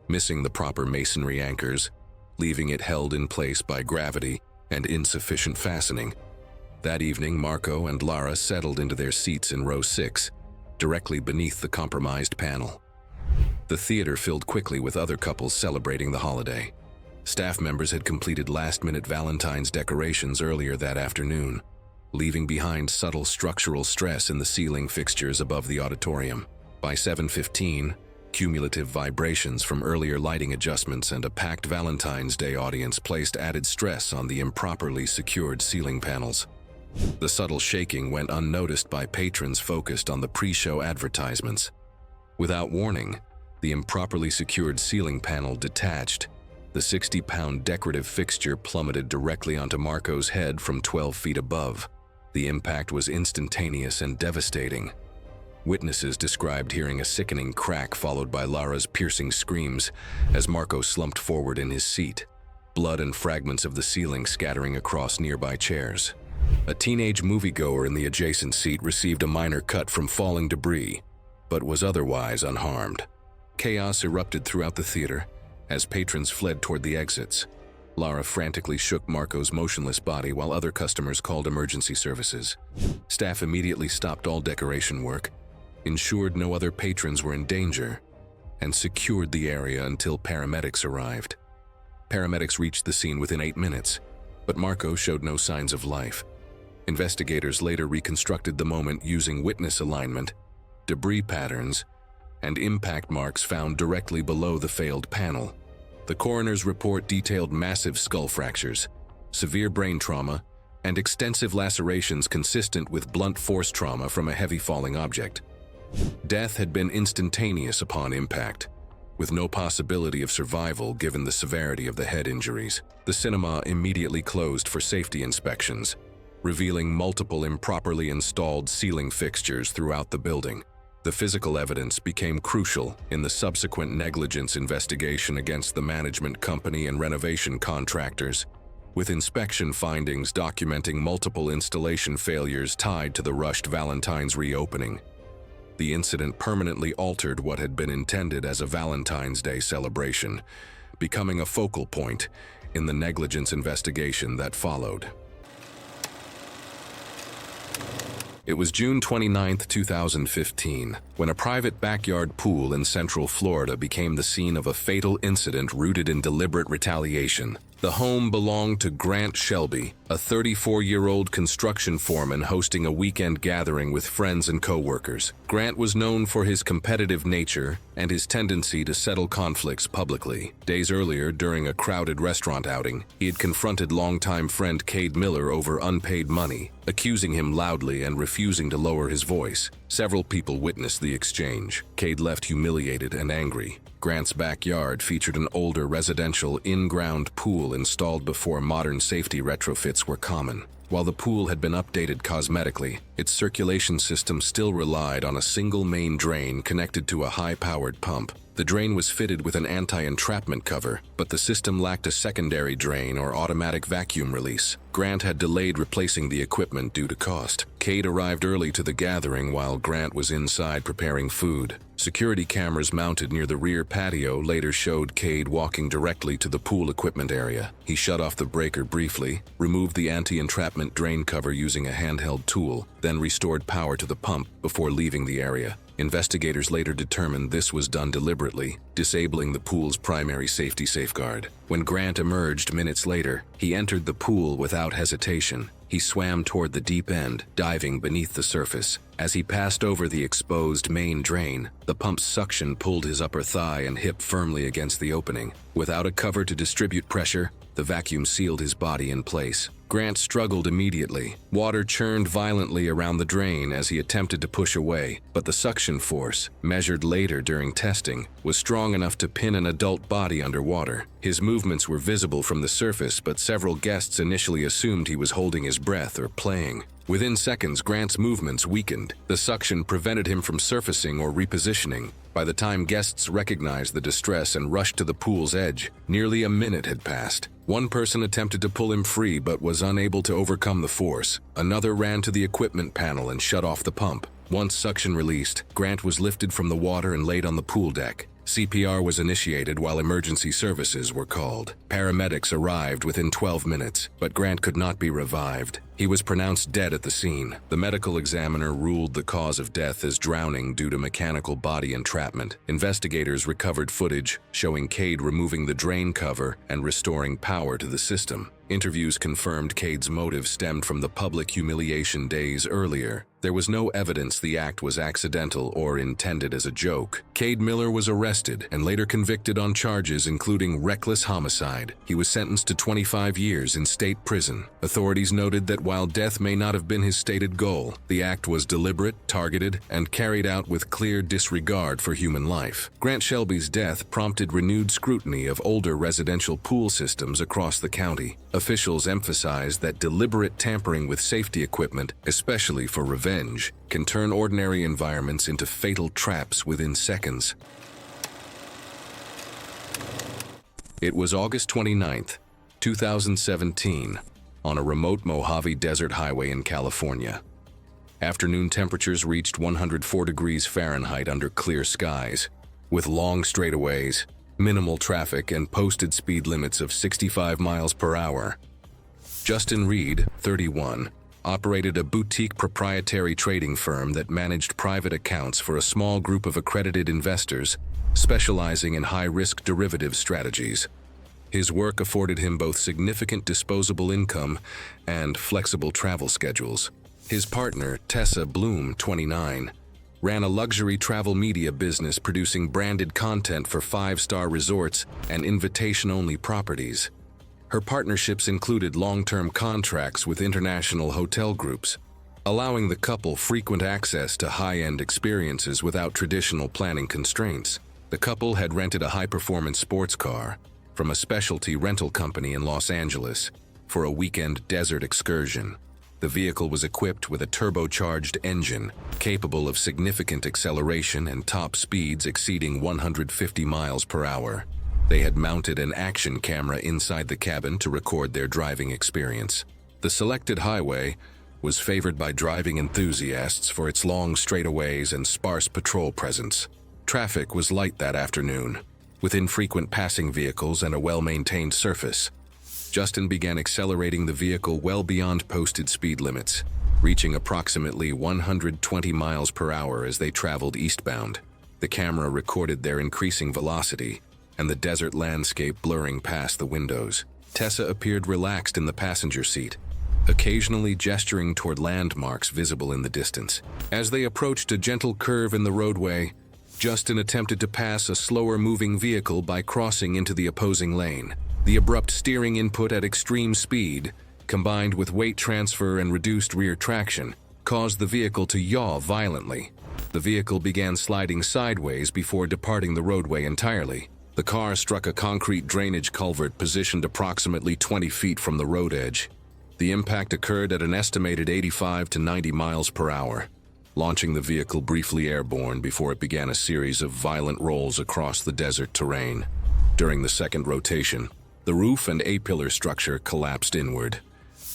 missing the proper masonry anchors, leaving it held in place by gravity and insufficient fastening. That evening, Marco and Lara settled into their seats in row 6, directly beneath the compromised panel. The theater filled quickly with other couples celebrating the holiday. Staff members had completed last-minute Valentine's decorations earlier that afternoon, leaving behind subtle structural stress in the ceiling fixtures above the auditorium. By 7:15, cumulative vibrations from earlier lighting adjustments and a packed Valentine's Day audience placed added stress on the improperly secured ceiling panels. The subtle shaking went unnoticed by patrons focused on the pre-show advertisements. Without warning, the improperly secured ceiling panel detached. The 60-pound decorative fixture plummeted directly onto Marco's head from 12 feet above. The impact was instantaneous and devastating. Witnesses described hearing a sickening crack followed by Lara's piercing screams as Marco slumped forward in his seat, blood and fragments of the ceiling scattering across nearby chairs. A teenage moviegoer in the adjacent seat received a minor cut from falling debris, but was otherwise unharmed. Chaos erupted throughout the theater as patrons fled toward the exits. Lara frantically shook Marco's motionless body while other customers called emergency services. Staff immediately stopped all decoration work, ensured no other patrons were in danger, and secured the area until paramedics arrived. Paramedics reached the scene within 8 minutes, but Marco showed no signs of life. Investigators later reconstructed the moment using witness alignment, debris patterns, and impact marks found directly below the failed panel. The coroner's report detailed massive skull fractures, severe brain trauma, and extensive lacerations consistent with blunt force trauma from a heavy falling object. Death had been instantaneous upon impact, with no possibility of survival given the severity of the head injuries. The cinema immediately closed for safety inspections, revealing multiple improperly installed ceiling fixtures throughout the building. The physical evidence became crucial in the subsequent negligence investigation against the management company and renovation contractors, with inspection findings documenting multiple installation failures tied to the rushed Valentine's reopening. The incident permanently altered what had been intended as a Valentine's Day celebration, becoming a focal point in the negligence investigation that followed. It was June 29, 2015, when a private backyard pool in Central Florida became the scene of a fatal incident rooted in deliberate retaliation. The home belonged to Grant Shelby, a 34-year-old construction foreman hosting a weekend gathering with friends and co-workers. Grant was known for his competitive nature and his tendency to settle conflicts publicly. Days earlier, during a crowded restaurant outing, he had confronted longtime friend Cade Miller over unpaid money, accusing him loudly and refusing to lower his voice. Several people witnessed the exchange. Cade left humiliated and angry. Grant's backyard featured an older residential in-ground pool installed before modern safety retrofits were common. While the pool had been updated cosmetically, its circulation system still relied on a single main drain connected to a high-powered pump. The drain was fitted with an anti-entrapment cover, but the system lacked a secondary drain or automatic vacuum release. Grant had delayed replacing the equipment due to cost. Cade arrived early to the gathering while Grant was inside preparing food. Security cameras mounted near the rear patio later showed Cade walking directly to the pool equipment area. He shut off the breaker briefly, removed the anti-entrapment drain cover using a handheld tool, then restored power to the pump before leaving the area. Investigators later determined this was done deliberately, disabling the pool's primary safety safeguard. When Grant emerged minutes later, he entered the pool without hesitation. He swam toward the deep end, diving beneath the surface. As he passed over the exposed main drain, the pump's suction pulled his upper thigh and hip firmly against the opening. Without a cover to distribute pressure, the vacuum sealed his body in place. Grant struggled immediately. Water churned violently around the drain as he attempted to push away, but the suction force, measured later during testing, was strong enough to pin an adult body underwater. His movements were visible from the surface, but several guests initially assumed he was holding his breath or playing. Within seconds, Grant's movements weakened. The suction prevented him from surfacing or repositioning. By the time guests recognized the distress and rushed to the pool's edge, nearly a minute had passed. One person attempted to pull him free but was unable to overcome the force. Another ran to the equipment panel and shut off the pump. Once suction released, Grant was lifted from the water and laid on the pool deck. CPR was initiated while emergency services were called. Paramedics arrived within 12 minutes, but Grant could not be revived. He was pronounced dead at the scene. The medical examiner ruled the cause of death as drowning due to mechanical body entrapment. Investigators recovered footage showing Cade removing the drain cover and restoring power to the system. Interviews confirmed Cade's motive stemmed from the public humiliation days earlier. There was no evidence the act was accidental or intended as a joke. Cade Miller was arrested and later convicted on charges including reckless homicide. He was sentenced to 25 years in state prison. Authorities noted that while death may not have been his stated goal, the act was deliberate, targeted, and carried out with clear disregard for human life. Grant Shelby's death prompted renewed scrutiny of older residential pool systems across the county. Officials emphasized that deliberate tampering with safety equipment, especially for revenge, can turn ordinary environments into fatal traps within seconds. It was August 29th, 2017, on a remote Mojave Desert highway in California. Afternoon temperatures reached 104 degrees Fahrenheit under clear skies, with long straightaways, minimal traffic, and posted speed limits of 65 miles per hour. Justin Reed, 31, operated a boutique proprietary trading firm that managed private accounts for a small group of accredited investors specializing in high-risk derivative strategies. His work afforded him both significant disposable income and flexible travel schedules. His partner, Tessa Bloom, 29, ran a luxury travel media business producing branded content for five-star resorts and invitation-only properties. Her partnerships included long-term contracts with international hotel groups, allowing the couple frequent access to high-end experiences without traditional planning constraints. The couple had rented a high-performance sports car from a specialty rental company in Los Angeles for a weekend desert excursion. The vehicle was equipped with a turbocharged engine capable of significant acceleration and top speeds exceeding 150 miles per hour. They had mounted an action camera inside the cabin to record their driving experience. The selected highway was favored by driving enthusiasts for its long straightaways and sparse patrol presence. Traffic was light that afternoon, with infrequent passing vehicles and a well-maintained surface. Justin began accelerating the vehicle well beyond posted speed limits, reaching approximately 120 miles per hour as they traveled eastbound. The camera recorded their increasing velocity and the desert landscape blurring past the windows. Tessa appeared relaxed in the passenger seat, occasionally gesturing toward landmarks visible in the distance. As they approached a gentle curve in the roadway, Justin attempted to pass a slower-moving vehicle by crossing into the opposing lane. The abrupt steering input at extreme speed, combined with weight transfer and reduced rear traction, caused the vehicle to yaw violently. The vehicle began sliding sideways before departing the roadway entirely. The car struck a concrete drainage culvert positioned approximately 20 feet from the road edge. The impact occurred at an estimated 85 to 90 miles per hour, launching the vehicle briefly airborne before it began a series of violent rolls across the desert terrain. During the second rotation, the roof and A-pillar structure collapsed inward,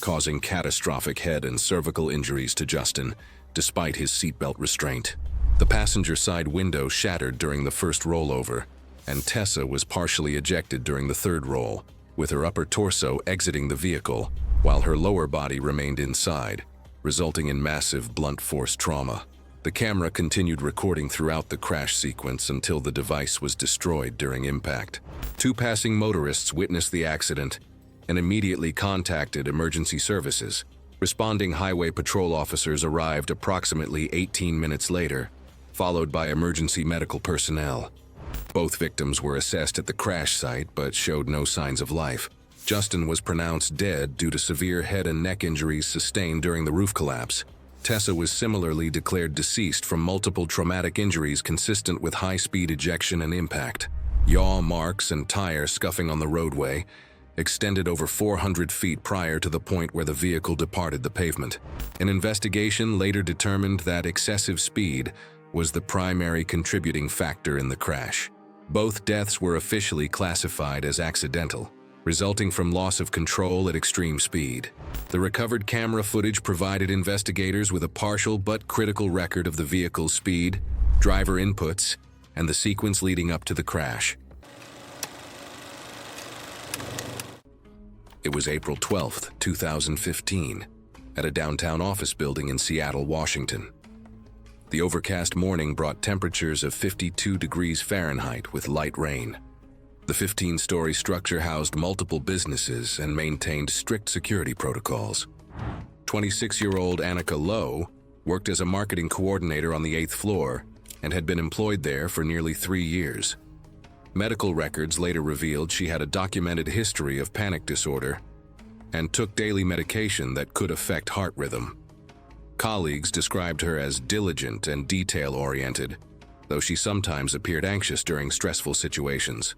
causing catastrophic head and cervical injuries to Justin, despite his seatbelt restraint. The passenger side window shattered during the first rollover, and Tessa was partially ejected during the third roll, with her upper torso exiting the vehicle, while her lower body remained inside, resulting in massive blunt force trauma. The camera continued recording throughout the crash sequence until the device was destroyed during impact. Two passing motorists witnessed the accident and immediately contacted emergency services. Responding highway patrol officers arrived approximately 18 minutes later, followed by emergency medical personnel. Both victims were assessed at the crash site but showed no signs of life. Justin was pronounced dead due to severe head and neck injuries sustained during the roof collapse. Tessa was similarly declared deceased from multiple traumatic injuries consistent with high-speed ejection and impact. Yaw marks and tire scuffing on the roadway extended over 400 feet prior to the point where the vehicle departed the pavement. An investigation later determined that excessive speed was the primary contributing factor in the crash. Both deaths were officially classified as accidental, resulting from loss of control at extreme speed. The recovered camera footage provided investigators with a partial but critical record of the vehicle's speed, driver inputs, and the sequence leading up to the crash. It was April 12, 2015, at a downtown office building in Seattle, Washington. The overcast morning brought temperatures of 52 degrees Fahrenheit with light rain. The 15-story structure housed multiple businesses and maintained strict security protocols. 26-year-old Annika Lowe worked as a marketing coordinator on the 8th floor and had been employed there for nearly 3 years. Medical records later revealed she had a documented history of panic disorder and took daily medication that could affect heart rhythm. Colleagues described her as diligent and detail-oriented, though she sometimes appeared anxious during stressful situations.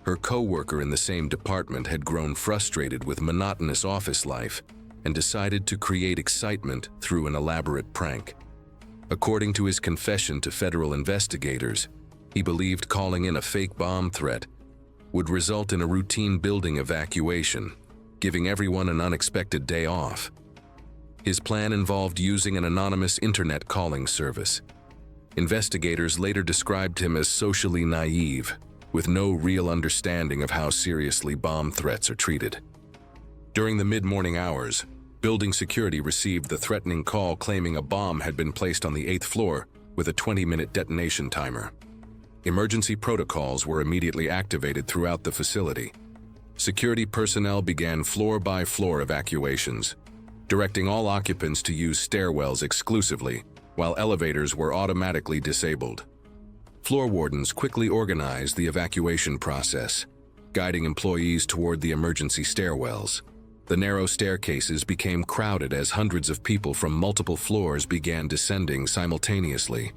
Her co-worker in the same department had grown frustrated with monotonous office life and decided to create excitement through an elaborate prank. According to his confession to federal investigators, he believed calling in a fake bomb threat would result in a routine building evacuation, giving everyone an unexpected day off. His plan involved using an anonymous internet calling service. Investigators later described him as socially naive, with no real understanding of how seriously bomb threats are treated. During the mid-morning hours, building security received the threatening call claiming a bomb had been placed on the 8th floor with a 20-minute detonation timer. Emergency protocols were immediately activated throughout the facility. Security personnel began floor-by-floor evacuations, directing all occupants to use stairwells exclusively, while elevators were automatically disabled. Floor wardens quickly organized the evacuation process, guiding employees toward the emergency stairwells. The narrow staircases became crowded as hundreds of people from multiple floors began descending simultaneously.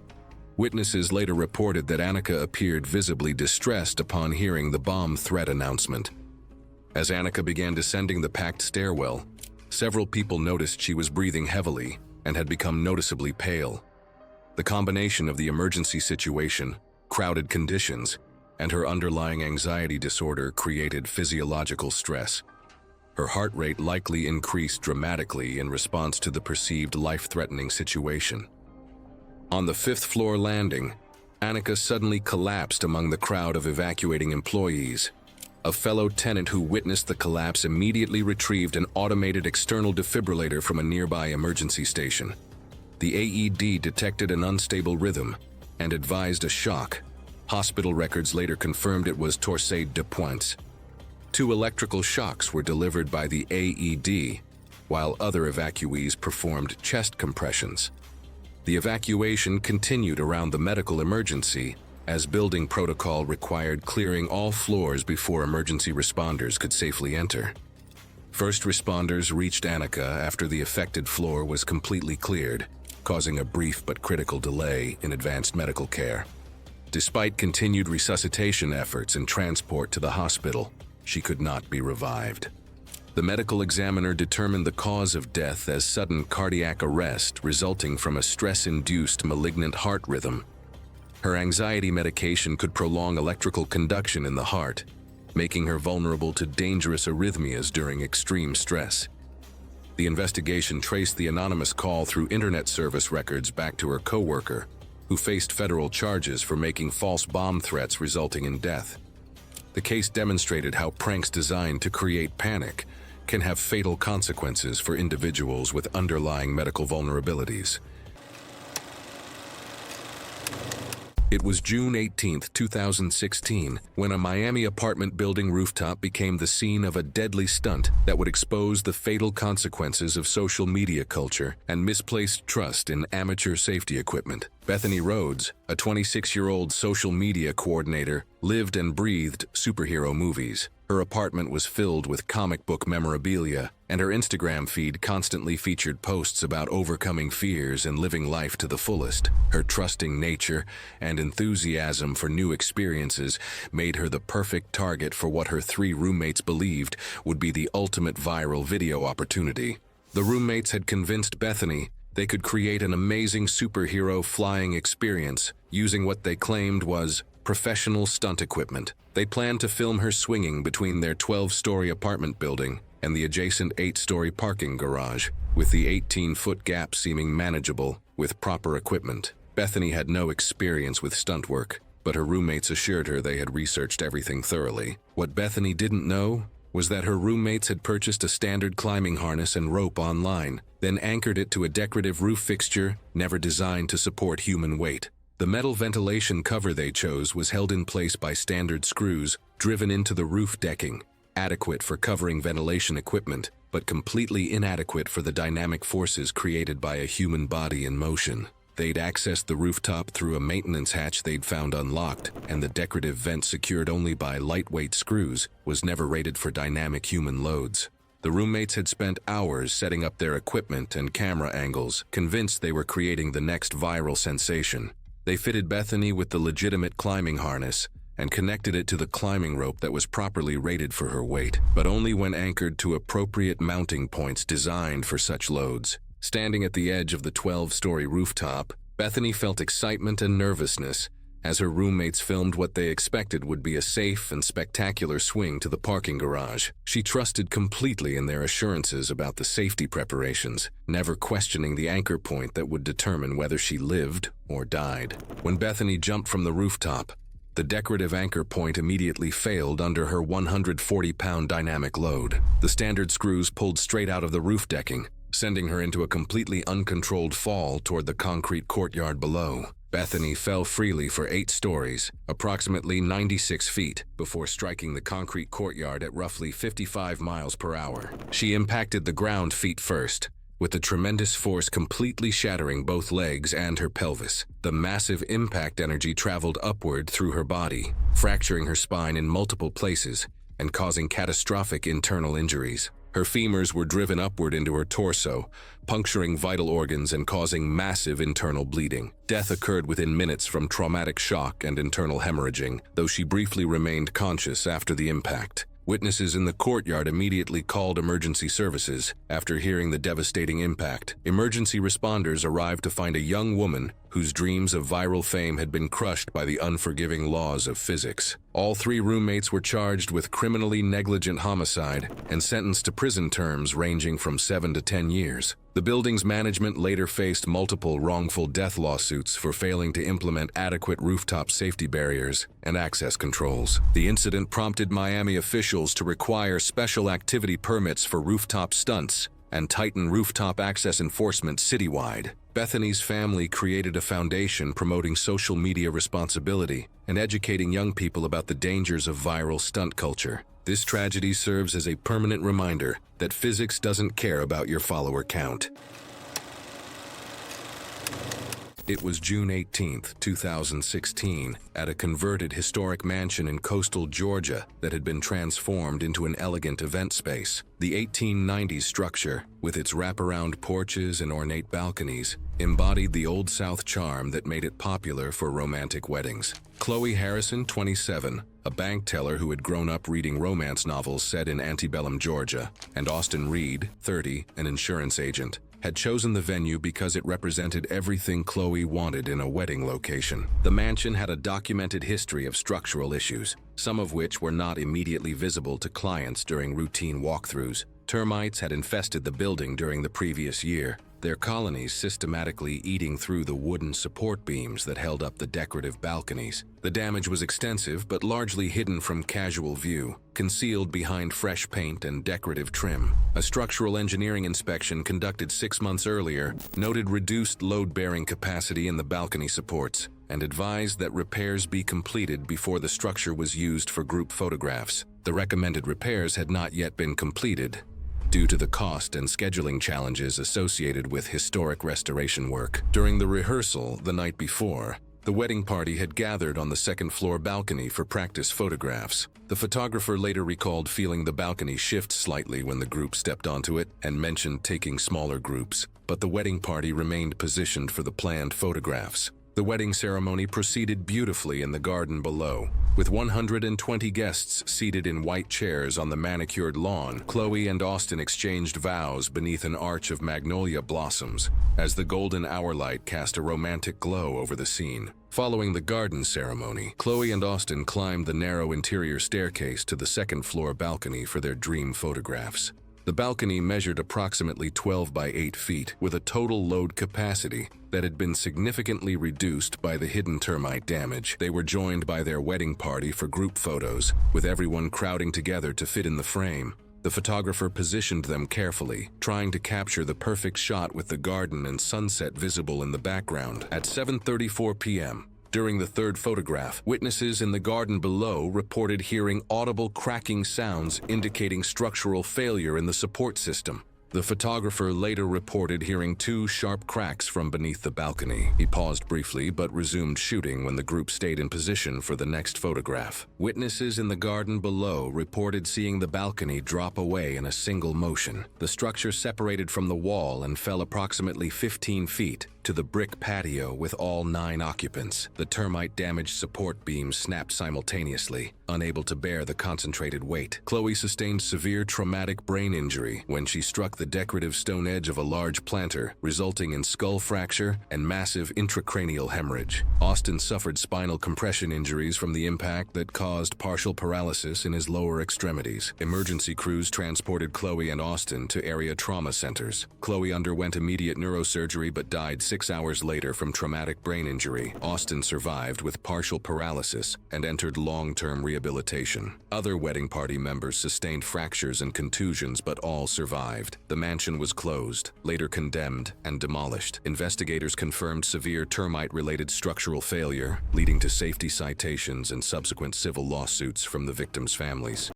Witnesses later reported that Annika appeared visibly distressed upon hearing the bomb threat announcement. As Annika began descending the packed stairwell, several people noticed she was breathing heavily and had become noticeably pale. The combination of the emergency situation, crowded conditions, and her underlying anxiety disorder created physiological stress. Her heart rate likely increased dramatically in response to the perceived life-threatening situation. On the fifth-floor landing, Annika suddenly collapsed among the crowd of evacuating employees. A fellow tenant who witnessed the collapse immediately retrieved an automated external defibrillator from a nearby emergency station. The AED detected an unstable rhythm and advised a shock. Hospital records later confirmed it was torsade de pointes. 2 electrical shocks were delivered by the AED, while other evacuees performed chest compressions. The evacuation continued around the medical emergency, as building protocol required clearing all floors before emergency responders could safely enter. First responders reached Annika after the affected floor was completely cleared, causing a brief but critical delay in advanced medical care. Despite continued resuscitation efforts and transport to the hospital, she could not be revived. The medical examiner determined the cause of death as sudden cardiac arrest resulting from a stress-induced malignant heart rhythm. Her anxiety medication could prolong electrical conduction in the heart, making her vulnerable to dangerous arrhythmias during extreme stress. The investigation traced the anonymous call through internet service records back to her coworker, who faced federal charges for making false bomb threats resulting in death. The case demonstrated how pranks designed to create panic can have fatal consequences for individuals with underlying medical vulnerabilities. It was June 18, 2016, when a Miami apartment building rooftop became the scene of a deadly stunt that would expose the fatal consequences of social media culture and misplaced trust in amateur safety equipment. Bethany Rhodes, a 26-year-old social media coordinator, lived and breathed superhero movies. Her apartment was filled with comic book memorabilia, and her Instagram feed constantly featured posts about overcoming fears and living life to the fullest. Her trusting nature and enthusiasm for new experiences made her the perfect target for what her 3 roommates believed would be the ultimate viral video opportunity. The roommates had convinced Bethany they could create an amazing superhero flying experience using what they claimed was professional stunt equipment. They planned to film her swinging between their 12-story apartment building and the adjacent 8-story parking garage, with the 18-foot gap seeming manageable with proper equipment. Bethany had no experience with stunt work, but her roommates assured her they had researched everything thoroughly. What Bethany didn't know was that her roommates had purchased a standard climbing harness and rope online, then anchored it to a decorative roof fixture never designed to support human weight. The metal ventilation cover they chose was held in place by standard screws driven into the roof decking, adequate for covering ventilation equipment, but completely inadequate for the dynamic forces created by a human body in motion. They'd accessed the rooftop through a maintenance hatch they'd found unlocked, and the decorative vent secured only by lightweight screws was never rated for dynamic human loads. The roommates had spent hours setting up their equipment and camera angles, convinced they were creating the next viral sensation. They fitted Bethany with the legitimate climbing harness and connected it to the climbing rope that was properly rated for her weight, but only when anchored to appropriate mounting points designed for such loads. Standing at the edge of the 12-story rooftop, Bethany felt excitement and nervousness as her roommates filmed what they expected would be a safe and spectacular swing to the parking garage. She trusted completely in their assurances about the safety preparations, never questioning the anchor point that would determine whether she lived or died. When Bethany jumped from the rooftop, the decorative anchor point immediately failed under her 140-pound dynamic load. The standard screws pulled straight out of the roof decking, sending her into a completely uncontrolled fall toward the concrete courtyard below. Bethany fell freely for 8 stories, approximately 96 feet, before striking the concrete courtyard at roughly 55 miles per hour. She impacted the ground feet first, with the tremendous force completely shattering both legs and her pelvis. The massive impact energy traveled upward through her body, fracturing her spine in multiple places and causing catastrophic internal injuries. Her femurs were driven upward into her torso, puncturing vital organs and causing massive internal bleeding. Death occurred within minutes from traumatic shock and internal hemorrhaging, though she briefly remained conscious after the impact. Witnesses in the courtyard immediately called emergency services after hearing the devastating impact. Emergency responders arrived to find a young woman whose dreams of viral fame had been crushed by the unforgiving laws of physics. All 3 roommates were charged with criminally negligent homicide and sentenced to prison terms ranging from 7 to 10 years. The building's management later faced multiple wrongful death lawsuits for failing to implement adequate rooftop safety barriers and access controls. The incident prompted Miami officials to require special activity permits for rooftop stunts and tighten rooftop access enforcement citywide. Bethany's family created a foundation promoting social media responsibility and educating young people about the dangers of viral stunt culture. This tragedy serves as a permanent reminder that physics doesn't care about your follower count. It was June 18, 2016, at a converted historic mansion in coastal Georgia that had been transformed into an elegant event space. The 1890s structure, with its wraparound porches and ornate balconies, embodied the Old South charm that made it popular for romantic weddings. Chloe Harrison, 27, a bank teller who had grown up reading romance novels set in antebellum Georgia, and Austin Reed, 30, an insurance agent, had chosen the venue because it represented everything Chloe wanted in a wedding location. The mansion had a documented history of structural issues, some of which were not immediately visible to clients during routine walkthroughs. Termites had infested the building during the previous year, their colonies systematically eating through the wooden support beams that held up the decorative balconies. The damage was extensive but largely hidden from casual view, concealed behind fresh paint and decorative trim. A structural engineering inspection conducted 6 months earlier noted reduced load-bearing capacity in the balcony supports and advised that repairs be completed before the structure was used for group photographs. The recommended repairs had not yet been completed, due to the cost and scheduling challenges associated with historic restoration work. During the rehearsal the night before, the wedding party had gathered on the second-floor balcony for practice photographs. The photographer later recalled feeling the balcony shift slightly when the group stepped onto it and mentioned taking smaller groups, but the wedding party remained positioned for the planned photographs. The wedding ceremony proceeded beautifully in the garden below. With 120 guests seated in white chairs on the manicured lawn, Chloe and Austin exchanged vows beneath an arch of magnolia blossoms, as the golden hour light cast a romantic glow over the scene. Following the garden ceremony, Chloe and Austin climbed the narrow interior staircase to the second-floor balcony for their dream photographs. The balcony measured approximately 12 by 8 feet, with a total load capacity that had been significantly reduced by the hidden termite damage. They were joined by their wedding party for group photos, with everyone crowding together to fit in the frame. The photographer positioned them carefully, trying to capture the perfect shot with the garden and sunset visible in the background. At 7:34 p.m., during the third photograph, witnesses in the garden below reported hearing audible cracking sounds indicating structural failure in the support system. The photographer later reported hearing 2 sharp cracks from beneath the balcony. He paused briefly but resumed shooting when the group stayed in position for the next photograph. Witnesses in the garden below reported seeing the balcony drop away in a single motion. The structure separated from the wall and fell approximately 15 feet to the brick patio with all 9 occupants. The termite-damaged support beams snapped simultaneously, unable to bear the concentrated weight. Chloe sustained severe traumatic brain injury when she struck the decorative stone edge of a large planter, resulting in skull fracture and massive intracranial hemorrhage. Austin suffered spinal compression injuries from the impact that caused partial paralysis in his lower extremities. Emergency crews transported Chloe and Austin to area trauma centers. Chloe underwent immediate neurosurgery but died 6 hours later from traumatic brain injury. Austin survived with partial paralysis and entered long-term rehabilitation. Other wedding party members sustained fractures and contusions, but all survived. The mansion was closed, later condemned and demolished. Investigators confirmed severe termite-related structural failure, leading to safety citations and subsequent civil lawsuits from the victims' families.